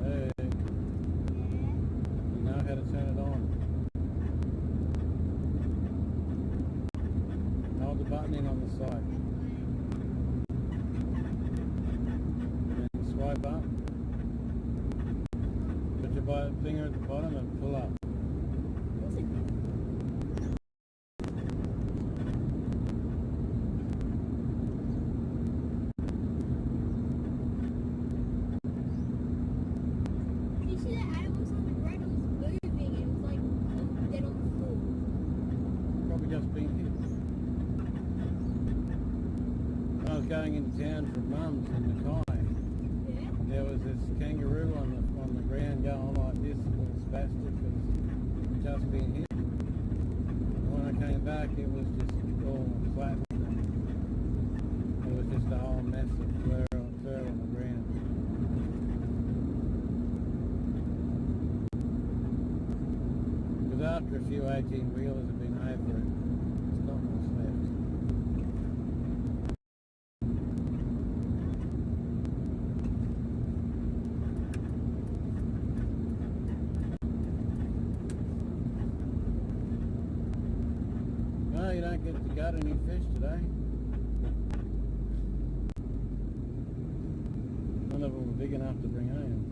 Hey. You know how to turn it on. Hold the button in on the side. And swipe up. Put your finger at the bottom and pull up. Going into town for mums in the Kai. Yeah. There was this kangaroo on the ground going like this, it was spastic, it was just been hit. And when I came back it was just all flat. It was just a whole mess of fur on the ground. Because after a few 18-wheelers have been over it, it's not much left. You don't get to gut any fish today. None of them were big enough to bring home.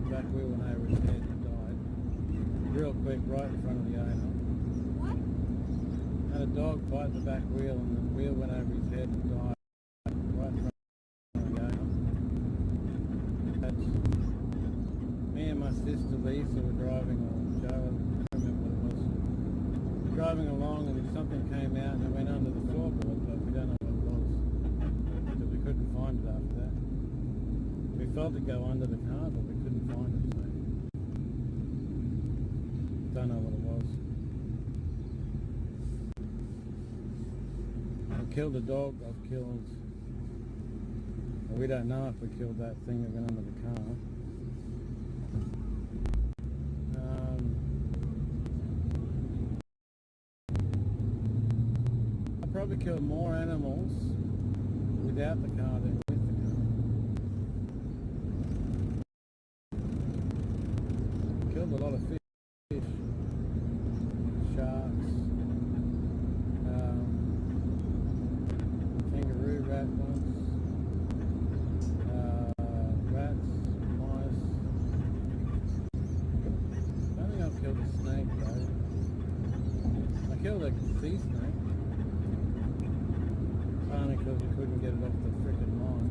Back wheel went over his head and died. Real quick, right in front of the owner. What? Had a dog bite the back wheel and the wheel went over his head and died. Right in front of the owner. That's me and my sister Lisa were driving, or Joe, I don't remember what it was. Driving along and something came out and it went under the floorboard, but we don't know what it was. Because we couldn't find it after that. We We felt it go under the car, but we couldn't find it, so don't know what it was. I've killed a dog, I've killed... Well, we don't know if we killed that thing that went under the car. I probably killed more animals without the car than with the car. Killed a lot of fish, sharks, kangaroo rat once, rats, mice. I don't think I've killed a snake though. I killed a sea snake. Only because we couldn't get it off the frickin' line.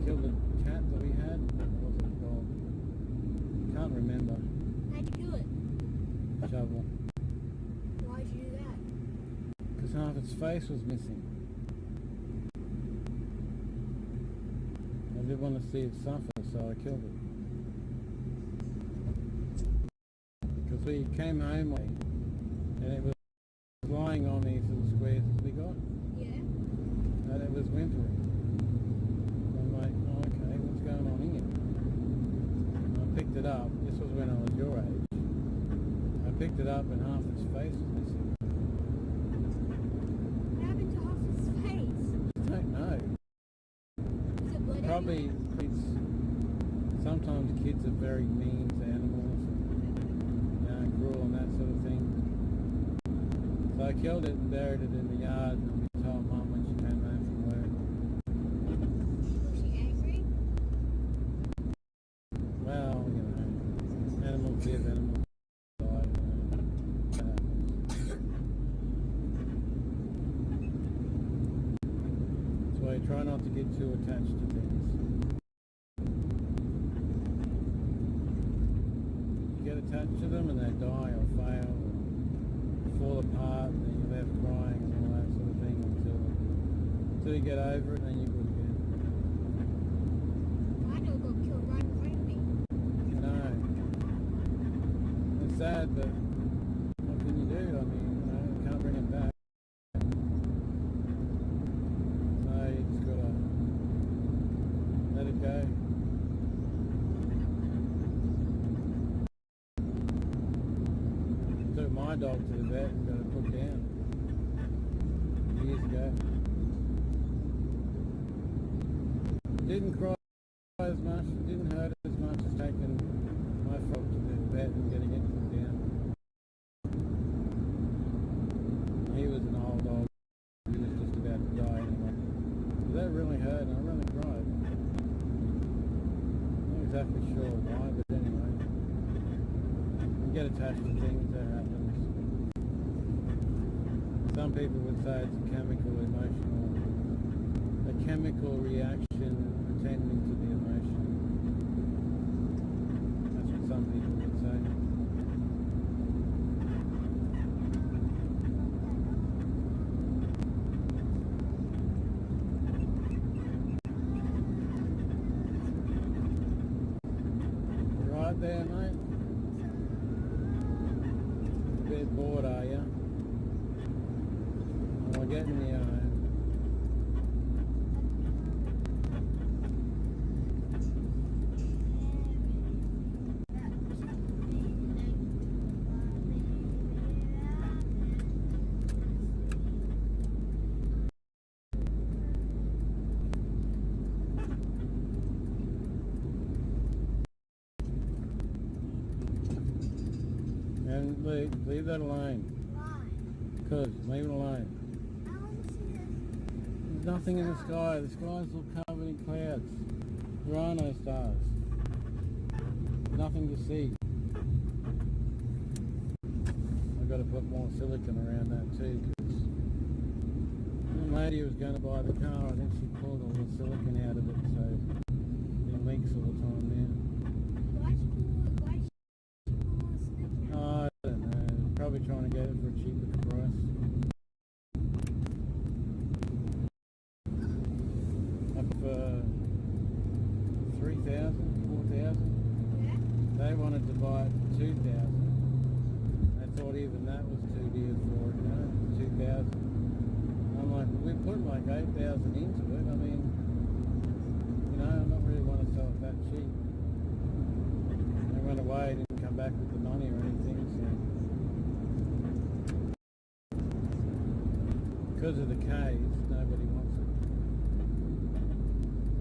Killed a cat that we had. Or was it a dog? Can't remember. How'd you kill it? Shovel. Why'd you do that? Because half its face was missing. I didn't want to see it suffer, so I killed it. Because we came home and it was lying on these little squares that we got. Yeah. And it was wintry. I'm like, oh, okay, what's going on here? And I picked it up. This was when I was your age. I picked it up and half its face was missing. What happened to half his face? I don't know. Is it blood Probably it's, sometimes kids are very mean to animals and cruel and that sort of thing. So I killed it and buried it in the yard, and we told Mum when she came home from work. Was she angry? Well, you know, animals live, animals die, you know, that happens. That's why you try not to get too attached to things. You get attached to them and they die or fail or fall apart, and then you're left crying and all that sort of thing until you get over it, and then you're good again. I know got killed right in front of me. No. It's sad, but what can you do? I mean, you know, you can't bring it back. So you just gotta let it go. Took my dog to the vet and got it put down years ago. Didn't cry as much, it didn't hurt as much as taking my frog to the vet and getting it put down. He was an old dog, he was just about to die anyway. So that really hurt and I really cried. Not exactly sure why, but anyway. You get attached to things, that happens. Some people would say it's a chemical reaction attending to the emotion. That's what some people would say. You right there, mate? A bit bored, are you? We're getting the and leave that alone. Because leave it alone. There's nothing in the sky. The sky's all covered in clouds. There are no stars. There's nothing to see. I've got to put more silicone around that too, because the lady who was going to buy the car, I think she pulled all the silicone out of it, so it leaks all the time now. Oh, I don't know. Probably trying to get it for a cheaper price. thought even that was too dear for it, you know, 2,000. I'm like, we put like 8,000 into it. I mean, you know, I'm not really want to sell it that cheap. They went away, didn't come back with the money or anything, so. Because of the caves, nobody wants it.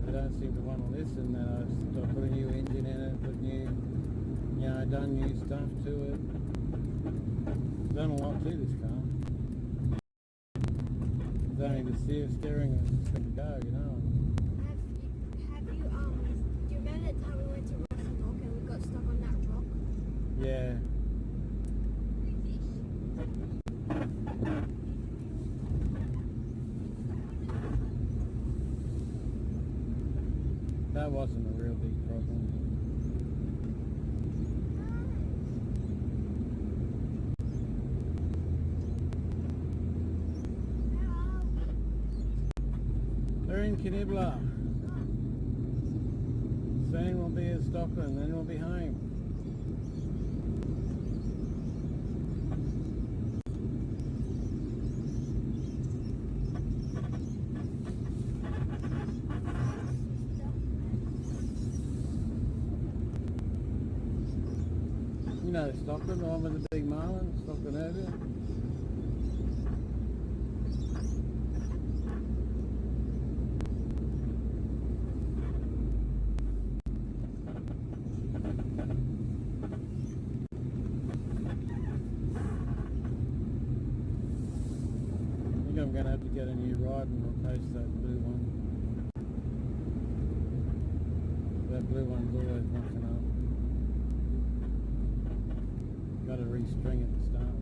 They don't seem to want to listen that I've put a new engine in it, put new, you know, done new stuff to it. Done a lot to this car. It's only the steering that's just got to go, you know. Have you, do you remember the time we went to Restream and we got stuck on that rock? Yeah. That wasn't a real big problem. They're in Knibbler. Soon we'll be at Stockton, then we'll be home. You know Stockton, the one with the big marlin, Stockton area. I think I'm going to have to get a new ride and replace that blue one. That blue one's always knocking up. Got to restring it to start with.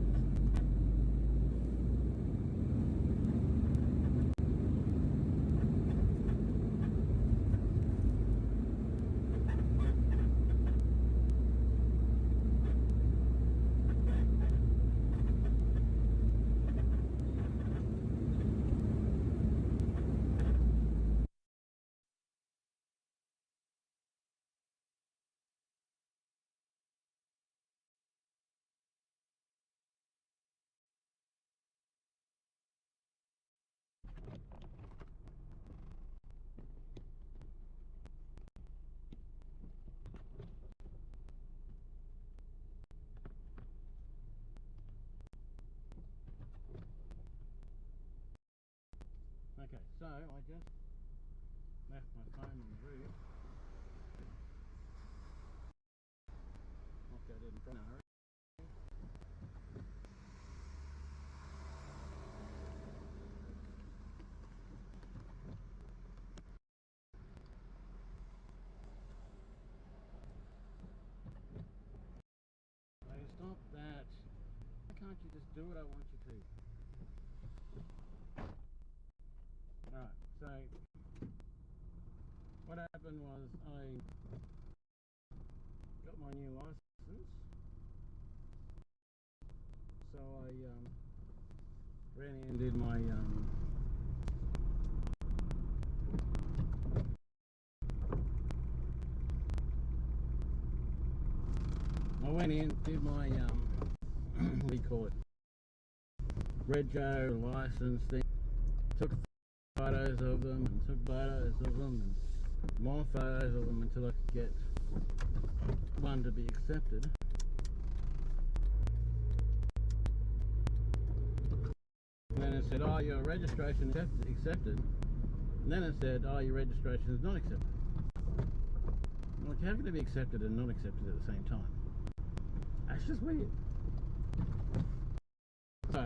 Okay, so I just left my phone on the roof. Knocked that in front of her. Hey, stop that. Why can't you just do what I want you to? Alright, so what happened was I got my new license, so I ran in and did my I went in, did my what do you call it, Rego license thing, took photos of them and took photos of them and more photos of them until I could get one to be accepted. And then it said, oh, your registration is accepted. And then it said, oh, your registration is not accepted. Like, how can it be accepted and not accepted at the same time? That's just weird. So,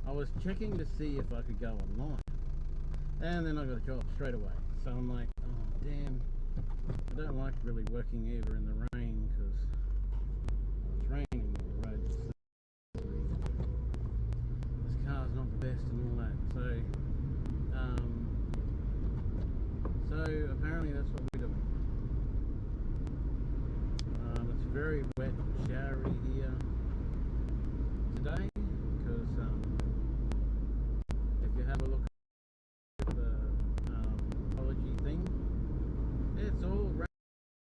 I was checking to see if I could go online, and then I got a job straight away. So I'm like, oh damn, I don't like really working either in the rain, because it's raining on the road. This car's not the best and all that. So apparently that's what we're doing. It's very wet and showery here today, because if you have a look at the ecology thing, it's all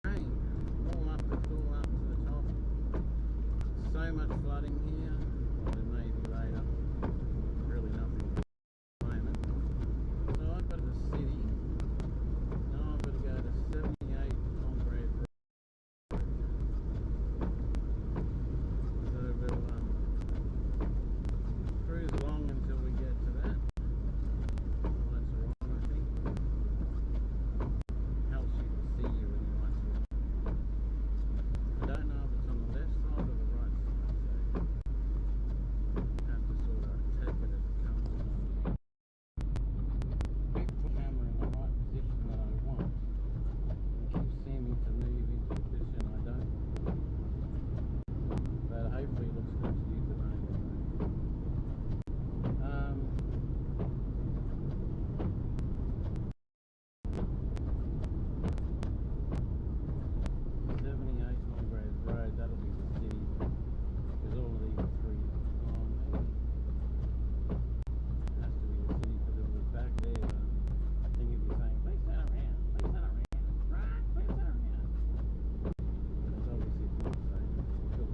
rain, all up, it's all up. exciting here. Well, there may be later. Really nothing at the moment. So I've got the city. Now I've got to go to 78 Congreve Road. So we'll cruise along until we get to that. Lights are on, I think. Helps you to see you when the lights are on. I don't know if it's on the left side or the right side, so have to sort of take it as it comes along. Put the camera in the right position that I want. It keeps seeming to move into a position I don't. But hopefully it looks good to you today. 78 Congreve Road, that'll be the city. There's all of these three. Oh, maybe it has to be the city because if it was back there, I think it'd be saying, please turn around, please turn around, right, please turn around. But it's obviously it's not saying. Cool.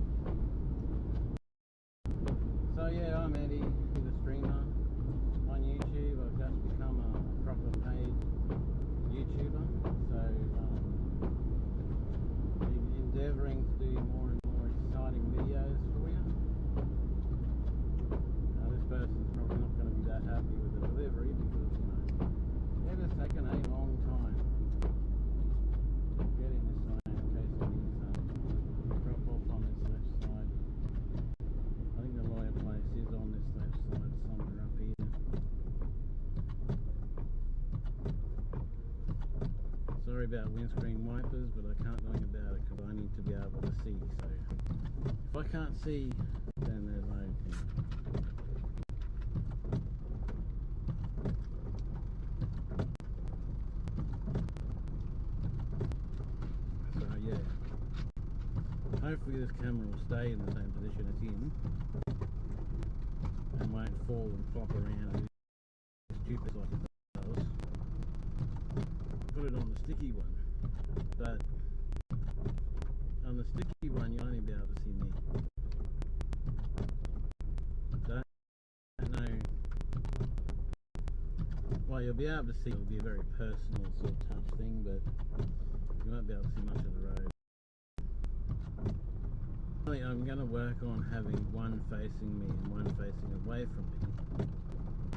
So yeah, I'm Eddie, the streamer on YouTube. I've just become a proper paid YouTuber. So endeavouring to do more and more exciting videos for you. Now this person's probably not going to be that happy with the delivery because, you know, it has taken a long time to get in this way in case I need to drop off on this left side. I think the lawyer place is on this left side somewhere up here. Sorry about windscreen wipers, but I can't do anything about it because I need to be able to see. So if I can't see, then there's no thing. So yeah, hopefully this camera will stay in the same position it's in and won't fall and flop around and do stupid like it does. Put it on the sticky one, but on the sticky one you'll only be able to see me. Don't know. Well, you'll be able to see, it'll be a very personal sort of touch thing, but you won't be able to see much of the road. I'm going to work on having one facing me and one facing away from me,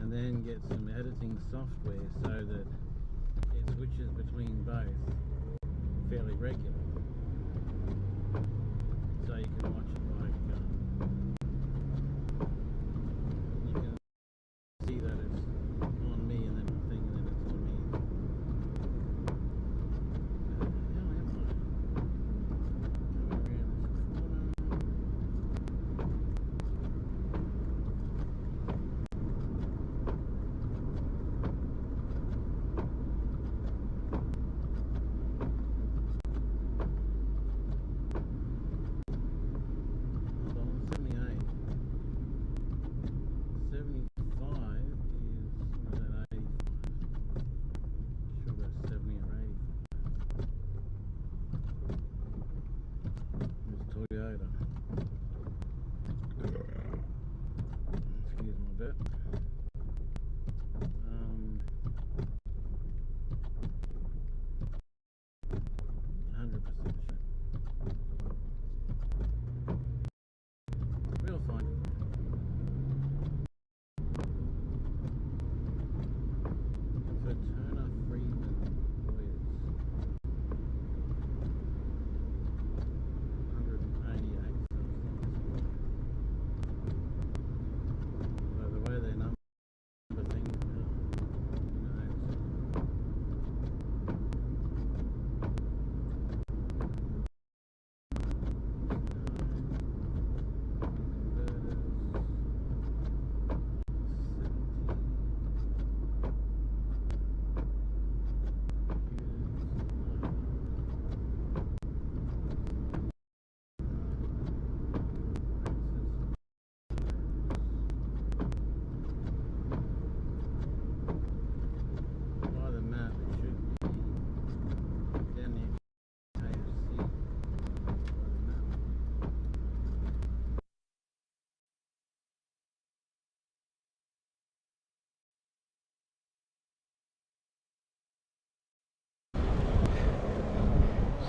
and then get some editing software so that it switches between both fairly regularly, so you can watch it like you can see that it's on me and then the thing and then it's on me.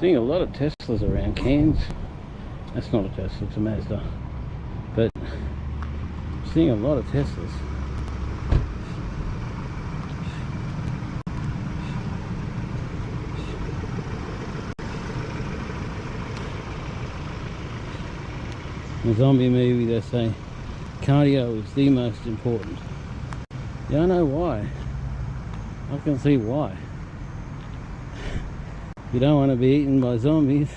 Seeing a lot of Teslas around Cairns. That's not a Tesla, it's a Mazda. But seeing a lot of Teslas. In a zombie movie they say cardio is the most important. Yeah, I know why. I can see why. You don't want to be eaten by zombies.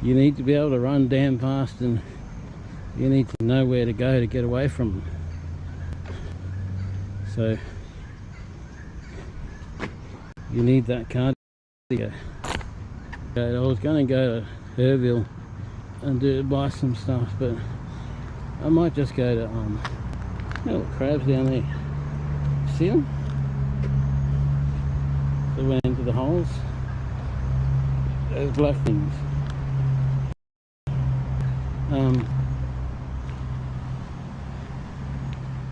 You need to be able to run damn fast, and you need to know where to go to get away from them. So you need that cardio. I was going to go to Herville and buy some stuff, but I might just go to little crabs down there. See them? They went into the holes. Those black things.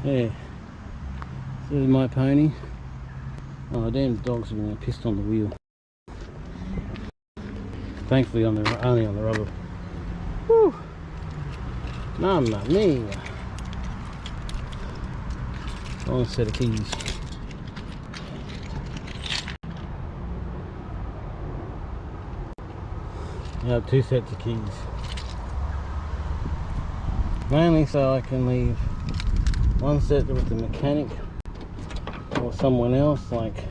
Yeah. So there's my pony. Oh, damn dogs are going to pissed on the wheel. Thankfully only on the rubber. Whew. Mamma mia. One set of keys. I have 2 sets of keys. Mainly so I can leave one set with the mechanic or someone else. Like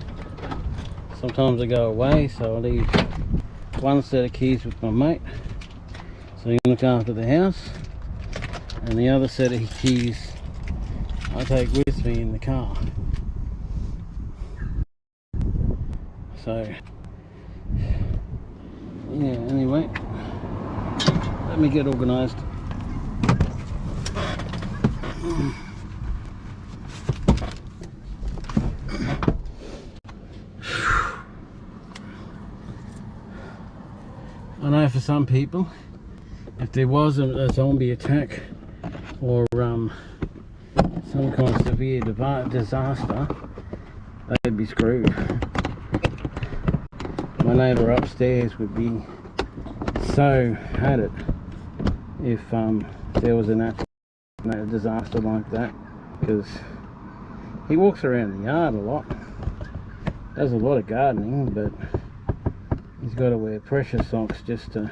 sometimes I go away, so I leave one set of keys with my mate, so he can look after the house, and the other set of keys I take with me in the car. So yeah, anyway, let me get organised. I know for some people, if there wasn't a zombie attack or some kind of severe disaster, they'd be screwed. My neighbour upstairs would be so had it if there was a natural disaster like that, because he walks around the yard a lot, does a lot of gardening, but he's got to wear pressure socks just to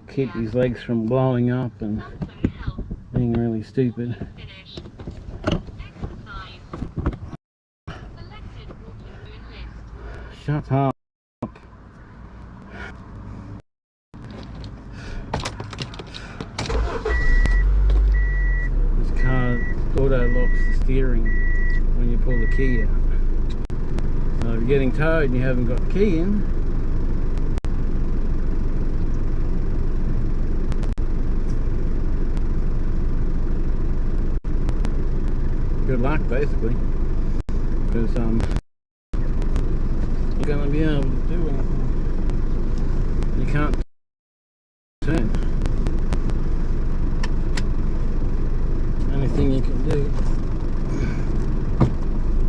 keep his legs from blowing up and being really stupid. Shut up. This car auto locks the steering when you pull the key out. So if you're getting towed and you haven't got the key in, good luck basically, because you're going to be able to do anything. You can't turn. Only thing you can do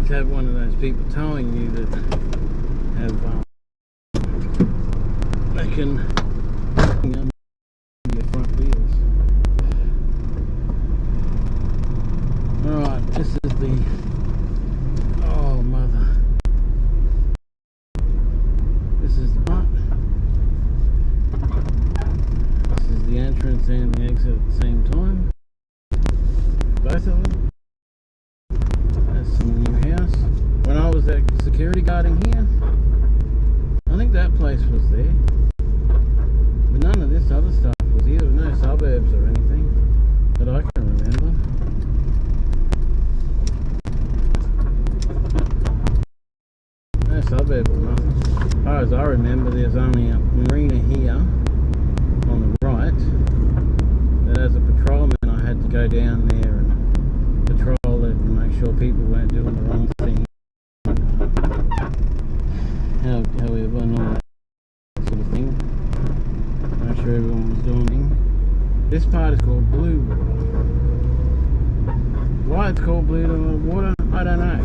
is have one of those people towing you that have they can your front wheels. Alright, this is the oh mother. This is the part. This is the entrance and the exit at the same time. Both of them. That's the new house. When I was at security guarding here, I think that place was there. But none of this other stuff was here. There was no suburbs or anything that I can remember. No suburb or nothing. As far as I remember, there's only a marina here on the right. But as a patrolman, I had to go down there and patrol it and make sure people weren't doing the wrong thing. However, and all that sort of thing. Make sure everyone was doing it. This part is called Blue Water. Why it's called Blue Water, I don't know.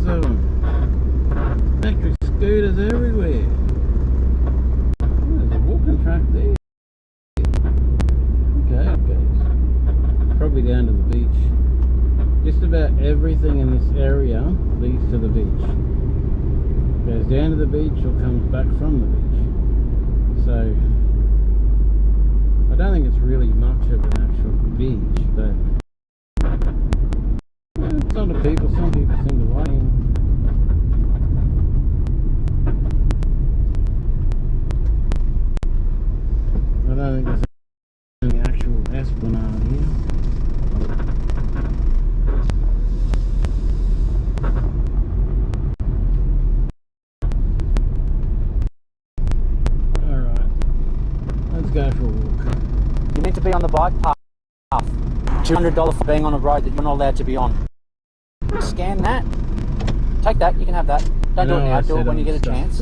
of them. Electric scooters everywhere. Oh, there's a walking track there. Okay. Probably down to the beach. Just about everything in this area leads to the beach. Goes down to the beach or comes back from the beach. So I don't think it's really much of an actual beach, but some people seem to like it. I don't think there's any actual esplanade here. Alright, let's go for a walk. You need to be on the bike path. $200 for being on a road that you're not allowed to be on. Scan that. Take that, you can have that. Don't do it now, do it when you get a chance.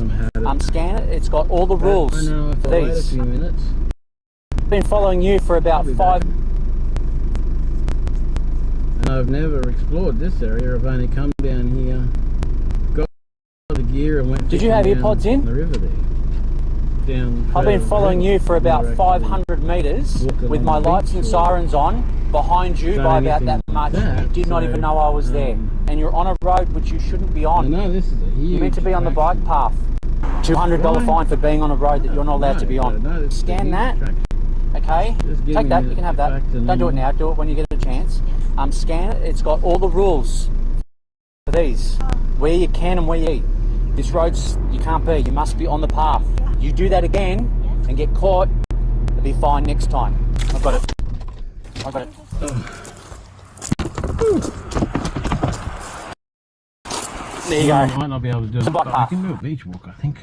Scan it, it's got all the rules for these. I've been following you for about 5 minutes. And I've never explored this area. I've only come down here, got the gear and went. Did you have earpods in? The river there. Down. I've been following you for about 500 metres with my lights and sirens on behind you by about that much. You did not even know I was there. And you're on a road which you shouldn't be on. No, this is a huge. You meant to be on the bike path. $200 fine for being on a road that you're not allowed to be on. Scan that. Okay, take that, you can have that. Don't do it now, do it when you get a chance. Scan it, it's got all the rules for these. Where you can and where you eat. This road's, you can't be, you must be on the path. You do that again and get caught, it'll be fine next time. I've got it. I've got it. There you go. I might not be able to do it, but I can do a beach walk, I think.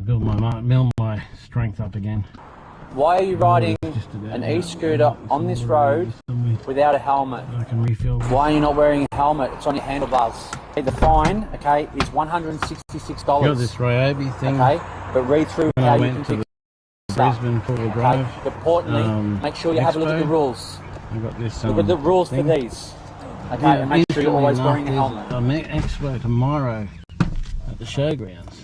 Build my strength up again. Why are you riding an e-scooter on this road without a helmet? I can refill. Why are you not wearing a helmet? It's on your handlebars. Okay, the fine, okay, is $166. Got this Ryobi thing. Okay, but read through when how I you went can to fix the Brisbane four-wheel drive. Okay, importantly, make sure you have a look at the rules. I got this. Look at the rules for these. Okay, and make sure you're always wearing a helmet. I'm at Expo tomorrow at the showgrounds.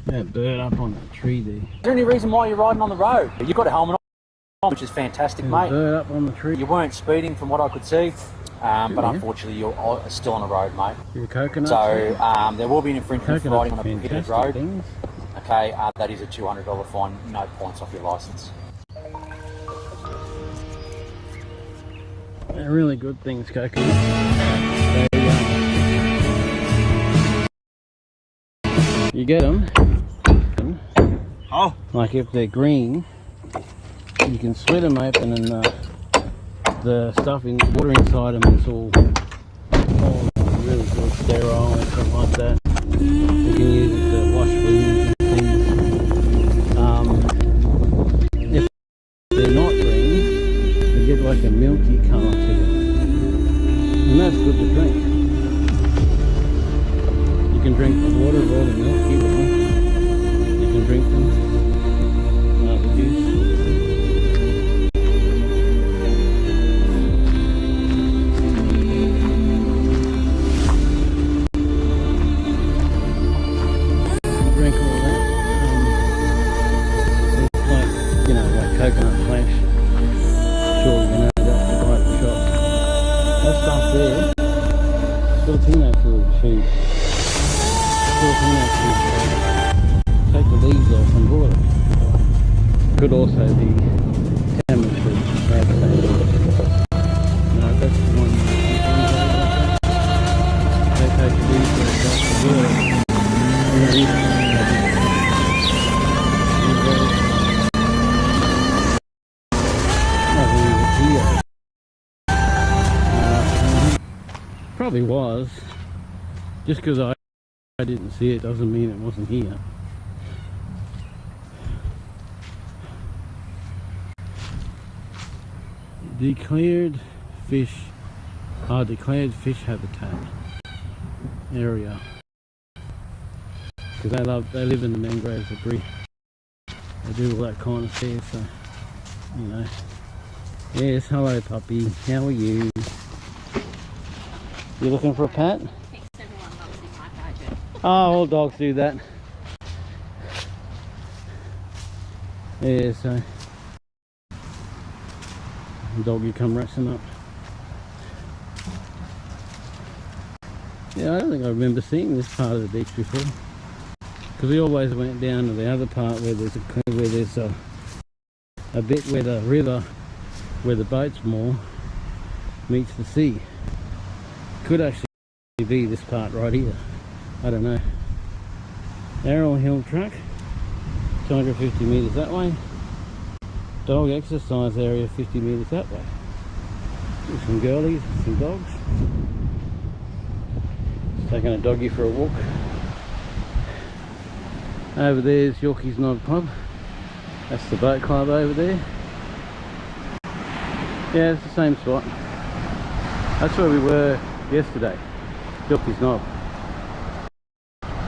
Yeah, bird up on that tree there. Is there any reason why you're riding on the road? You've got a helmet on, which is fantastic, mate. Bird up on the tree. You weren't speeding from what I could see, but unfortunately you're still on the road, mate. You're a coconut. So there will be an infringement for riding on a prohibited road. Things. Okay, that is a $200 fine, no points off your licence. They're really good things, coconut. You get them. Like if they're green, you can split them open and the stuff in water inside them is all really good, sterile and stuff like that. You can use it to wash wounds and things. If they're not green, they get like a milky colour to them, and that's good to drink. You can drink the water or the milk you want. You can drink them. The juice. Drink all that. It's like, you know, like coconut flesh. Sure, you know that you buy at the shop. That stuff there, Filipino food, cheap. Take the leaves off and boil it. Could also be salmon food. No, that's the one. They take the leaves off and boil it. And then eat it. Probably was. Just because I didn't see it doesn't mean it wasn't here. Declared fish habitat area, because they live in the mangroves, they do all that kind of stuff. So, you know. Yes, hello puppy, how are you? You looking for a pet? Oh, all dogs do that. Yeah, so doggy come racing up. Yeah, I don't think I remember seeing this part of the beach before, because we always went down to the other part where there's a bit where the river, where the boats more meets the sea. Could actually be this part right here. I don't know. Errol Hill Track, 250 metres that way. Dog exercise area, 50 metres that way. There's some girlies, some dogs. Taking a doggy for a walk. Over there's Yorkie's Knob Club. That's the boat club over there. Yeah, it's the same spot. That's where we were yesterday. Yorkie's Knob.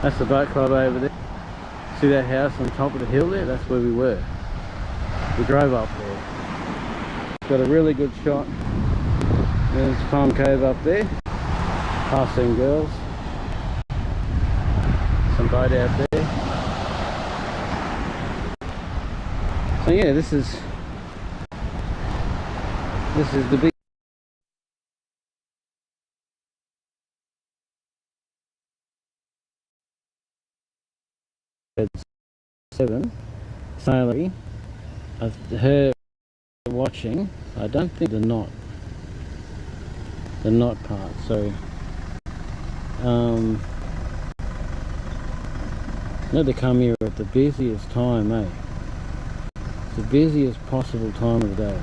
That's the boat club over there. See that house on top of the hill there? That's where we were. We drove up there. Got a really good shot. There's Palm Cove up there. Passing girls. Some boat out there. So yeah, this is the big seven sailing. Her watching. I don't think the knot part. So let to come here at the busiest time, eh? It's the busiest possible time of the day.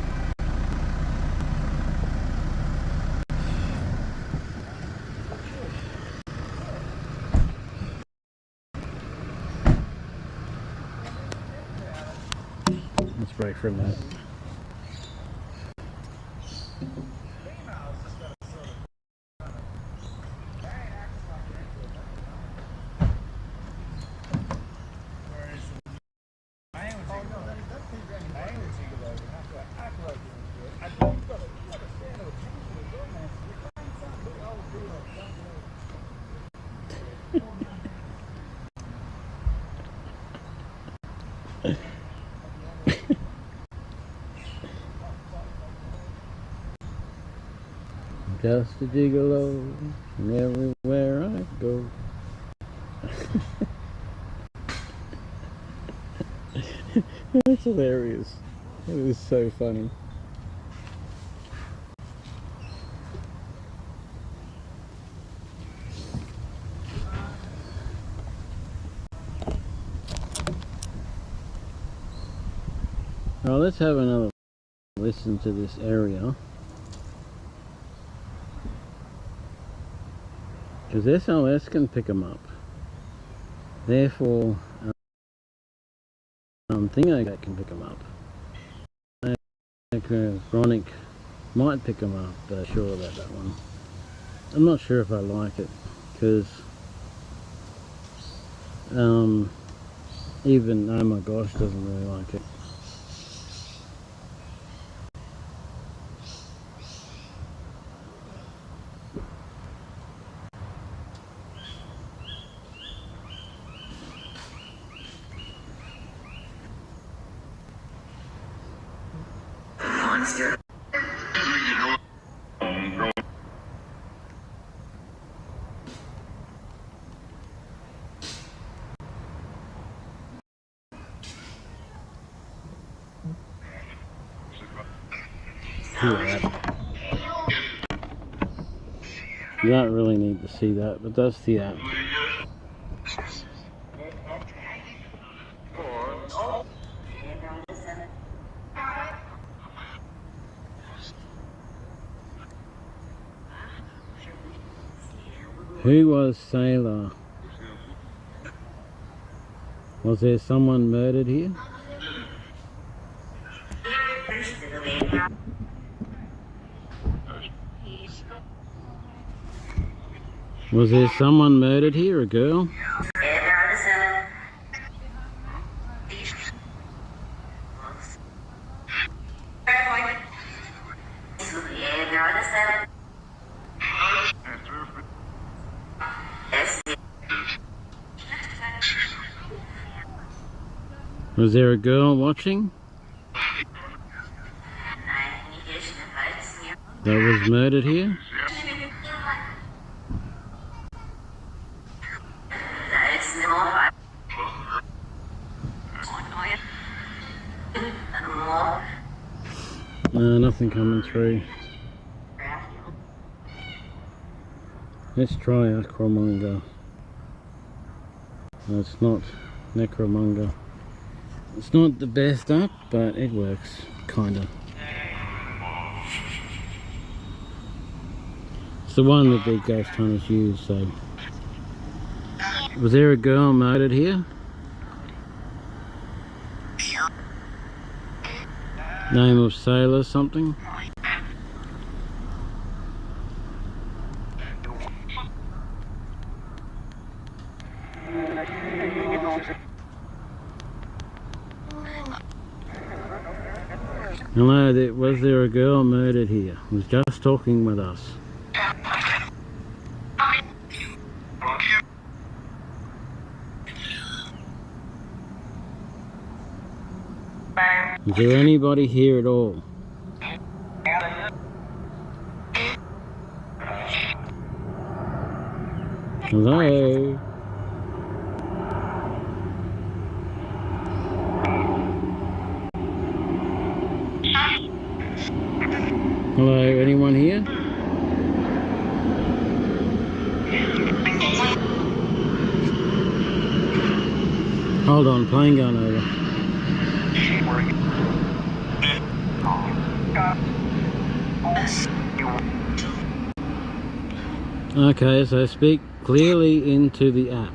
Let's break for a minute. Just a gigolo, and everywhere I go. That's hilarious. It is so funny. Now let's have another listen to this area. Because SLS can pick them up. Therefore, Thingo can pick them up. Bronic might pick them up, but sure about that one. I'm not sure if I like it, because even Oh My Gosh doesn't really like it. You don't really need to see that, but that's the app. Who was Sailor? Was there someone murdered here? Was there someone murdered here, a girl? Was there a girl watching that was murdered here? No, nothing coming through. Let's try Acromonger. No, it's not Necromonger. It's not the best app, but it works, kinda. It's the one that the ghost hunters use, so. Was there a girl murdered here? Name of sailor something? Hello, was there a girl murdered here? Was just talking with us. Is there anybody here at all? Hello? Hello, anyone here? Hold on, plane going over. Okay, so speak clearly into the app.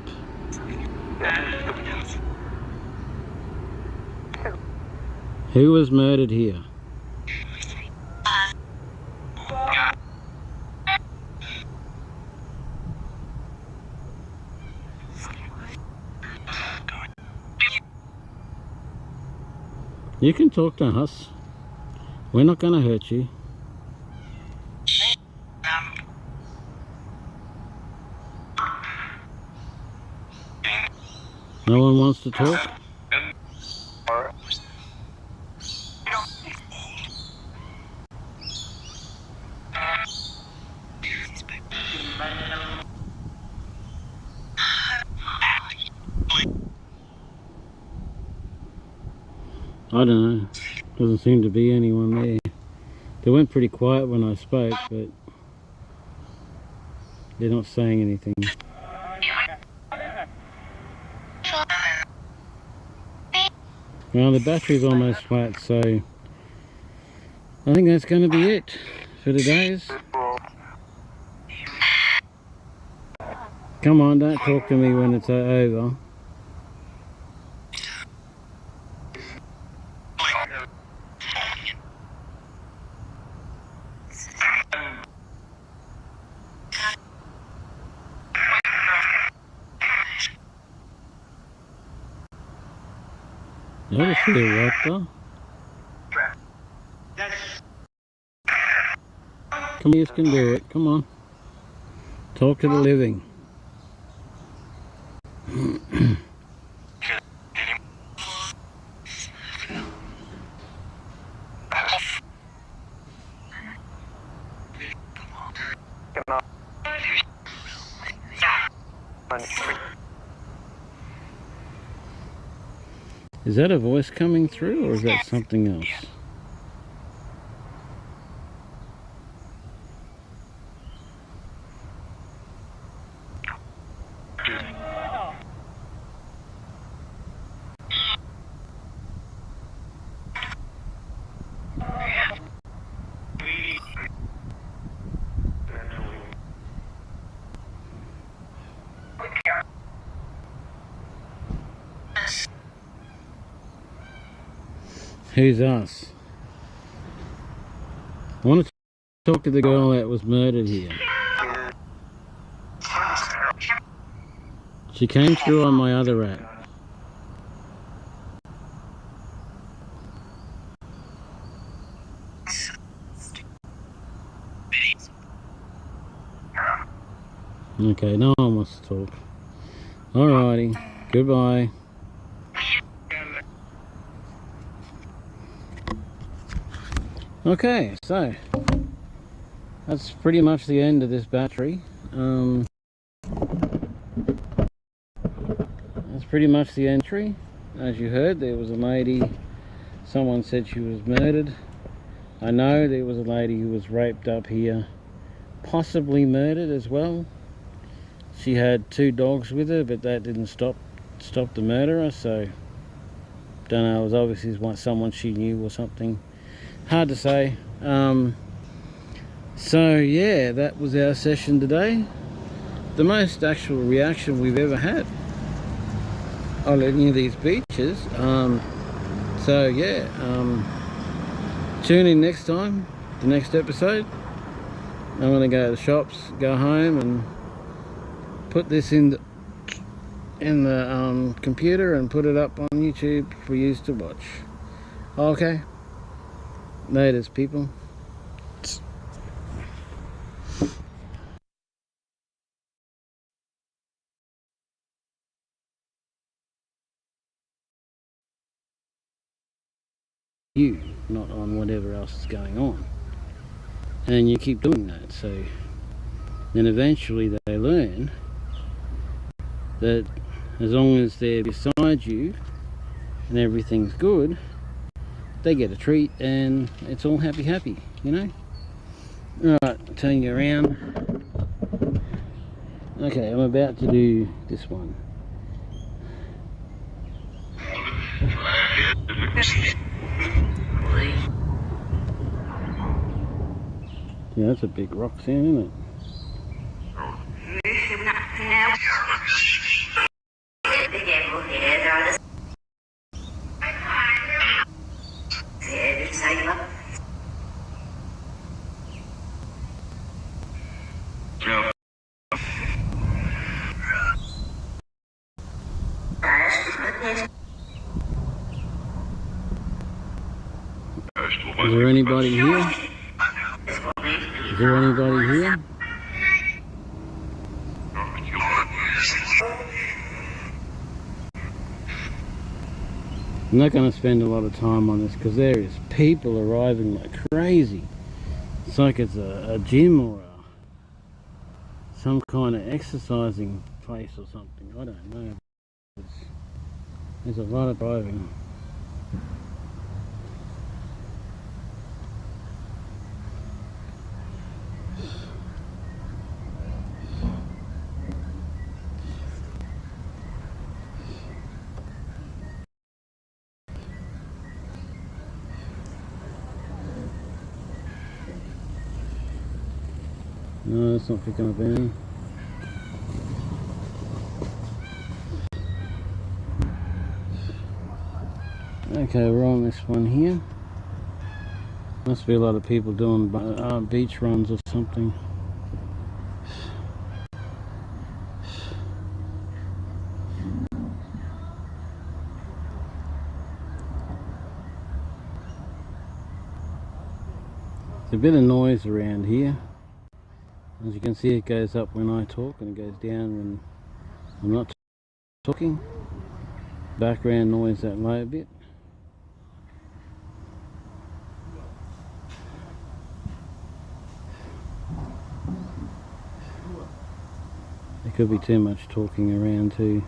Who was murdered here? You can talk to us. We're not going to hurt you. No one wants to talk? I don't know. Doesn't seem to be anyone there. They went pretty quiet when I spoke, but they're not saying anything. Well, the battery's almost flat, so I think that's going to be it for today's. Come on, don't talk to me when it's over. Notice the raptor. Come on, you can do it. Come on. Talk to the living. Is that a voice coming through, or is that something else? Who's us? I want to talk to the girl that was murdered here. She came through on my other app. Okay, no one wants to talk. Alrighty. Goodbye. Okay, so that's pretty much the end of this battery. That's pretty much the entry. As you heard, there was a lady, someone said she was murdered. I know there was a lady who was raped up here, possibly murdered as well. She had 2 dogs with her, but that didn't stop the murderer, so don't know, it was obviously someone she knew or something. Hard to say. So yeah, that was our session today. The most actual reaction we've ever had on any of these beaches. So yeah, tune in next time, the next episode. I'm gonna go to the shops, go home and put this in the computer and put it up on YouTube for you to watch. Okay, laters people. You, not on whatever else is going on, and you keep doing that, so then eventually they learn that as long as they're beside you and everything's good, they get a treat and it's all happy, you know. Right, turn you around. Okay, I'm about to do this one. Yeah, that's a big rock sound, isn't it? Is there anybody here? Is there anybody here? I'm not going to spend a lot of time on this because there is people arriving like crazy. It's like it's a gym or some kind of exercising place or something. I don't know. There's a lot of driving. No, it's not picking up any. Okay, we're on this one here. Must be a lot of people doing beach runs or something. There's a bit of noise around here. As you can see, it goes up when I talk and it goes down when I'm not talking. Background noise that low bit. There could be too much talking around too,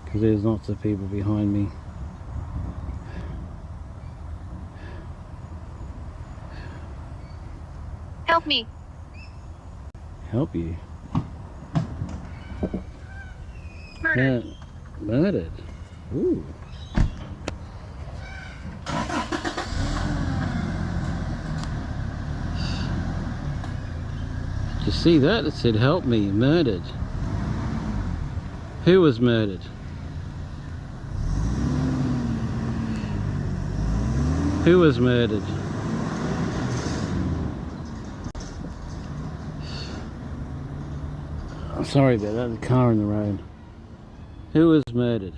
because there's lots of people behind me. Help me. Help you? Murdered. Murdered. Ooh. Did you see that? It said help me, murdered. Who was murdered? Who was murdered? I'm sorry about that, the car in the road. Who was murdered?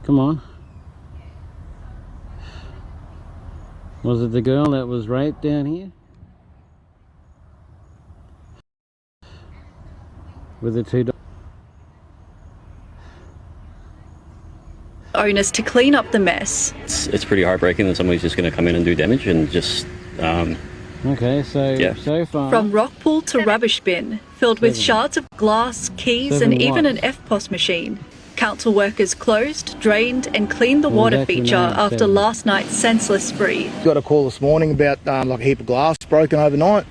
Come on. Was it the girl that was raped down here? with the $2. Owners to clean up the mess. It's pretty heartbreaking that somebody's just going to come in and do damage and just okay, so yeah. so far From rock pool to rubbish bin, filled with shards of glass, keys and even an FPOS machine. Council workers closed, drained and cleaned the water feature after last night's senseless spree. Got a call this morning about like a heap of glass broken overnight,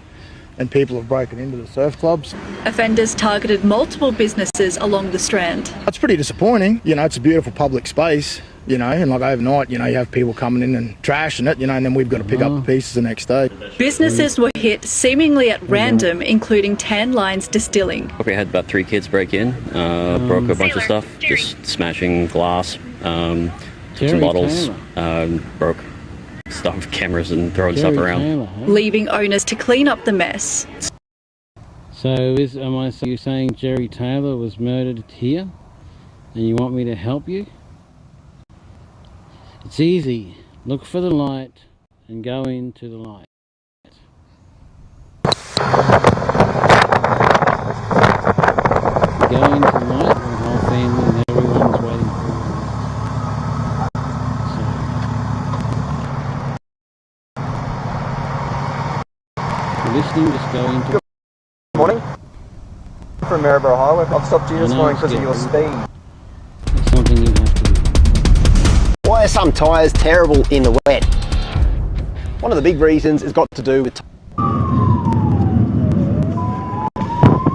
and people have broken into the surf clubs. Offenders targeted multiple businesses along the Strand. It's pretty disappointing. You know, it's a beautiful public space, you know, and like overnight, you know, you have people coming in and trashing it, you know, and then we've got to pick up the pieces the next day. Businesses were hit seemingly at random, including Tan Lines Distilling. We had about 3 kids break in, broke a bunch of stuff, just smashing glass, took some bottles, broke stuff, cameras and throwing stuff around. Leaving owners to clean up the mess. So you saying Jerry Taylor was murdered here and you want me to help you? It's easy. Look for the light and go into the light. Go into the light, the whole family and everyone's waiting for you. Listening, just go into. Good morning. From Maryborough Highway. I've stopped you this morning because of your speed. It's something you have to do. Why are some tyres terrible in the wet? One of the big reasons has got to do with.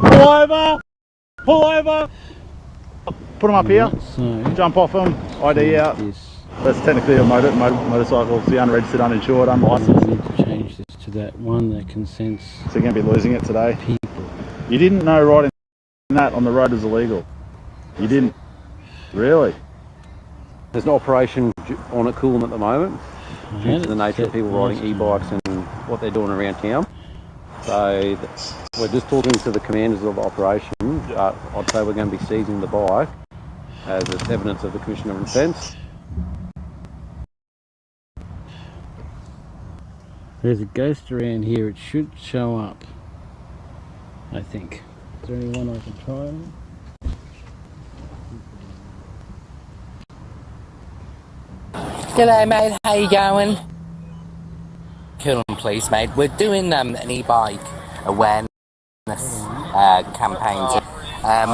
Pull over! Pull over! Put them up here. Jump off them. ID out. That's technically a motorcycle. It's the unregistered, uninsured, unlicensed. I need to change this to that one that consents. So you're going to be losing it today. People. You didn't know riding that on the road is illegal. You didn't. Really? There's an operation on at Coolum at the moment due to the nature of people riding e-bikes and what they're doing around town. So we're just talking to the commanders of the operation. I'd say we're going to be seizing the bike as it's evidence of the commission of offence. There's a ghost around here. It should show up, I think. Is there anyone I can try on? G'day mate, how you going? Cool and please mate, we're doing an e-bike awareness campaign.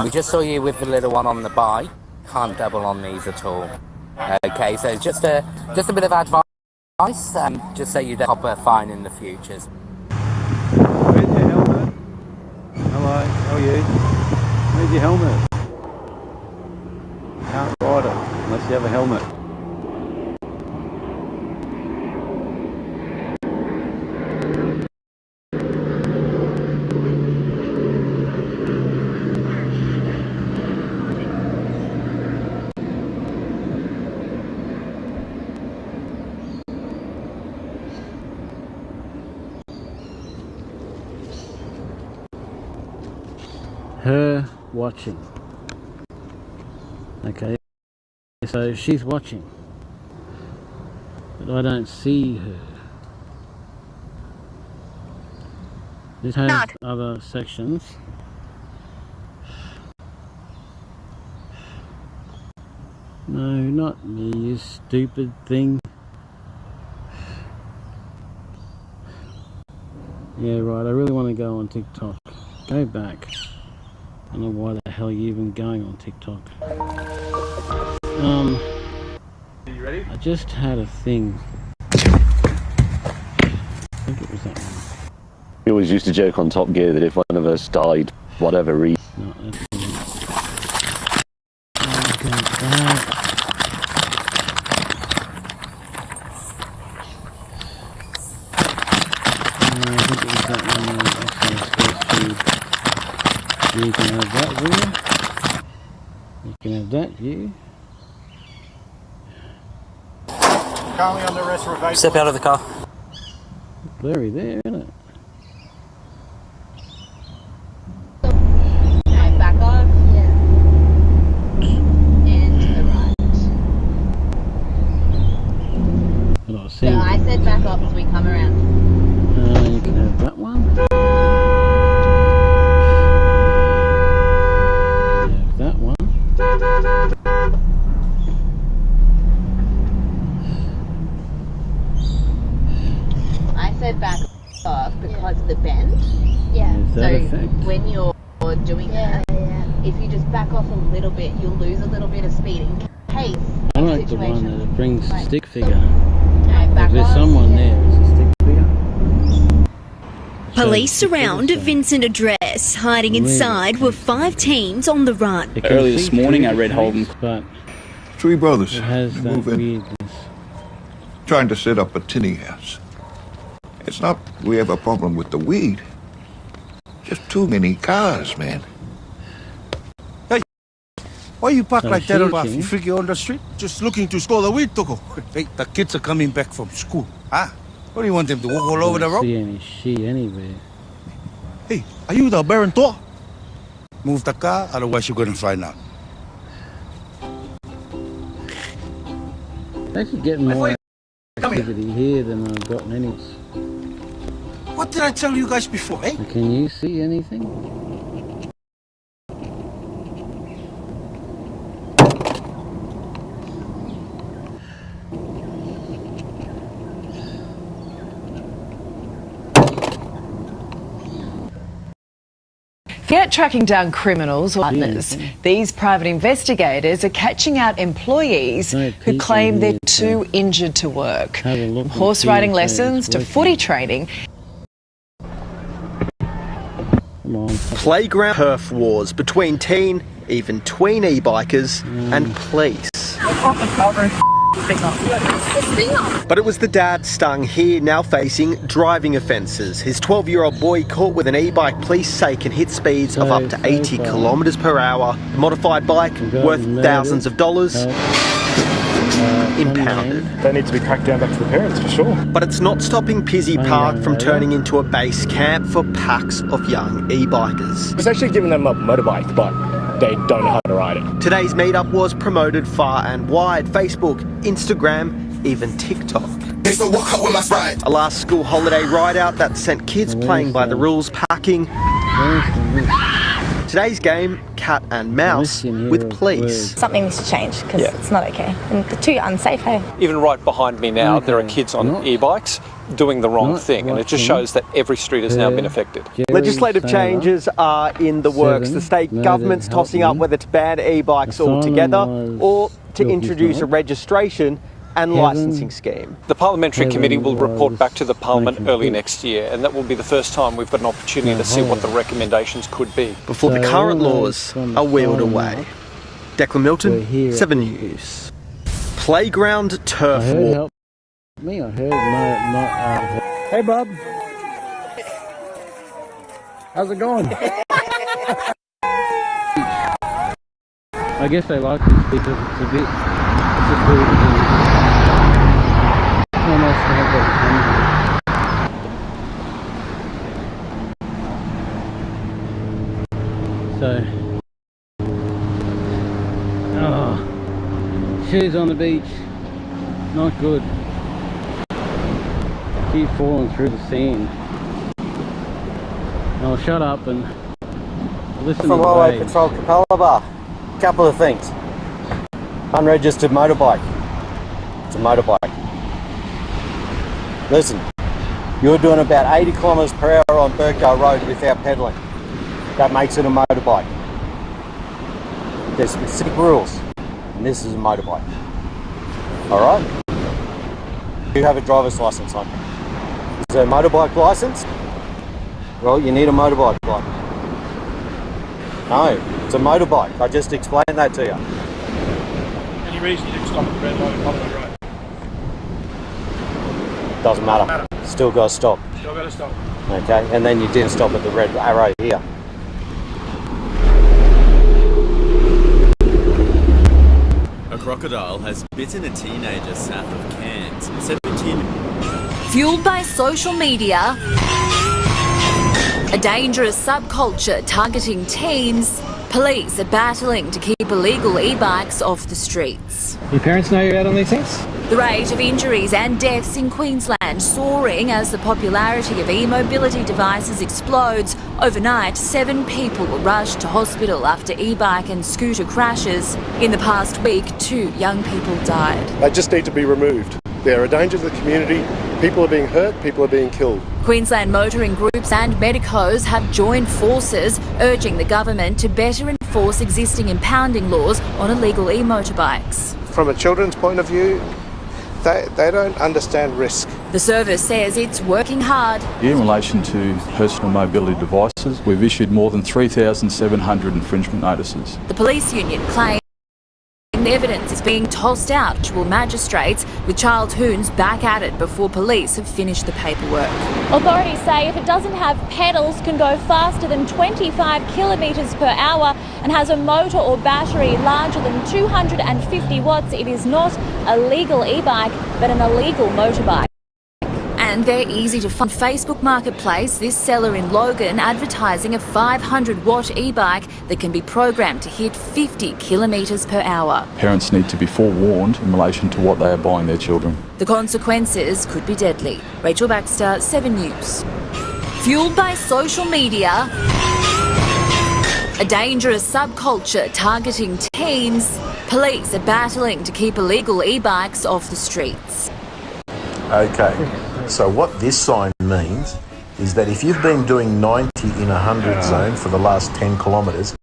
We just saw you with the little one on the bike. Can't double on these at all. Okay, so just a bit of advice, just so you don't hop a fine in the futures. Where's your helmet? Hello, how are you? Where's your helmet? You can't ride it unless you have a helmet. Her watching. Okay, so she's watching, but I don't see her. This has other sections. No, not me, you stupid thing. Yeah, right, I really want to go on TikTok. Go back. I don't know why the hell you're even going on TikTok. Are you ready? I just had a thing. I think it was that one. We always used to joke on Top Gear that if one of us died, whatever reason. No, that you can have that view. You can have that view. Currently under arrest for evasion. Step out of the car. Blurry there, isn't it? Back off. Yeah. And to the right. But So I said back off as we come around. You can have that one. said back off because of the bend. Yeah. Is So that effect? when you're doing that, if you just back off a little bit, you'll lose a little bit of speed in case I in like the one situations. that it brings like- stick figure. back If there's off. someone there, it's a stick figure. Police surround Vincent Address. Hiding inside were 5 teams on the run. Early this morning, I read Holden. But three brothers it has that move in, weirdness. trying to set up a tinny house. It's not we have a problem with the weed. Just too many cars, man. Hey, why you park like that on shooting. the figure on the street? Just looking to score the weed, Toko. Hey, the kids are coming back from school. Huh? What do you want them to walk all over the I don't road? see any shit anywhere. Hey, are you the Baron Tor? Move the car, otherwise you're gonna find out. Actually getting more activity here than I've gotten any. What did I tell you guys before, eh? Can you see anything? Forget tracking down criminals or partners. These private investigators are catching out employees who claim they're too injured to work. From horse riding lessons to footy training. Playground turf wars between teen, even tween e-bikers and police. But it was the dad stung here, now facing driving offences. His 12-year-old boy caught with an e-bike police say can hit speeds of up to 80 kilometres per hour. A modified bike worth thousands of dollars. Impounded. They need to be cracked down back to the parents for sure. But it's not stopping Pizzey Park from turning into a base camp for packs of young e-bikers. It's actually giving them a motorbike, but they don't know how to ride it. Today's meetup was promoted far and wide. Facebook, Instagram, even TikTok. A last school holiday ride out that sent kids playing by the rules packing. Today's game, cat and mouse, with police. Something needs to change because it's not okay. And they're too unsafe, hey? Even right behind me now, there are kids on e-bikes doing the wrong thing, and it just shows that every street has now been affected. Legislative changes are in the works. The state government's tossing up whether to ban e-bikes altogether or to introduce a registration and licensing scheme. The Parliamentary Committee will report back to the Parliament early next year, and that will be the first time we've got an opportunity to see what the recommendations could be. Before the current laws are wheeled away. Declan Milton, 7 News. Playground turf war. Me, I heard my Hey, Bob. How's it going? I guess they like this because it's a bit. It's a cool. Almost have that. So, shoes on the beach, not good. Keep falling through the sand. I'll shut up and listen to From the Highway waves. Patrol Capalaba, couple of things. Unregistered motorbike. It's a motorbike. Listen, you're doing about 80 kilometres per hour on Burkdale Road without pedalling. That makes it a motorbike. There's specific rules, and this is a motorbike. Alright? You have a driver's licence on you. Is there a motorbike licence? Well, you need a motorbike licence. No, it's a motorbike. I just explained that to you. Any reason you didn't stop at the red light on Hollywood Road? Doesn't matter. Still got to stop. Still got to stop. Okay, and then you didn't stop at the red arrow here. A crocodile has bitten a teenager south of Cairns. 17. Fueled by social media, a dangerous subculture targeting teens, police are battling to keep illegal e-bikes off the streets. Your parents know you're out on these things? The rate of injuries and deaths in Queensland soaring as the popularity of e-mobility devices explodes. Overnight, 7 people were rushed to hospital after e-bike and scooter crashes. In the past week, 2 young people died. They just need to be removed. They're a danger to the community People are being hurt, people are being killed. Queensland motoring groups and medicos have joined forces, urging the government to better enforce existing impounding laws on illegal e-motorbikes. From a children's point of view, they don't understand risk. The service says it's working hard. In relation to personal mobility devices, we've issued more than 3,700 infringement notices. The police union claims evidence is being tossed out to magistrates, with Charles Hoons back at it before police have finished the paperwork. Authorities say if it doesn't have pedals, can go faster than 25 kilometres per hour and has a motor or battery larger than 250 watts, it is not a legal e-bike but an illegal motorbike. And they're easy to find. Facebook Marketplace, this seller in Logan advertising a 500-watt e-bike that can be programmed to hit 50 kilometres per hour. Parents need to be forewarned in relation to what they are buying their children. The consequences could be deadly. Rachel Baxter, 7 News. Fueled by social media, a dangerous subculture targeting teens, police are battling to keep illegal e-bikes off the streets. Okay. So what this sign means is that if you've been doing 90 in 100 zone for the last 10 kilometres,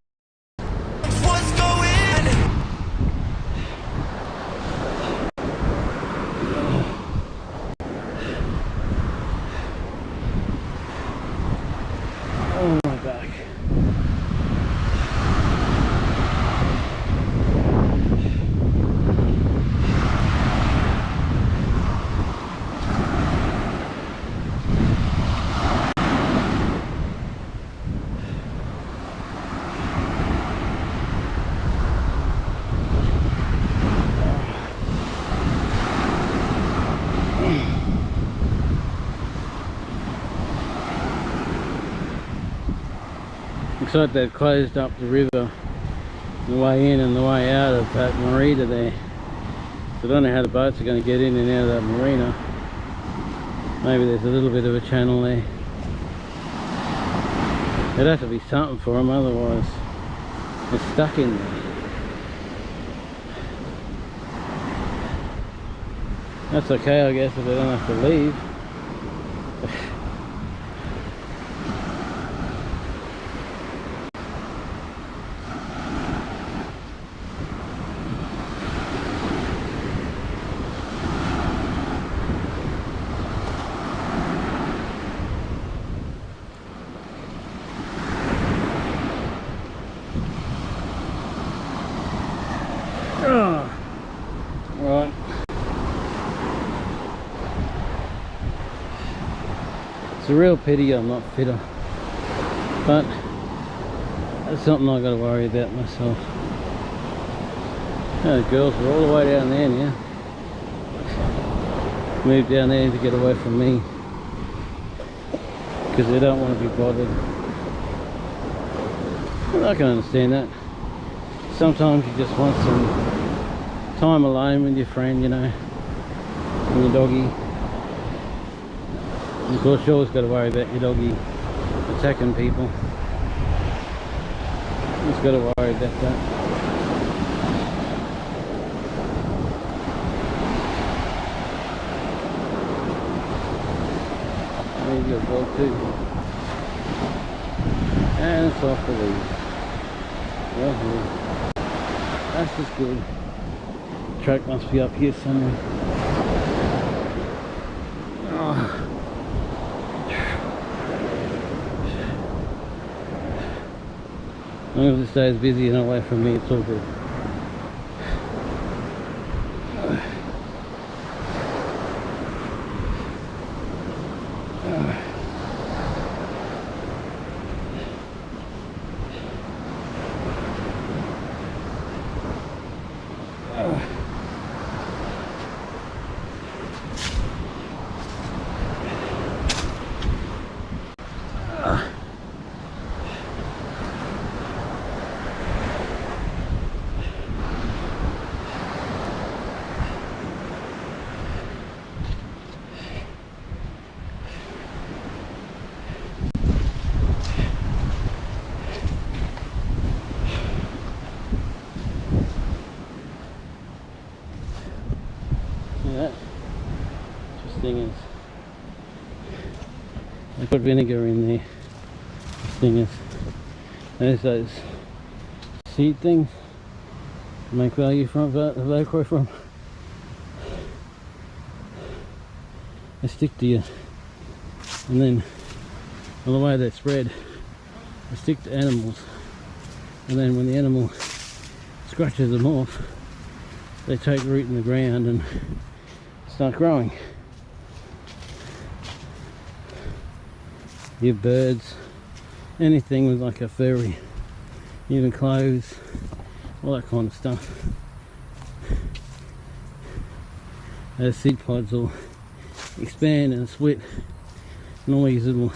Oh, my back. Looks like they've closed up the river, the way in and the way out of that marina there. So I don't know how the boats are going to get in and out of that marina. Maybe there's a little bit of a channel there. There'd have to be something for them, otherwise they're stuck in there. That's okay, I guess, if they don't have to leave. Right. It's a real pity I'm not fitter, but that's something I've got to worry about myself. Those girls are all the way down there now. Moved down there to get away from me because they don't want to be bothered. Well, I can understand that. Sometimes you just want some time alone with your friend, you know, and your doggy. And of course you always got to worry about your doggy attacking people. Just got to worry about that. There you go, dog too. And it's off the lead. Well, that's just good. Track must be up here somewhere. Oh. As long as it stays busy and away from me, it's all good. That just thing is They put vinegar in there. This thing is, there's those seed things to make value from, Velcro from. They stick to you, and then on the way they spread, they stick to animals, and then when the animal scratches them off, they take root in the ground and start growing. Your birds, anything with like a furry, even clothes, all that kind of stuff. Those seed pods will expand and split, and all these little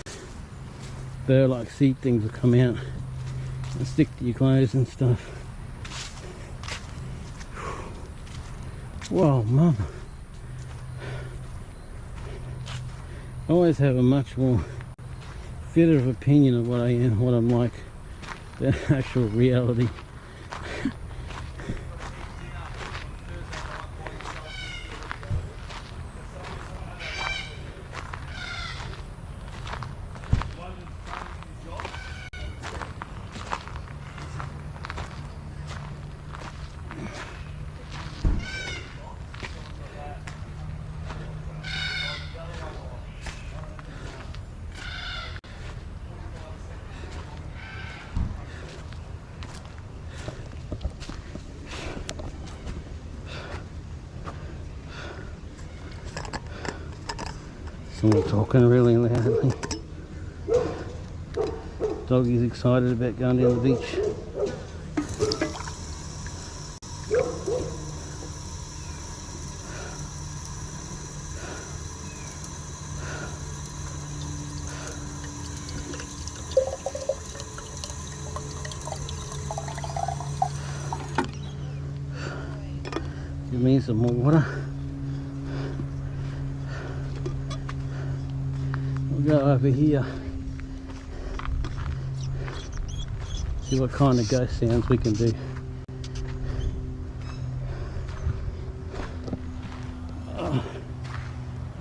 burr-like seed things will come out and stick to your clothes and stuff. Whoa, mum. I always have a much more fitter of opinion of what I am, what I'm like, than actual reality. Someone talking really loudly. Doggy's excited about going down the beach. Give me some more water. We'll go over here. See what kind of ghost sounds we can do. Oh,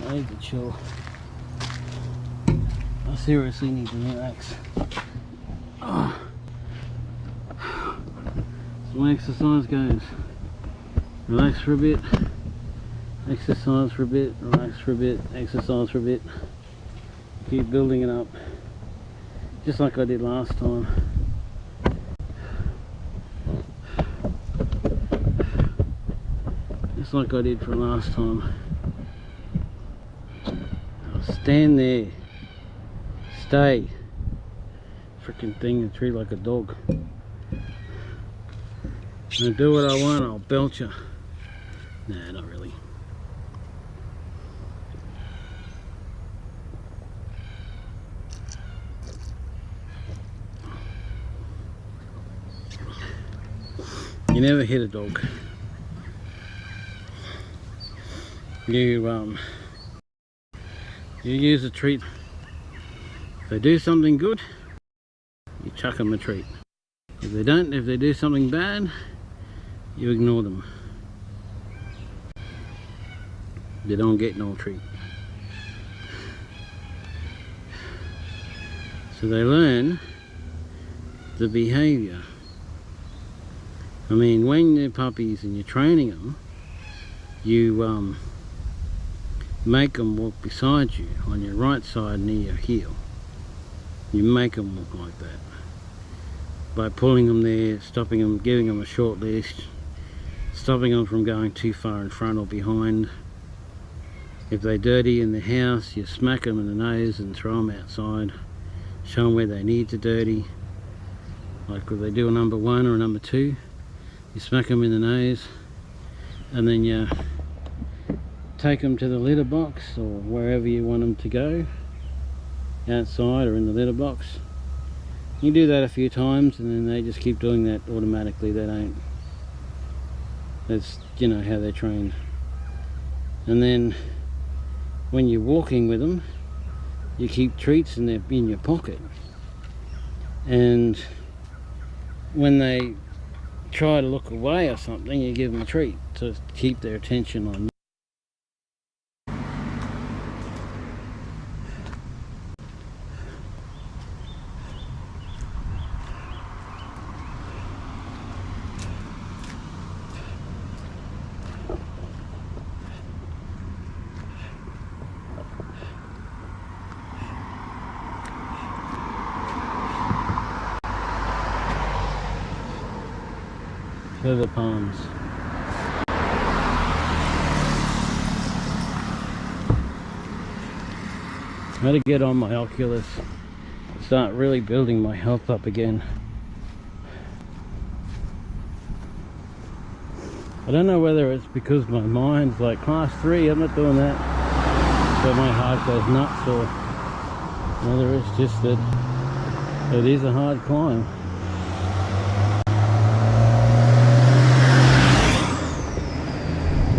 I need to chill. I seriously need to relax. Oh. So my exercise goes: relax for a bit, exercise for a bit, relax for a bit, exercise for a bit. Keep building it up, just like I did last time. Just like I did for last time. I'll stand there, stay, freaking thing, and treat like a dog. And I do what I want, I'll belt you. Nah, not really. You never hit a dog. You use a treat. If they do something good, you chuck them a treat. If they don't, if they do something bad, you ignore them. They don't get no treat. So they learn the behavior. I mean, when they're puppies and you're training them, you make them walk beside you on your right side near your heel. You make them walk like that by pulling them there, stopping them, giving them a short leash, stopping them from going too far in front or behind. If they're dirty in the house, you smack them in the nose and throw them outside, show them where they need to dirty. Like if they do a number 1 or a number 2, you smack them in the nose, and then you take them to the litter box or wherever you want them to go, outside or in the litter box. You do that a few times and then they just keep doing that automatically. They don't, that's, you know, how they're trained. And then when you're walking with them, you keep treats in your pocket, and when they try to look away or something, you give them a treat to keep their attention on. Feather palms. I gotta get on my Oculus, start really building my health up again. I don't know whether it's because my mind's like class 3, I'm not doing that, so my heart goes nuts, or whether it's just that it is a hard climb.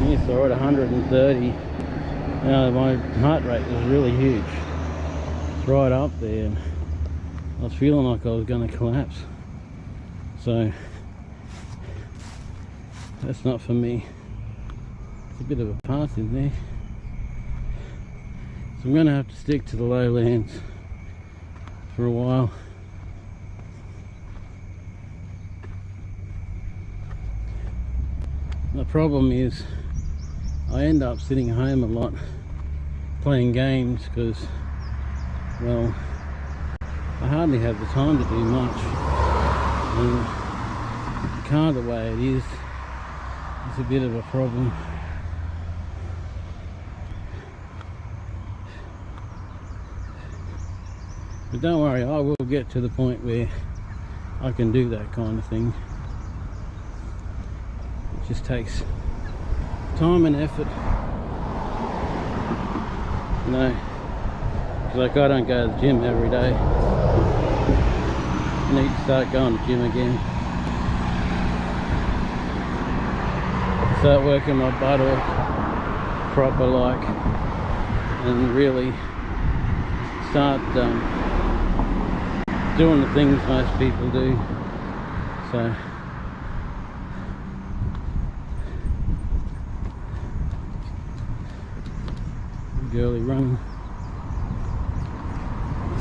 You saw it 130. Now my heart rate was really huge. It's right up there, and I was feeling like I was going to collapse. So that's not for me. It's a bit of a path in there. So I'm going to have to stick to the lowlands for a while. The problem is I end up sitting home a lot playing games because, well, I hardly have the time to do much, and the car the way it is a bit of a problem. But don't worry, I will get to the point where I can do that kind of thing. It just takes time and effort, you know, like I don't go to the gym every day. I need to start going to the gym again, start working my butt off proper like, and really start doing the things most people do. So girly run.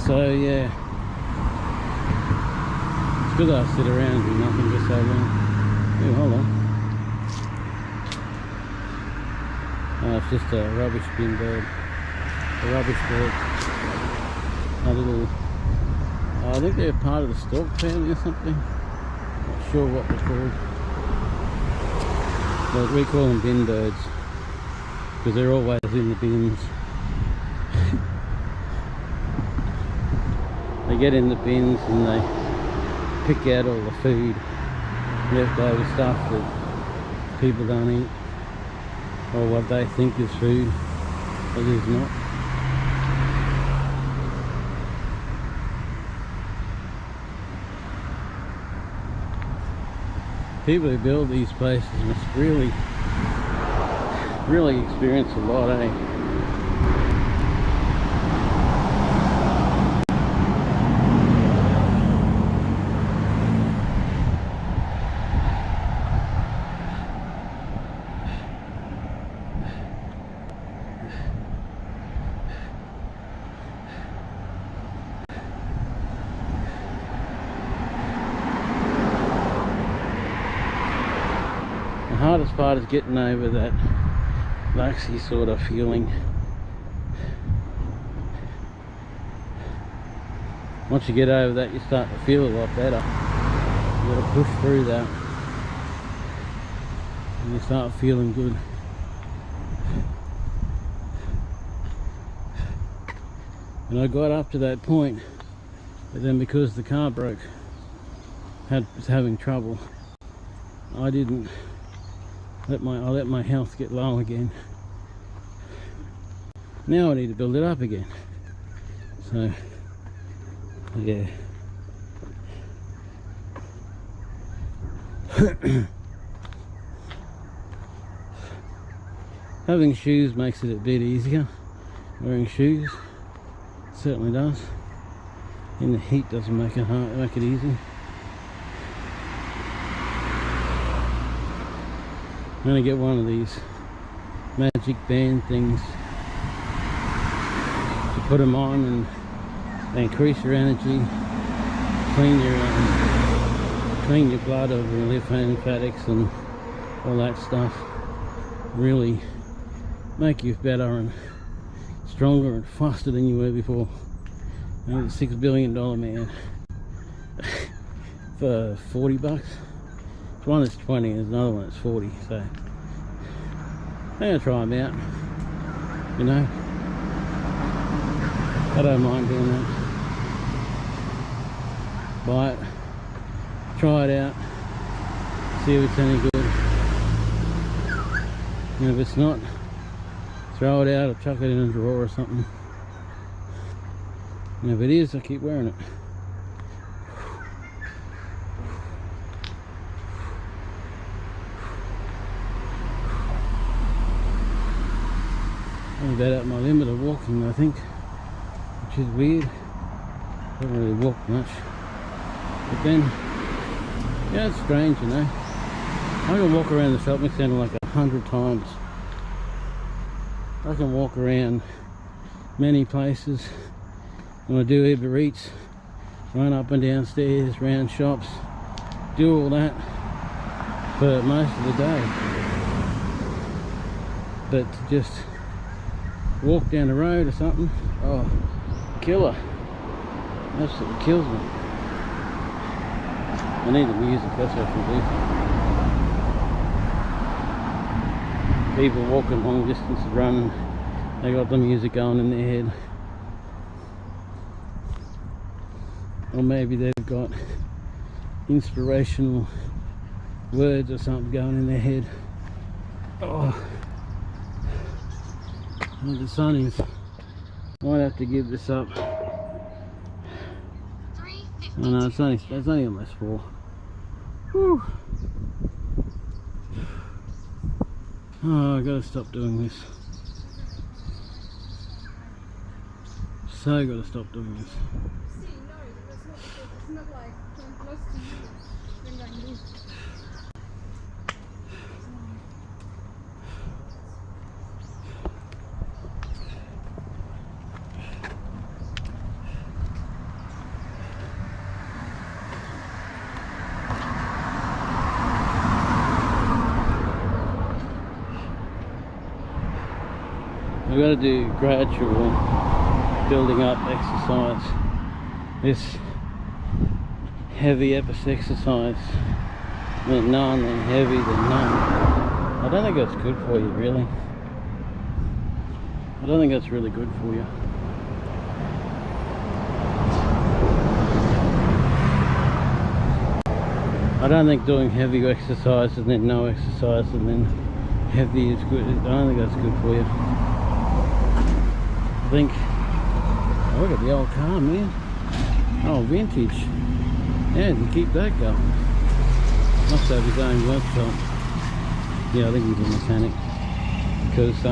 So yeah, it's good I sit around and do nothing for so long. Oh, hold on. Oh, it's just a rubbish bin bird. A rubbish bird. A little, I think they're part of the stork family or something. Not sure what they're called. But we call them bin birds because they're always in the bins. They get in the bins and they pick out all the food, leftover stuff that people don't eat, or what they think is food, but is not. People who build these places must really experience a lot, eh? The hardest part is getting over that laxy sort of feeling. Once you get over that, you start to feel a lot better. You got to push through that and you start feeling good. And I got up to that point, but then because the car broke, was having trouble, I didn't let my health get low again. Now I need to build it up again. So yeah. Having shoes makes it a bit easier. Wearing shoes certainly does. And the heat doesn't make it hard, make it easy. I'm gonna get one of these magic band things to put them on, and they increase your energy, clean your blood over lymphatics and all that stuff. Really make you better and stronger and faster than you were before. And it's $6 billion man for $40. One is 20, there's another one that's 40, so I'm gonna try them out, you know. I don't mind doing that. Buy it, try it out, see if it's any good. And if it's not, throw it out or chuck it in a drawer or something. And if it is, I keep wearing it. I'm about at my limit of walking, I think, which is weird. Don't really walk much. But then, yeah, it's strange, you know. I can walk around the shopping centre like 100 times. I can walk around many places. When I do Uber Eats, run up and down stairs, round shops, do all that for most of the day. But to just walk down the road or something, oh, killer. Absolutely kills me. I need the music, that's what I can do. People walking long distances, running, they got the music going in their head. Or maybe they've got inspirational words or something going in their head. Oh, well, the sun is. Might have to give this up. Oh no, it's only almost 4. Whew. Oh, I gotta stop doing this. So gotta stop doing this. I've got to do gradual building up exercise. This heavy exercise meant none, then heavy, then none. I don't think that's good for you, really. I don't think that's really good for you. I don't think doing heavy exercise and then no exercise and then heavy is good. I don't think that's good for you. I think, oh, look at the old car, man. Oh, vintage. Yeah, you keep that going. Must have his own workshop. Yeah, I think he's a mechanic. Because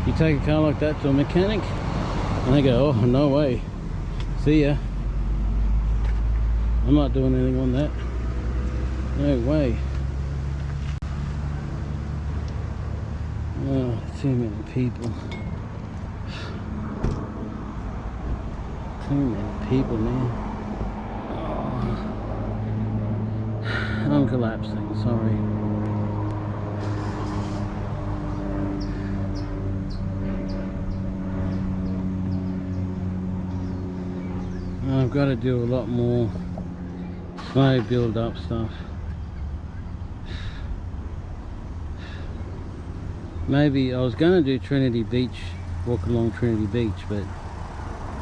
you take a car like that to a mechanic and they go, oh, no way. See ya. I'm not doing anything on that. No way. Oh, too many people. Too many people, man. Oh. I'm collapsing, sorry. I've got to do a lot more slow build up stuff. Maybe I was going to do Trinity Beach, walk along Trinity Beach, but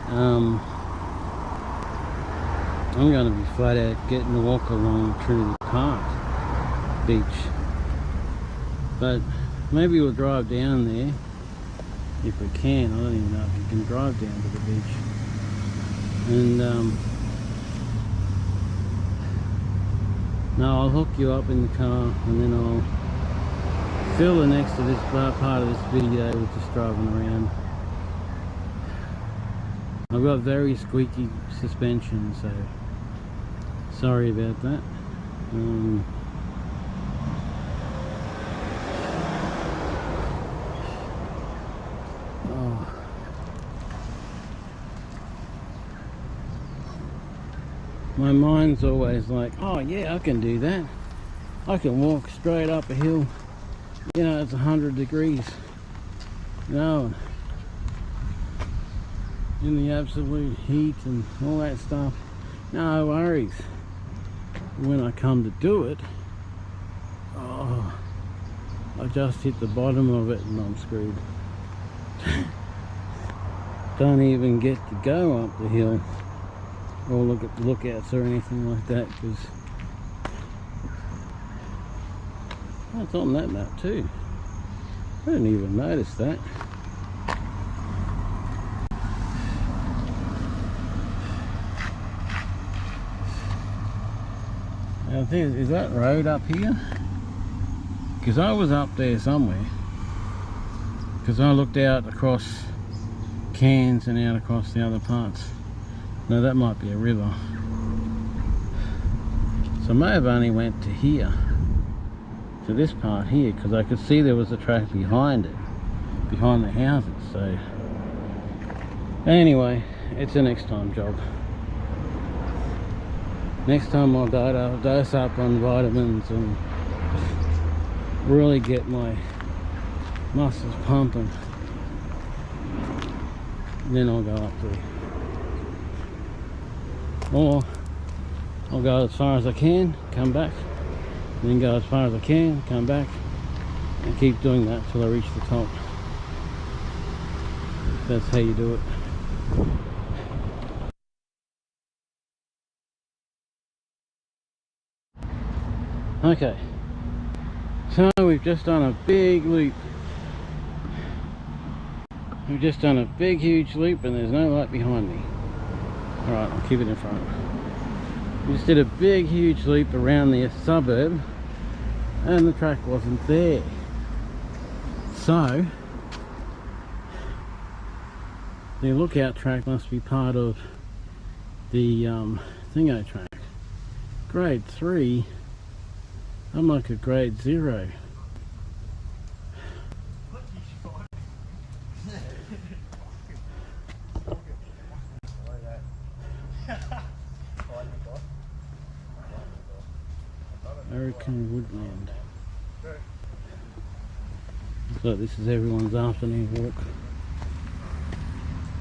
I'm going to be flat out getting to walk along Trinity Park Beach. But maybe we'll drive down there if we can. I don't even know if you can drive down to the beach. And no, I'll hook you up in the car and then I'll fill the next to this part of this video with just driving around. I've got very squeaky suspension, so sorry about that. Oh. My mind's always like, oh yeah, I can do that. I can walk straight up a hill. You know, it's 100 degrees. No. In the absolute heat and all that stuff. No worries. When I come to do it, Oh, I just hit the bottom of it and I'm screwed. Don't even get to go up the hill or look at the lookouts or anything like that, because it's on that map too. I didn't even notice that. Now, is that road up here? Because I was up there somewhere. Because I looked out across Cairns and out across the other parts. Now that might be a river. So I may have only went to here, to this part here, because I could see there was a track behind it, behind the houses. So anyway, it's a next time job. Next time I'll dose up on vitamins and really get my muscles pumping. And then I'll go up there. Or I'll go as far as I can, come back, then go as far as I can, come back, and keep doing that till I reach the top. That's how you do it. Okay, so we've just done a big loop. We've just done a big huge loop and there's no light behind me. Alright, I'll keep it in front. We just did a big huge loop around the suburb and the track wasn't there. So the lookout track must be part of the thingo track. Grade 3. I'm like a grade 0. American woodland. So this is everyone's afternoon walk.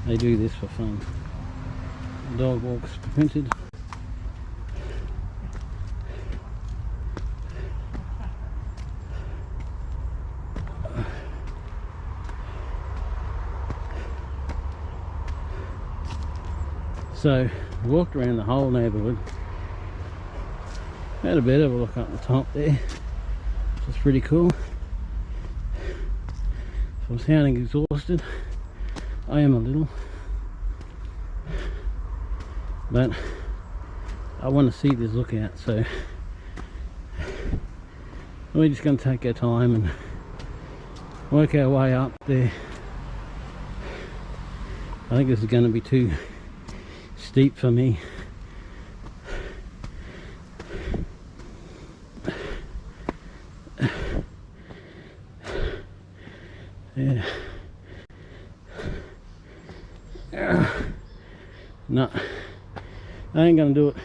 They do this for fun. Dog walks permitted. So we walked around the whole neighbourhood. Had a bit of a look up the top there, which is pretty cool. So I'm sounding exhausted. I am a little, but I want to see this lookout, so we're just going to take our time and work our way up there. I think this is going to be too steep for me. Yeah. No, I ain't gonna do it.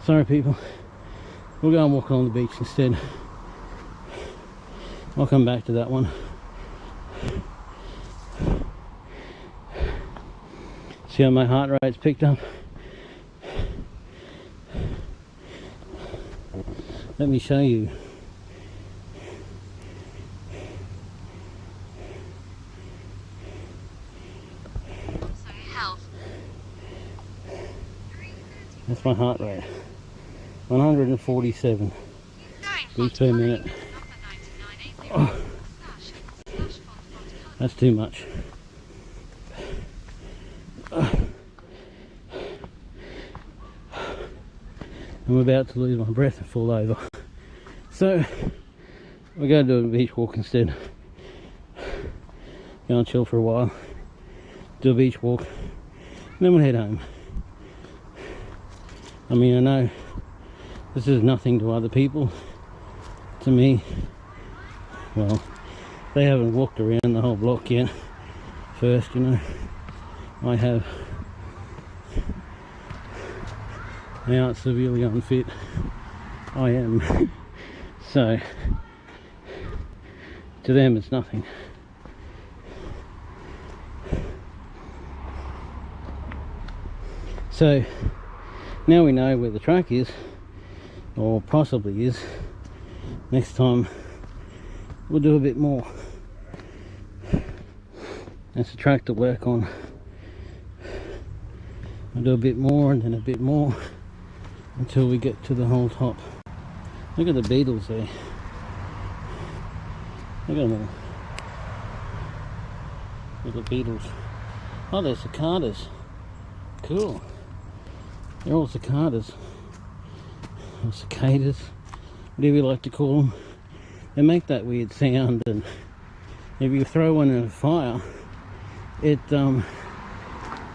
Sorry people, we'll go and walk along the beach instead. I'll come back to that one. See how my heart rate's picked up? Let me show you. That's my heart rate. 147 beats per minute. Oh, that's too much. I'm about to lose my breath and fall over. So we're going to do a beach walk instead. Go and chill for a while. Do a beach walk. And then we'll head home. I mean, I know this is nothing to other people. To me, well, they haven't walked around the whole block yet. First, you know, I have. They aren't severely unfit. I am. So, to them it's nothing. So, now we know where the track is. or possibly is. Next time we'll do a bit more. That's a track to work on. I'll do a bit more and then a bit more until we get to the whole top. Look at the beetles there. Look at them all. Look at the beetles. Oh, they're cicadas. Cool. They're all cicadas. Or cicadas. Whatever you like to call them. They make that weird sound, and if you throw one in a fire, it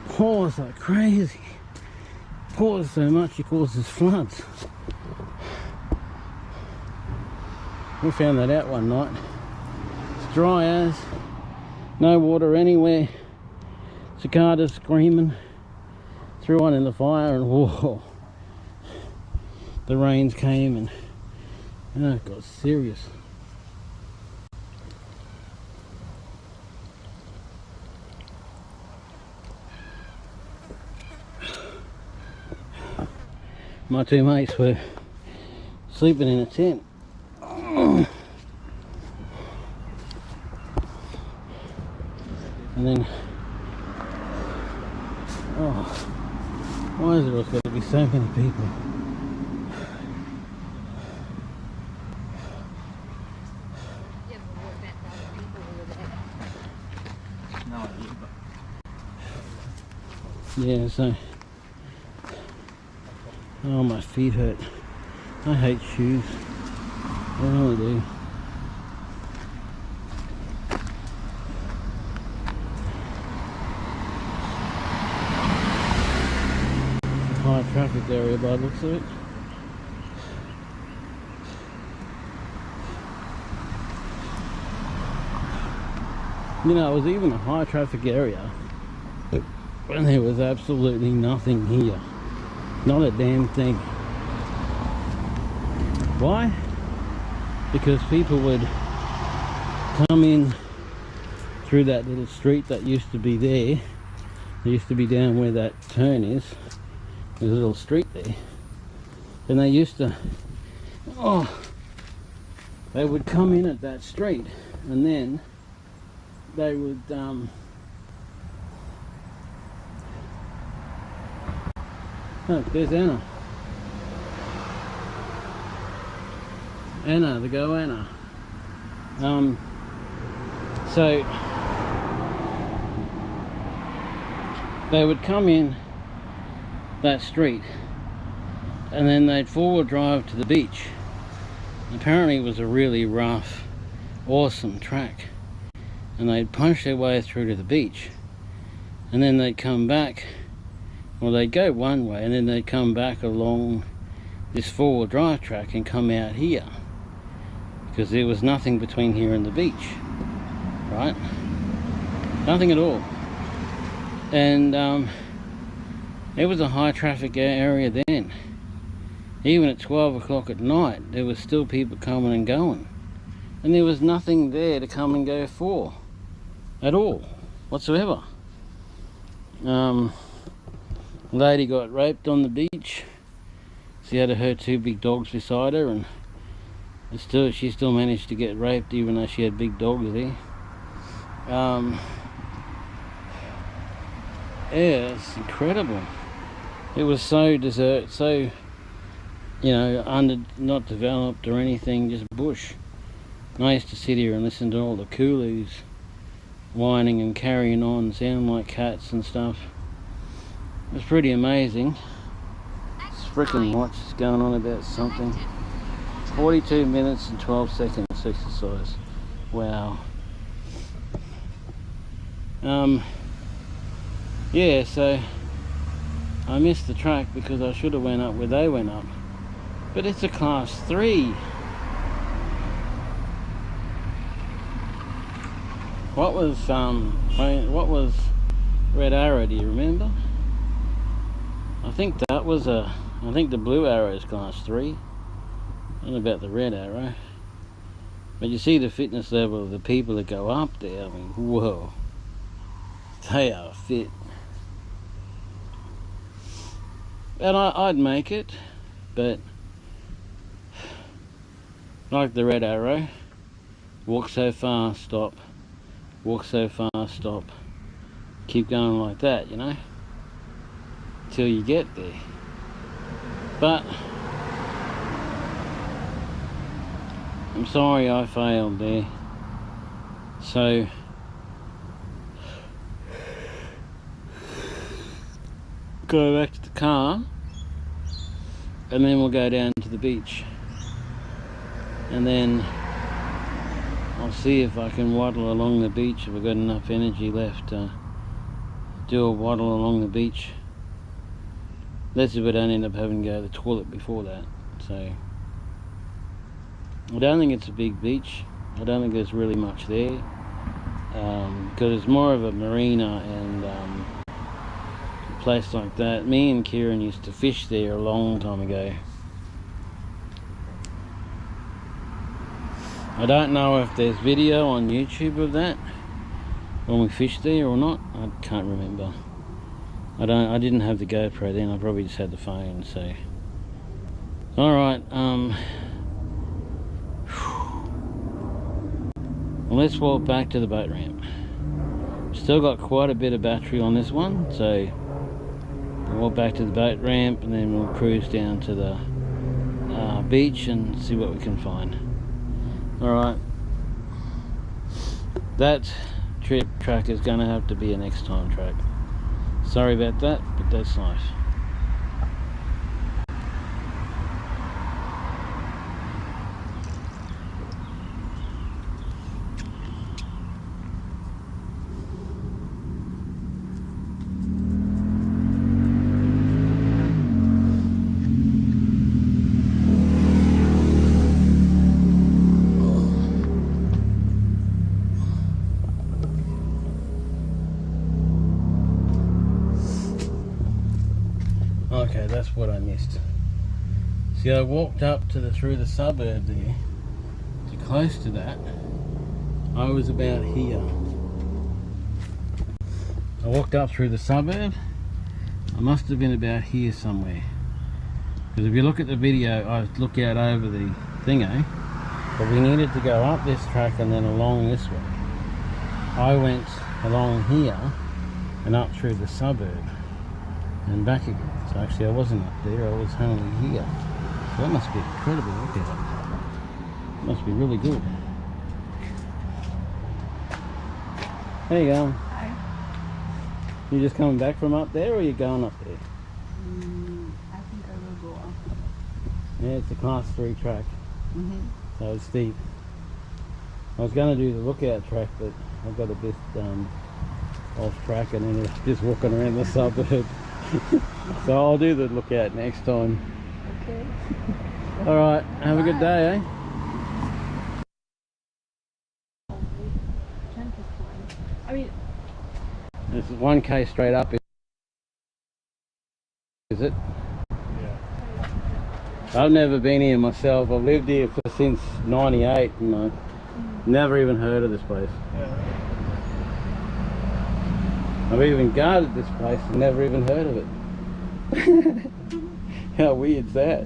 pours like crazy. Pours so much it causes floods. We found that out one night. It's dry as, no water anywhere, cicadas screaming. Threw one in the fire and whoa, the rains came and it got serious. My two mates were sleeping in a tent. And then, oh, why is there always got to be so many people? Yeah, so, oh, my feet hurt. I hate shoes. I really do. High traffic area by the looks of it. You know, it was even a high traffic area when there was absolutely nothing here. Not a damn thing. Why? Because people would come in through that little street that used to be there. It used to be down where that turn is. There's a little street there. And they used to, they would come in at that street and then they would oh, there's Anna. Anna, the go Anna. So they would come in that street and then they'd forward drive to the beach. Apparently it was a really rough, awesome track, and they'd punch their way through to the beach and then they'd come back. Well, they'd go one way and then they'd come back along this forward drive track and come out here because there was nothing between here and the beach, right? Nothing at all. And it was a high traffic area then. Even at 12 o'clock at night there was still people coming and going, and there was nothing there to come and go for at all whatsoever. Lady got raped on the beach. She had her two big dogs beside her, and she still managed to get raped even though she had big dogs there. Yeah, it's incredible. It was so desert, so, you know, not developed or anything, just bush. And I used to sit here and listen to all the coolies whining and carrying on, sounding like cats and stuff. It was pretty amazing. This freaking watch is going on about something. 42 minutes and 12 seconds exercise. Wow. Yeah, so I missed the track because I should have went up where they went up. But it's a class 3. What was Red Arrow, do you remember? I think the Blue Arrow is class 3. I don't know about the Red Arrow. But you see the fitness level of the people that go up there. I mean, whoa. They are fit. And I'd make it, but Like the red arrow. Walk so far, stop. Walk so far, stop. Keep going like that, you know, till you get there. But I'm sorry I failed there. So go back to the car and then we'll go down to the beach. And then I'll see if I can waddle along the beach, if I've got enough energy left to do a waddle along the beach. Let's if I don't end up having to go to the toilet before that. So I don't think it's a big beach. I don't think there's really much there. Because it's more of a marina and a place like that. Me and Kieran used to fish there a long time ago. I don't know if there's video on YouTube of that when we fished there or not. I can't remember. I didn't have the GoPro then. I probably just had the phone. So, all right. Well, let's walk back to the boat ramp. Still got quite a bit of battery on this one, so we'll walk back to the boat ramp and then we'll cruise down to the beach and see what we can find. Alright, that trip track is going to have to be a next time track. Sorry about that, but that's life. Okay, that's what I missed. See, I walked up to through the suburb there, to close to that. I was about here. I walked up through the suburb. I must have been about here somewhere. Because if you look at the video, I look out over the thingo, but we needed to go up this track and then along this way. I went along here and up through the suburb and back again. So actually I wasn't up there, I was only here. So that must be incredible. Look at it. Must be really good. How you going? Hi. You just coming back from up there or are you going up there? I think I will go up. Yeah, it's a class 3 track. Mm-hmm. So it's steep. I was going to do the lookout track, but I got a bit off track and ended up just walking around the suburb. So I'll do the lookout next time. Okay. Alright, have a good day, eh? I mean, This is 1k straight up, is it? yeah. I've never been here myself. I've lived here since '98 and I've never even heard of this place. Yeah. I've even guarded this place and never even heard of it. How weird's that?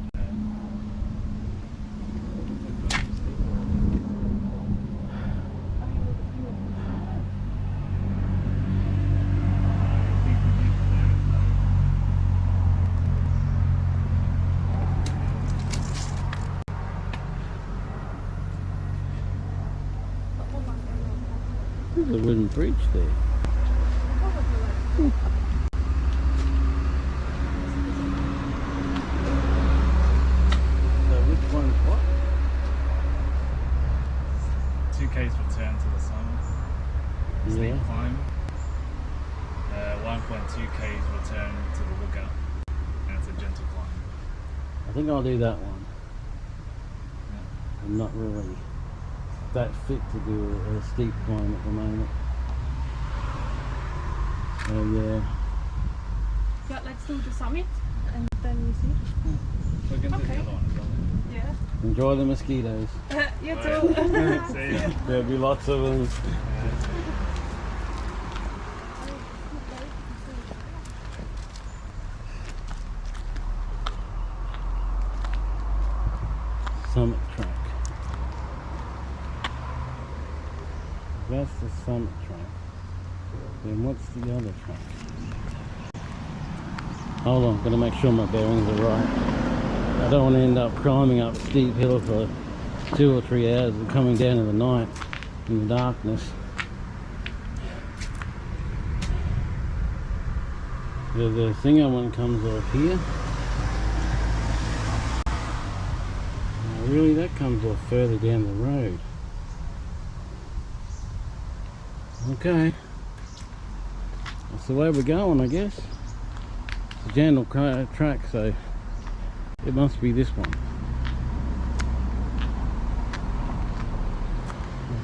There's a wooden bridge there. So which one's what? 2K's return to the summit. Steep climb. 1.2K's return to the lookout. And it's a gentle climb. I think I'll do that one. I'm not really that fit to do a steep climb at the moment. Oh yeah. Yeah, let's do the summit and then we see. We can do the other one as well. Yeah. Enjoy the mosquitoes. You too. See ya. There'll be lots of them. Summit track. that's the Summit train. Then what's the other train? Hold on, gotta make sure my bearings are right. I don't want to end up climbing up a steep hill for 2 or 3 hours and coming down in the night in the darkness. The Singer one comes off here. Now really, that comes off further down the road. Okay. That's the way we're going, I guess. It's a general track, so it must be this one.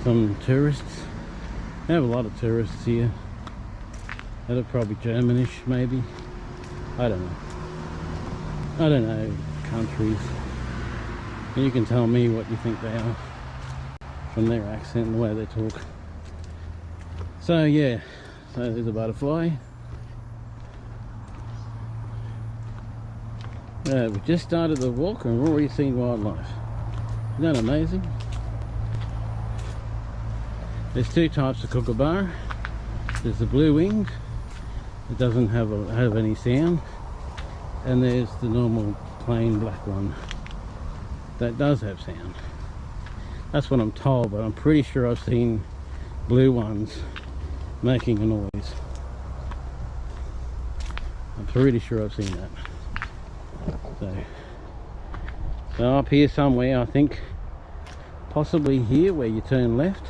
Some tourists. They have a lot of tourists here. They're probably Germanish, maybe. I don't know. I don't know countries. You can tell me what you think they are from their accent and the way they talk. So yeah, so there's a butterfly. We just started the walk and we've already seen wildlife. Isn't that amazing? There's 2 types of kookaburra. There's the blue-winged. It doesn't have any sound, and there's the normal plain black one that does have sound. That's what I'm told, but I'm pretty sure I've seen blue ones making a noise. I'm pretty sure I've seen that. So up here somewhere, I think possibly here where you turn left,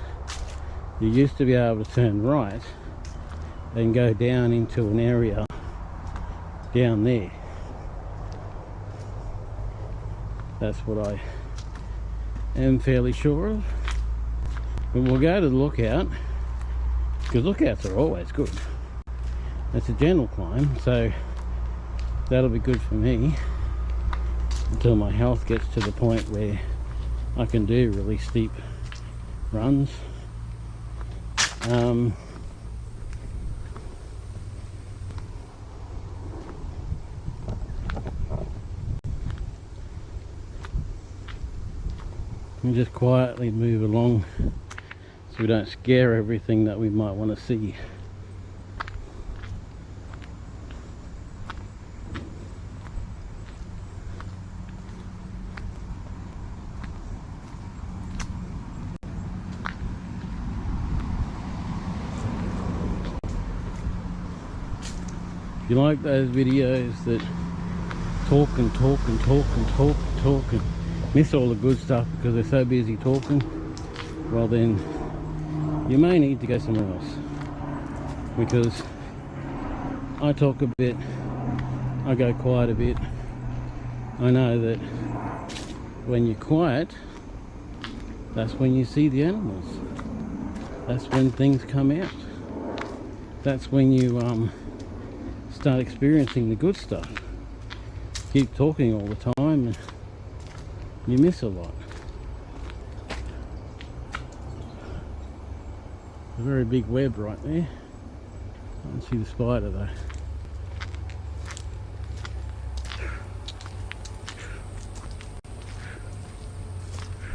you used to be able to turn right and go down into an area down there. That's what I am fairly sure of. But we'll go to the lookout, because lookouts are always good. It's a gentle climb, so that'll be good for me until my health gets to the point where I can do really steep runs. And just quietly move along so we don't scare everything that we might want to see. If you like those videos that talk and talk and talk and talk and talk and miss all the good stuff because they're so busy talking, well then you may need to go somewhere else, because I talk a bit, I go quiet a bit. I know that when you're quiet, that's when you see the animals, that's when things come out, that's when you start experiencing the good stuff. Keep talking all the time and you miss a lot. A very big web right there. I don't see the spider though.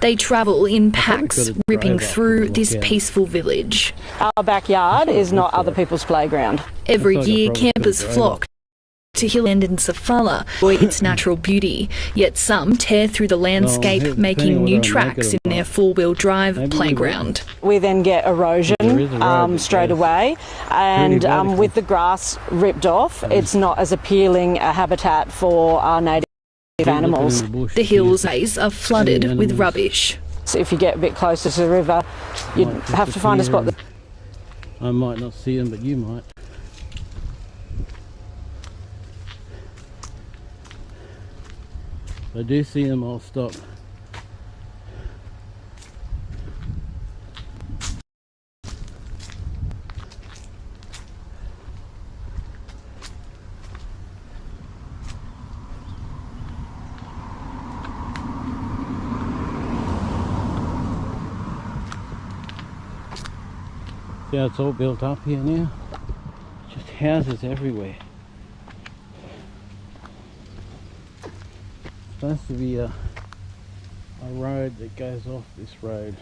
They travel in packs, ripping through this peaceful village. Our backyard is not other people's playground. Every year, campers flock to Hillend and Safala for its natural beauty, yet some tear through the landscape, making new tracks in their four-wheel drive playground. We then get erosion straight away, and with the grass ripped off, it's not as appealing a habitat for our native animals. The hillsides are flooded with rubbish. So if you get a bit closer to the river, you'd have to find a spot that... I might not see them, but you might. If I do see them, I'll stop. See how it's all built up here now? Just houses everywhere. It's supposed to be a road that goes off this road.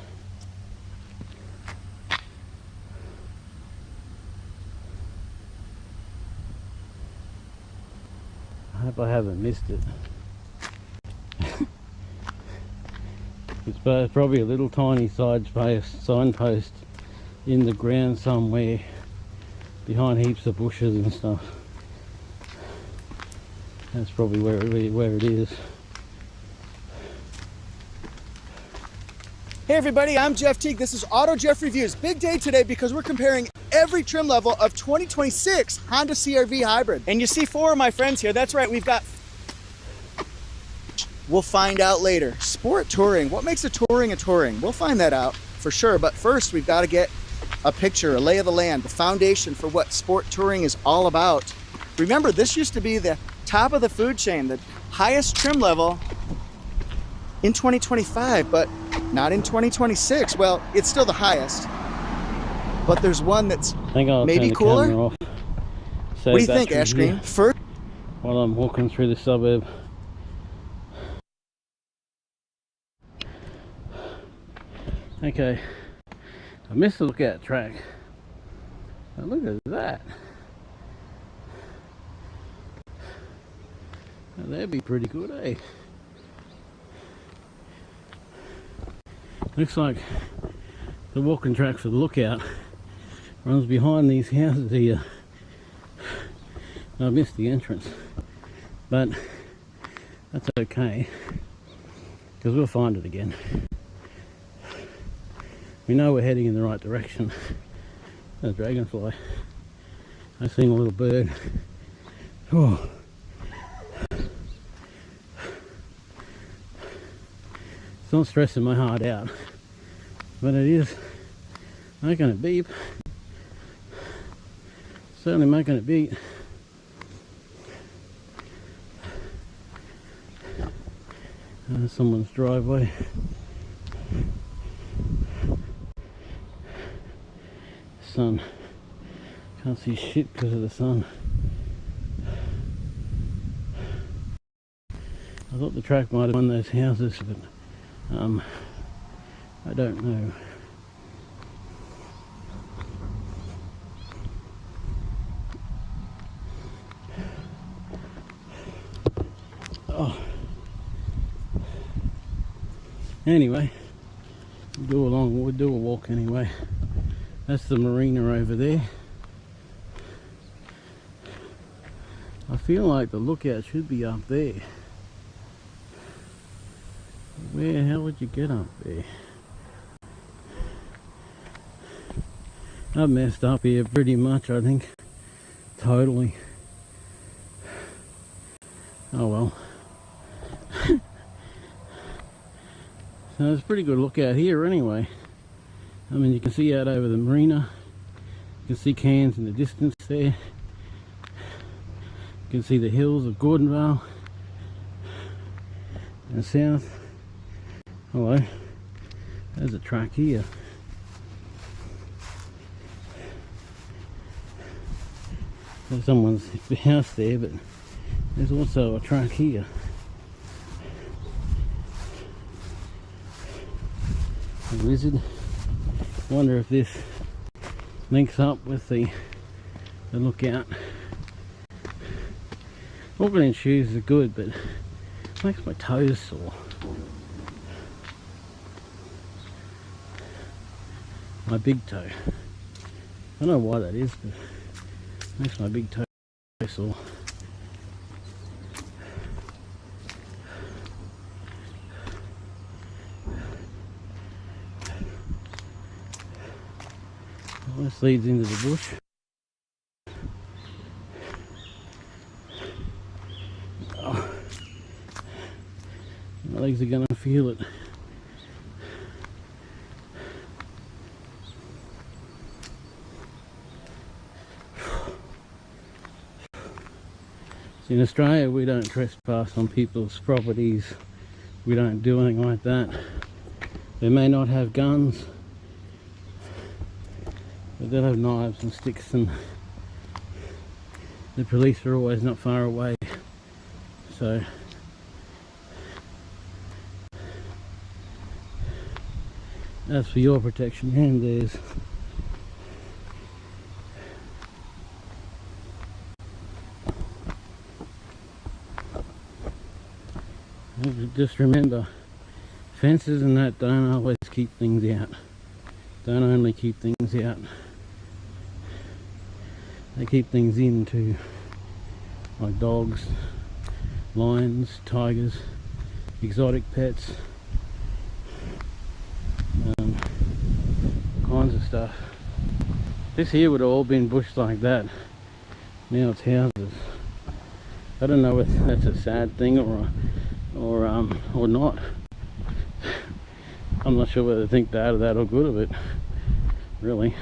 hope I haven't missed it. It's probably a little tiny signpost in the ground somewhere behind heaps of bushes and stuff. That's probably where it is. Hey everybody, I'm Jeff Teague. This is Auto Jeff Reviews. Big day today because we're comparing every trim level of 2026 Honda CR-V Hybrid. And you see 4 of my friends here. That's right, we've got... We'll find out later. Sport touring. What makes a touring? We'll find that out for sure. But first, we've got to get a picture, a lay of the land, the foundation for what sport touring is all about. Remember, this used to be the top of the food chain, the highest trim level in 2025, but not in 2026. Well, it's still the highest, but there's one that's maybe cooler. What do you think, Ash Green? First, while I'm walking through the suburb. Okay, I missed the lookout track. Now look at that. Now that'd be pretty good, eh? Looks like the walking track for the lookout runs behind these houses here. I missed the entrance, but that's okay because we'll find it again. We know we're heading in the right direction. A dragonfly. I seen a little bird. Oh. It's not stressing my heart out, but it is making it beep. Certainly making it beat. Someone's driveway. Sun. Can't see shit because of the sun. I thought the track might have won those houses, but I don't know. Oh. Anyway, we'll do a walk anyway. That's the marina over there. I feel like the lookout should be up there. Where the hell would you get up there? I've messed up here pretty much, I think. Totally. Oh well. So it's a pretty good lookout here anyway. I mean, you can see out over the marina. You can see Cairns in the distance there. You can see the hills of Gordonvale and south. Hello. There's a track here. There's someone's house there, but there's also a track here. A lizard. Wonder if this links up with the lookout. Walking in shoes are good, but it makes my toes sore. My big toe. I don't know why that is, but it makes my big toe sore. Well, this leads into the bush. Oh. My legs are gonna feel it. In Australia, we don't trespass on people's properties. We don't do anything like that. They may not have guns, but they'll have knives and sticks, and the police are always not far away. So as for your protection and theirs. Just remember, fences and that don't always keep things out. Don't only keep things out. They keep things in too. Like dogs, lions, tigers, exotic pets. Kinds of stuff. This here would have all been bush like that. Now it's houses. I don't know if that's a sad thing or not. I'm not sure whether to think bad of that or good of it, really.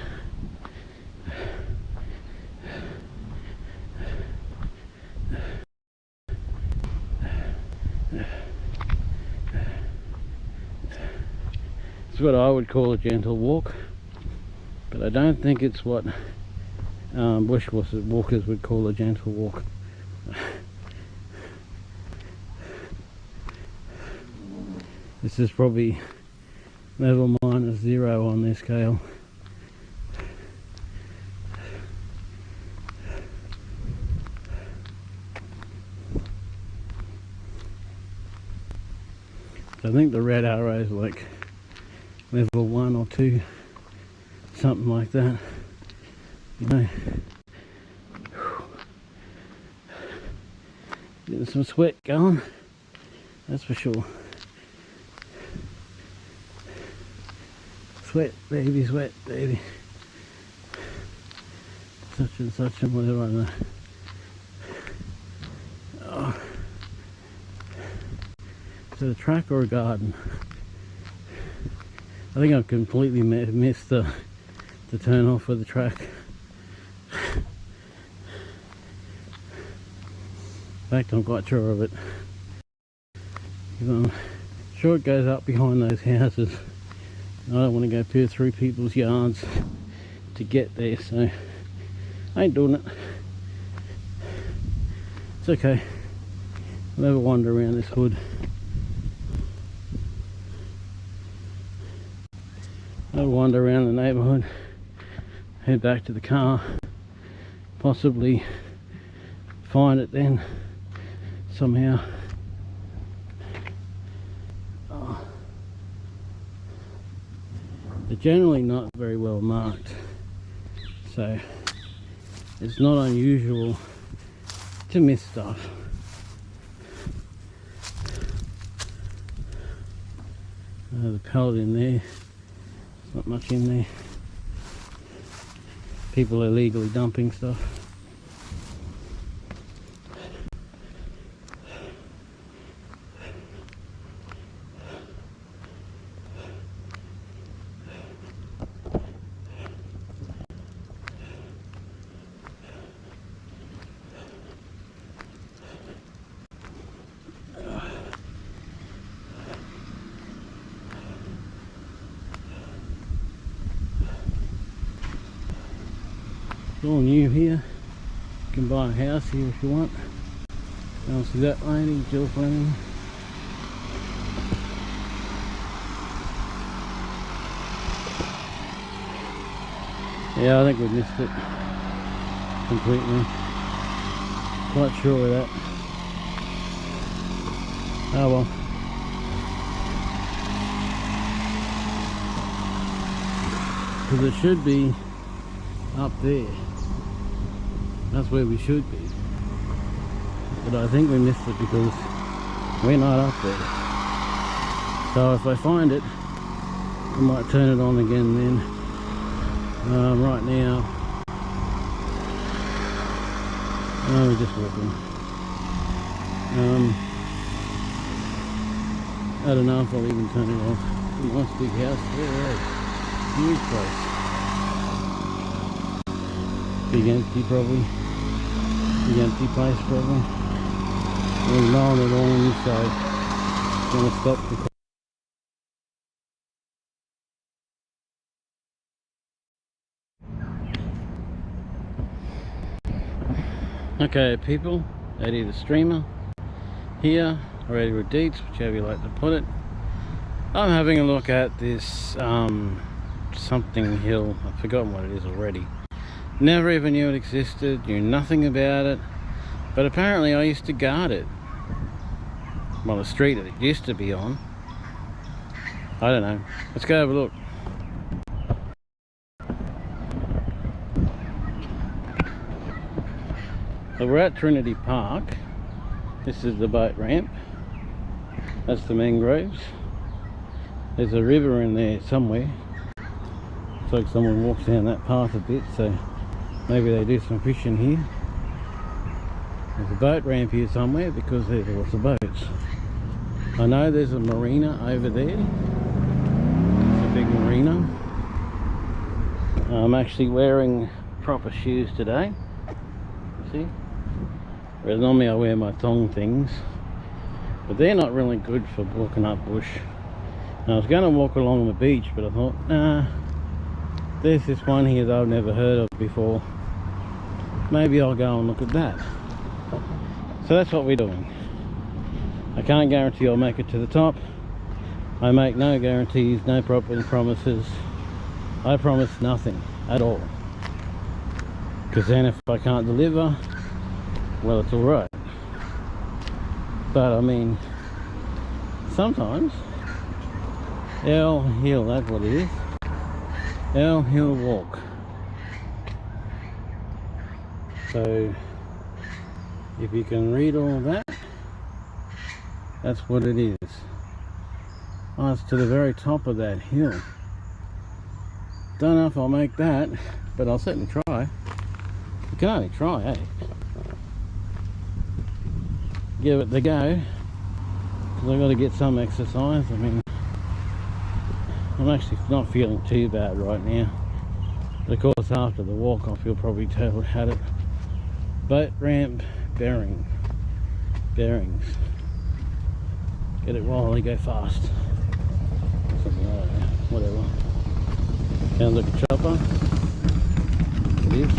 It's what I would call a gentle walk, but I don't think it's what bushwalkers would call a gentle walk. This is probably level -0 on this scale. So I think the red arrow is like level 1 or 2, something like that. You know, getting some sweat going, that's for sure. Sweat baby, such and such and whatever, I don't know. Oh. Is it a track or a garden? I think I've completely missed the turn off for the track. In fact, I'm quite sure of it. I'm sure it goes up behind those houses. I don't want to go peer through people's yards to get there, so I ain't doing it. It's okay. I'll have a wander around this hood. I'll wander around the neighbourhood, head back to the car, possibly find it then somehow. They're generally not very well marked, so it's not unusual to miss stuff. The pallet in there, there's not much in there. People are illegally dumping stuff. It's all new here. You can buy a house here if you want. I'll see that lady, Jill Fleming. Yeah, I think we missed it completely. Quite sure of that. Oh well. Because it should be up there. That's where we should be. But I think we missed it because we're not up there. So if I find it, I might turn it on again then. Right now, we're just walking. I don't know if I'll even turn it off. It's a nice big house there, huge place. Big empty probably. Big empty place probably. There's no one at all on this side. I'm gonna stop the Okay people, EddieTheStreamer here, or Eddie with Deets, whichever you like to put it. I'm having a look at this something hill. I've forgotten what it is already. Never even knew it existed, knew nothing about it, but apparently I used to guard it. well, the street that it used to be on. I don't know. Let's go have a look. So we're at Trinity Park. This is the boat ramp. That's the mangroves. There's a river in there somewhere. Looks like someone walks down that path a bit, so maybe they do some fishing here. There's a boat ramp here somewhere because there's lots of boats. I know there's a marina over there. It's a big marina. I'm actually wearing proper shoes today. See? Whereas normally I wear my thong things, but they're not really good for walking up bush. And I was going to walk along the beach, but I thought, nah, there's this one here that I've never heard of before. Maybe I'll go and look at that. So that's what we're doing. I can't guarantee I'll make it to the top. I make no guarantees, no promises. I promise nothing at all. Because then if I can't deliver, well, it's alright. But I mean, sometimes L Hill, that's what it is. L Hill Walk. So if you can read all that, that's what it is. Oh, it's to the very top of that hill. Don't know if I'll make that, but I'll certainly try. You can only try, eh? Give it the go, because I've got to get some exercise. I mean, I'm actually not feeling too bad right now, but of course after the walk I feel probably totally had it. Boat ramp bearings. Get it while they go fast. Something like that, whatever. Sounds like a chopper. It is.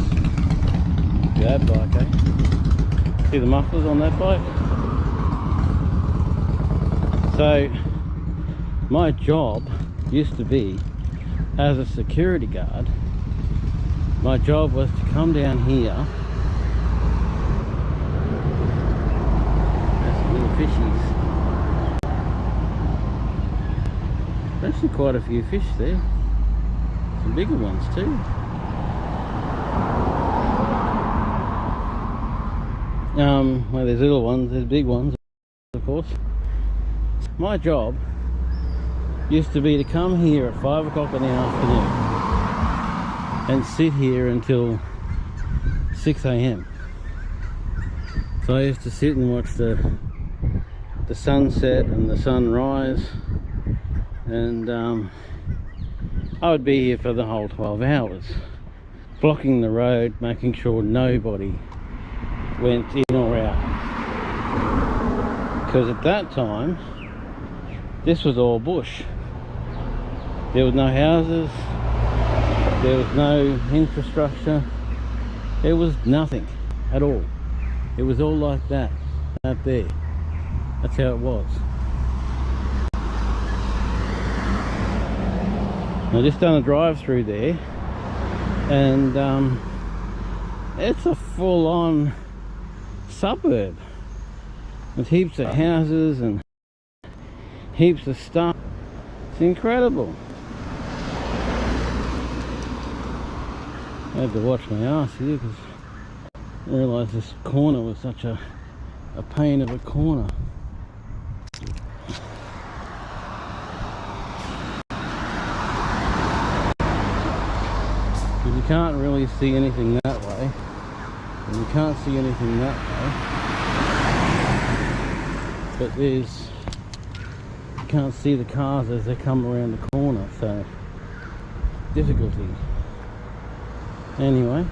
That bike, eh? See the mufflers on that bike? So, my job used to be, as a security guard, my job was to come down here. There's some little fishies. There's actually quite a few fish there. Some bigger ones too. Well, there's little ones, there's big ones, of course. My job used to be to come here at 5 o'clock in the afternoon and sit here until 6 a.m. So I used to sit and watch the sunset and the sunrise, and I would be here for the whole 12 hours, blocking the road, making sure nobody went in or out. Because at that time, this was all bush. There was no houses, there was no infrastructure, there was nothing at all. It was all like that, out there. That's how it was. I just done a drive through there, and it's a full-on suburb with heaps of houses and heaps of stuff. It's incredible. I had to watch my ass here because I realised this corner was such a pain of a corner. You can't really see anything that way, and you can't see anything that way, but you can't see the cars as they come around the corner, so difficulty. Anyway,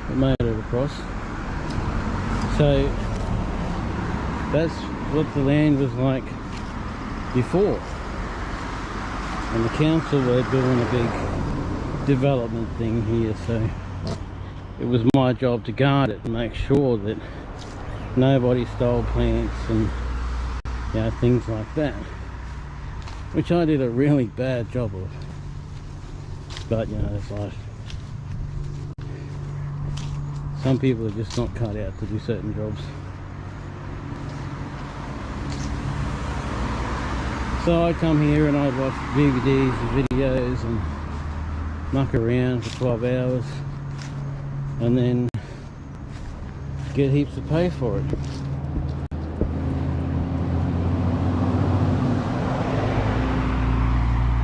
we made it across. So that's what the land was like before, and the council were doing a big development thing here, so it was my job to guard it and make sure that nobody stole plants and, you know, things like that, which I did a really bad job of, but you know, that's life. Some people are just not cut out to do certain jobs. So I come here and I watch DVDs and videos and muck around for 12 hours and then get heaps of pay for it.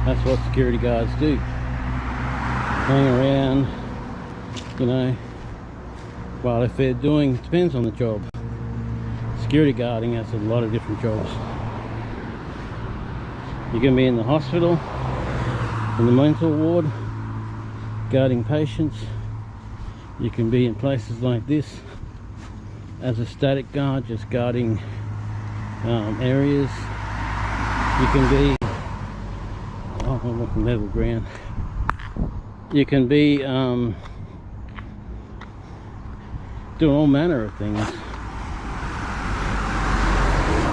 That's what security guards do. Hang around, you know. Well, if they're doing, depends on the job. Security guarding has a lot of different jobs. You can be in the hospital, in the mental ward, guarding patients. You can be in places like this as a static guard, just guarding areas. You can be, oh, I'm looking level ground. You can be doing all manner of things.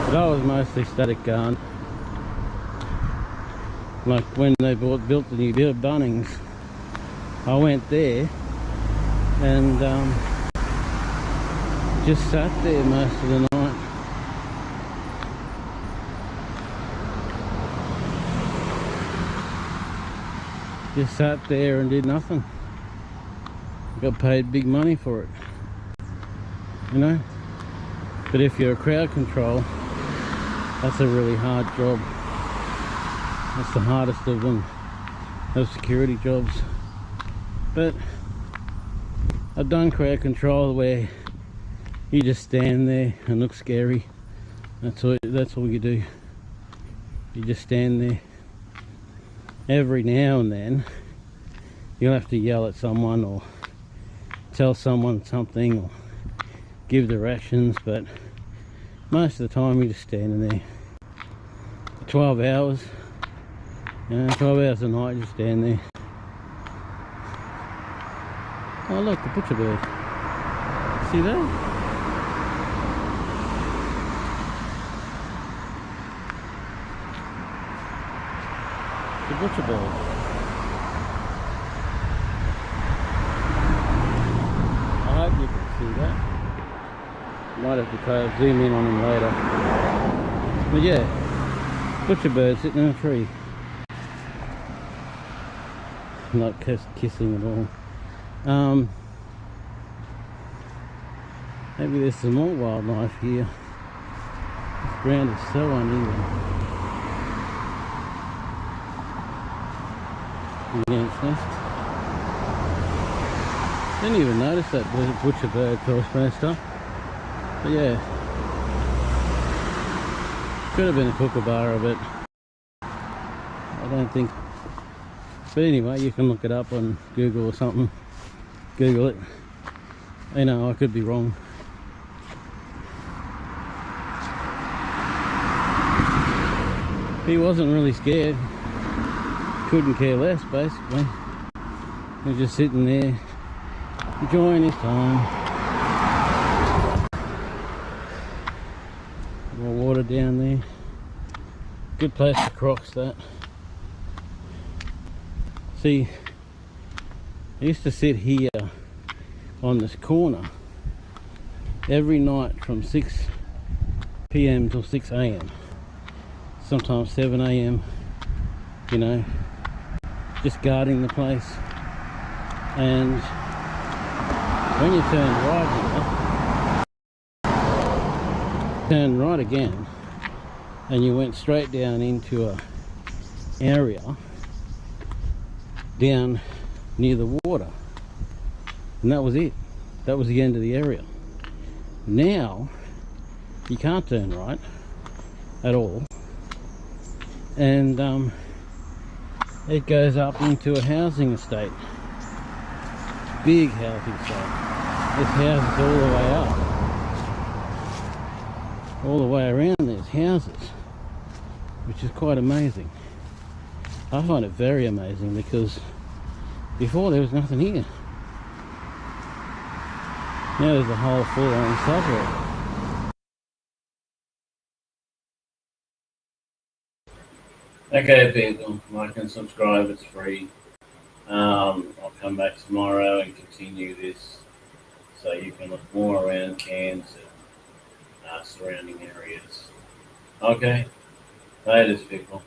But I was mostly static guard. Like when they built the new Bunnings, I went there and just sat there most of the night. Just sat there and did nothing. Got paid big money for it, you know. But if you're a crowd control, that's a really hard job. That's the hardest of them, those security jobs. But I've done crowd control where you just stand there and look scary. That's all you do. You just stand there. Every now and then you'll have to yell at someone or tell someone something or give directions, but most of the time you're just standing there. 12 hours, you know, 12 hours a night, just stand there. Oh look, the butcher bird. See that? The butcher bird. I hope you can see that. Might have to try to zoom in on him later. But yeah, butcher bird sitting in a tree. Not kissing at all. Maybe there's some more wildlife here. This ground is so uneven. Ants nest. Didn't even notice that butcher bird till I first up. But yeah, could have been a kookaburra, but I don't think. But anyway, you can look it up on Google or something. Google it. You know, I could be wrong. He wasn't really scared. Couldn't care less, basically. He was just sitting there, enjoying his time. More water down there. Good place to crocs, that. See, I used to sit here on this corner every night from 6 PM till 6 AM. Sometimes 7 AM, you know, just guarding the place. And when you turn right here, turn right again, and you went straight down into a area down near the water, and that was it. That was the end of the area. Now you can't turn right at all, and it goes up into a housing estate, big housing estate. There's houses all the way up, all the way around. There's houses, which is quite amazing. I find it very amazing because before there was nothing here. Now there's a whole full-on suburb. Okay people, like and subscribe, it's free. I'll come back tomorrow and continue this so you can look more around Cairns and surrounding areas. Okay, That is people.